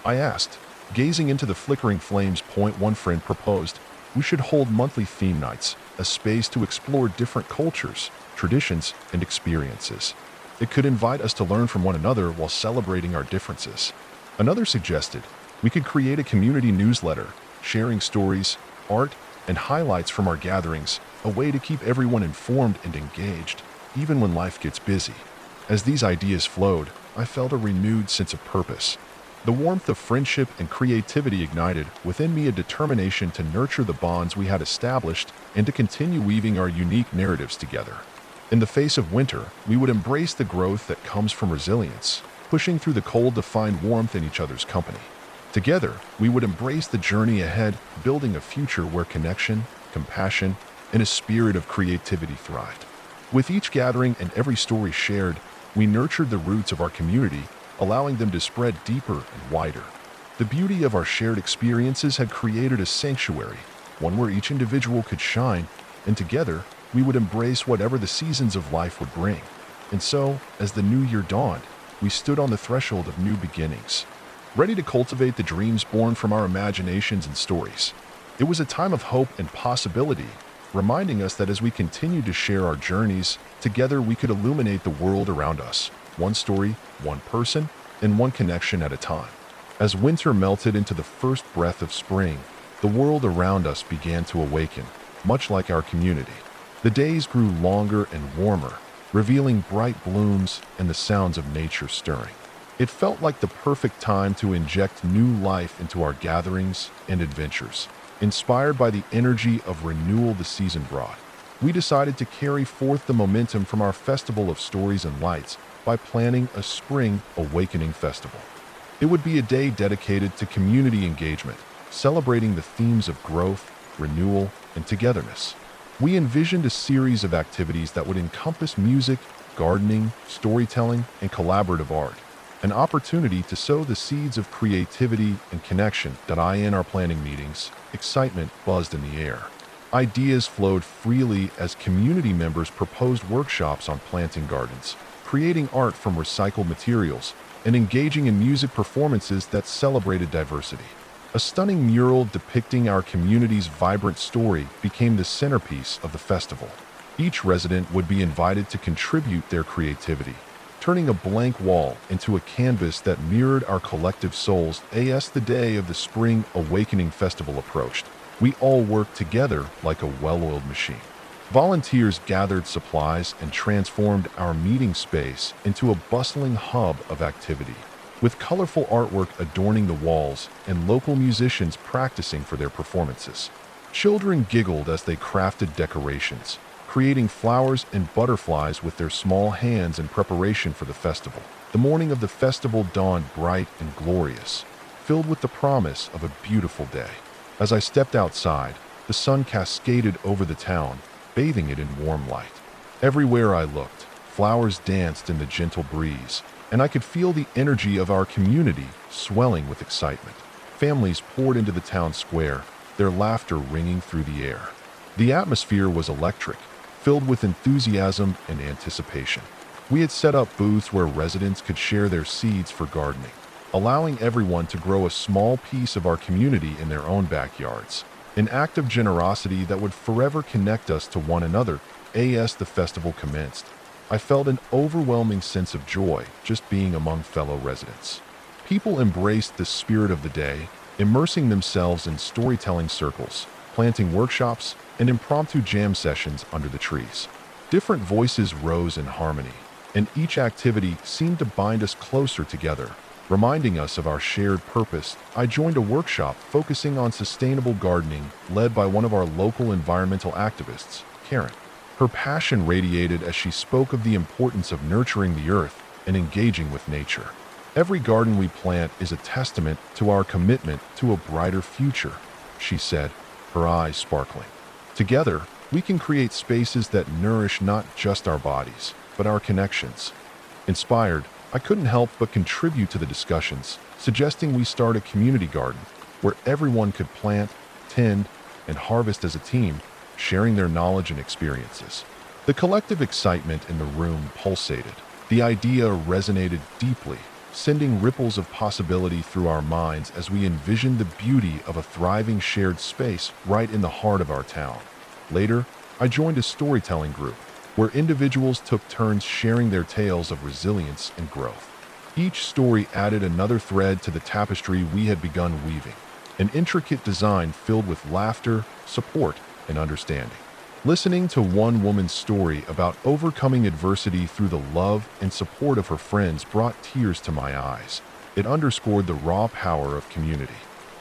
I asked, gazing into the flickering flames. One friend proposed we should hold monthly theme nights, a space to explore different cultures, traditions, and experiences. It could invite us to learn from one another while celebrating our differences. Another suggested we could create a community newsletter, sharing stories, art, and highlights from our gatherings, a way to keep everyone informed and engaged, even when life gets busy. As these ideas flowed, I felt a renewed sense of purpose. The warmth of friendship and creativity ignited within me a determination to nurture the bonds we had established and to continue weaving our unique narratives together. In the face of winter, we would embrace the growth that comes from resilience, pushing through the cold to find warmth in each other's company. Together, we would embrace the journey ahead, building a future where connection, compassion, and a spirit of creativity thrived. With each gathering and every story shared, we nurtured the roots of our community, allowing them to spread deeper and wider. The beauty of our shared experiences had created a sanctuary, one where each individual could shine, and together, we would embrace whatever the seasons of life would bring. And so, as the new year dawned, we stood on the threshold of new beginnings, ready to cultivate the dreams born from our imaginations and stories. It was a time of hope and possibility, reminding us that as we continued to share our journeys, together we could illuminate the world around us, one story, one person, and one connection at a time. As winter melted into the first breath of spring, the world around us began to awaken, much like our community. The days grew longer and warmer, revealing bright blooms and the sounds of nature stirring. It felt like the perfect time to inject new life into our gatherings and adventures. Inspired by the energy of renewal the season brought, we decided to carry forth the momentum from our Festival of Stories and Lights by planning a Spring Awakening Festival. It would be a day dedicated to community engagement, celebrating the themes of growth, renewal, and togetherness. We envisioned a series of activities that would encompass music, gardening, storytelling, and collaborative art, an opportunity to sow the seeds of creativity and connection that in our planning meetings, excitement buzzed in the air. Ideas flowed freely as community members proposed workshops on planting gardens, creating art from recycled materials, and engaging in music performances that celebrated diversity. A stunning mural depicting our community's vibrant story became the centerpiece of the festival. Each resident would be invited to contribute their creativity, turning a blank wall into a canvas that mirrored our collective souls. As the day of the Spring Awakening Festival approached, we all worked together like a well-oiled machine. Volunteers gathered supplies and transformed our meeting space into a bustling hub of activity, with colorful artwork adorning the walls and local musicians practicing for their performances. Children giggled as they crafted decorations, creating flowers and butterflies with their small hands in preparation for the festival. The morning of the festival dawned bright and glorious, filled with the promise of a beautiful day. As I stepped outside, the sun cascaded over the town, bathing it in warm light. Everywhere I looked, flowers danced in the gentle breeze, and I could feel the energy of our community swelling with excitement. Families poured into the town square, their laughter ringing through the air. The atmosphere was electric, filled with enthusiasm and anticipation. We had set up booths where residents could share their seeds for gardening, allowing everyone to grow a small piece of our community in their own backyards, an act of generosity that would forever connect us to one another. As the festival commenced, I felt an overwhelming sense of joy just being among fellow residents. People embraced the spirit of the day, immersing themselves in storytelling circles, planting workshops, and impromptu jam sessions under the trees. Different voices rose in harmony, and each activity seemed to bind us closer together, reminding us of our shared purpose. I joined a workshop focusing on sustainable gardening led by one of our local environmental activists, Karen. Her passion radiated as she spoke of the importance of nurturing the earth and engaging with nature. Every garden we plant is a testament to our commitment to a brighter future, she said, her eyes sparkling. Together, we can create spaces that nourish not just our bodies, but our connections. Inspired, I couldn't help but contribute to the discussions, suggesting we start a community garden where everyone could plant, tend, and harvest as a team, sharing their knowledge and experiences. The collective excitement in the room pulsated. The idea resonated deeply, sending ripples of possibility through our minds as we envisioned the beauty of a thriving shared space right in the heart of our town. Later, I joined a storytelling group, where individuals took turns sharing their tales of resilience and growth. Each story added another thread to the tapestry we had begun weaving, an intricate design filled with laughter, support, and understanding. Listening to one woman's story about overcoming adversity through the love and support of her friends brought tears to my eyes. It underscored the raw power of community.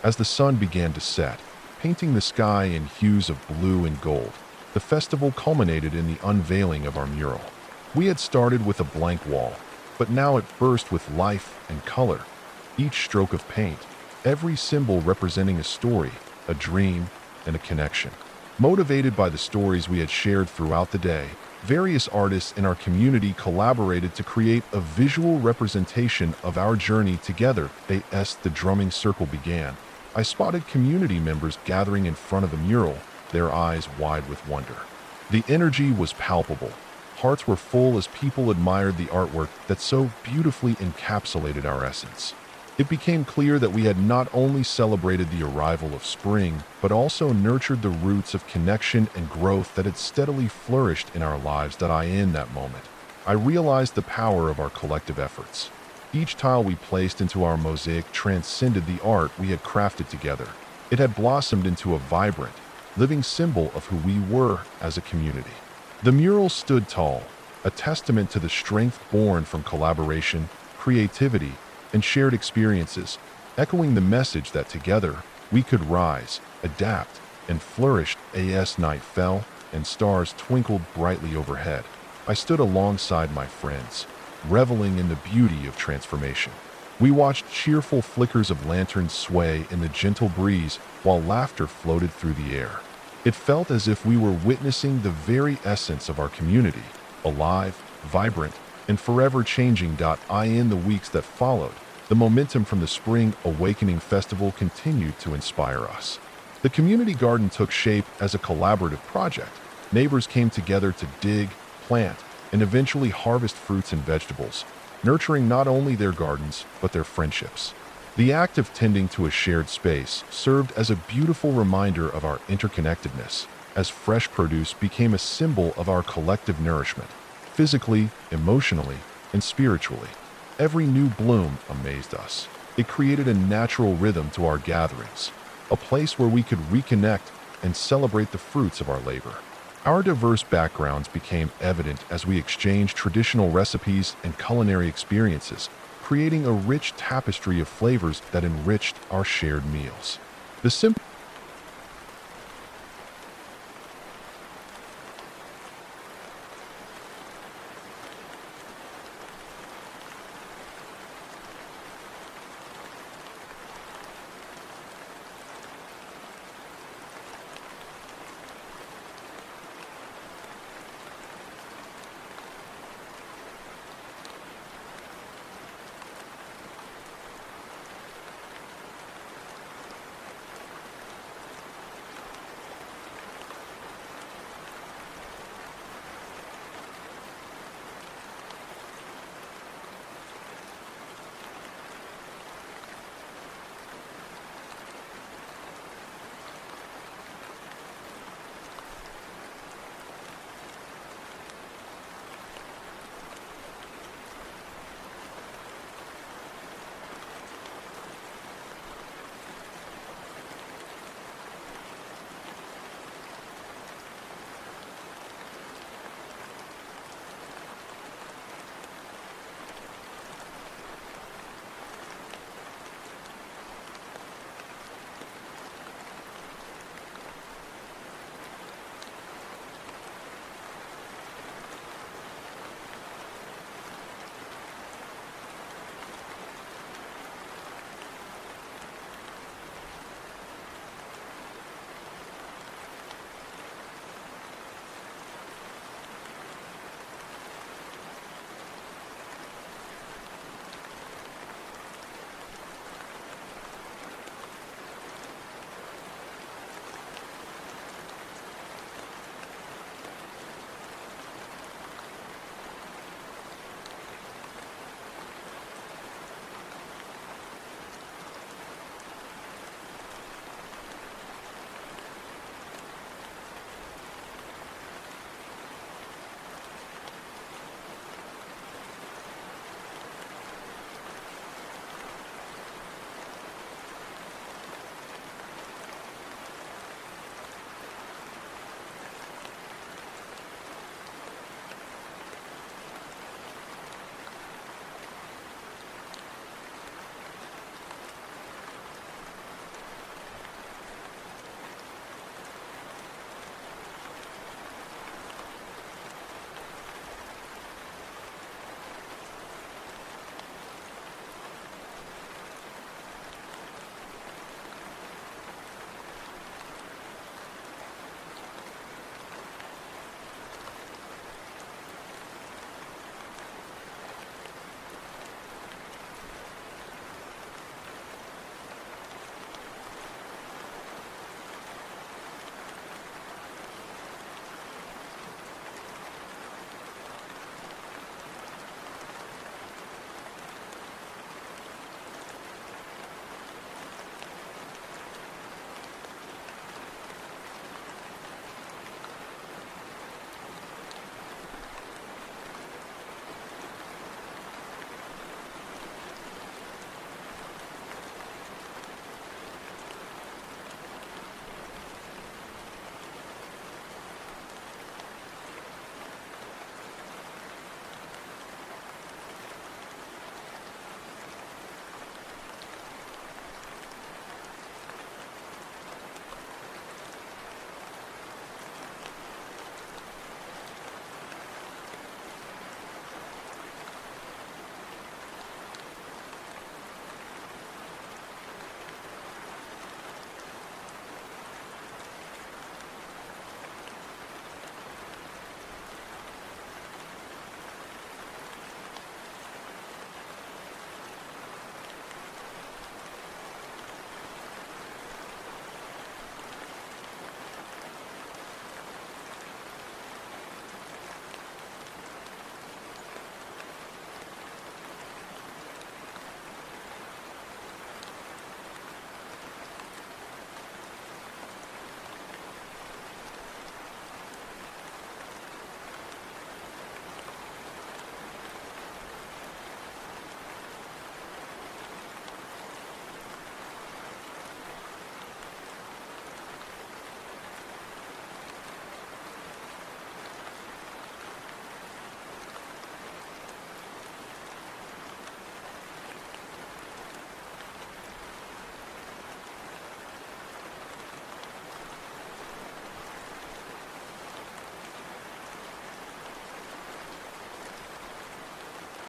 As the sun began to set, painting the sky in hues of blue and gold, the festival culminated in the unveiling of our mural. We had started with a blank wall, but now it burst with life and color. Each stroke of paint, every symbol representing a story, a dream, and a connection. Motivated by the stories we had shared throughout the day, various artists in our community collaborated to create a visual representation of our journey together. As the drumming circle began, I spotted community members gathering in front of the mural, their eyes wide with wonder. The energy was palpable. Hearts were full as people admired the artwork that so beautifully encapsulated our essence. It became clear that we had not only celebrated the arrival of spring, but also nurtured the roots of connection and growth that had steadily flourished in our lives. In that moment, I realized the power of our collective efforts. Each tile we placed into our mosaic transcended the art we had crafted together. It had blossomed into a vibrant, living symbol of who we were as a community. The mural stood tall, a testament to the strength born from collaboration, creativity, and shared experiences, echoing the message that together we could rise, adapt, and flourish. As night fell and stars twinkled brightly overhead, I stood alongside my friends, reveling in the beauty of transformation. We watched cheerful flickers of lanterns sway in the gentle breeze while laughter floated through the air. It felt as if we were witnessing the very essence of our community, alive, vibrant, and forever changing. In the weeks that followed, the momentum from the Spring Awakening Festival continued to inspire us. The community garden took shape as a collaborative project. Neighbors came together to dig, plant, and eventually harvest fruits and vegetables, nurturing not only their gardens, but their friendships. The act of tending to a shared space served as a beautiful reminder of our interconnectedness, as fresh produce became a symbol of our collective nourishment, physically, emotionally, and spiritually. Every new bloom amazed us. It created a natural rhythm to our gatherings, a place where we could reconnect and celebrate the fruits of our labor. Our diverse backgrounds became evident as we exchanged traditional recipes and culinary experiences, creating a rich tapestry of flavors that enriched our shared meals. The simple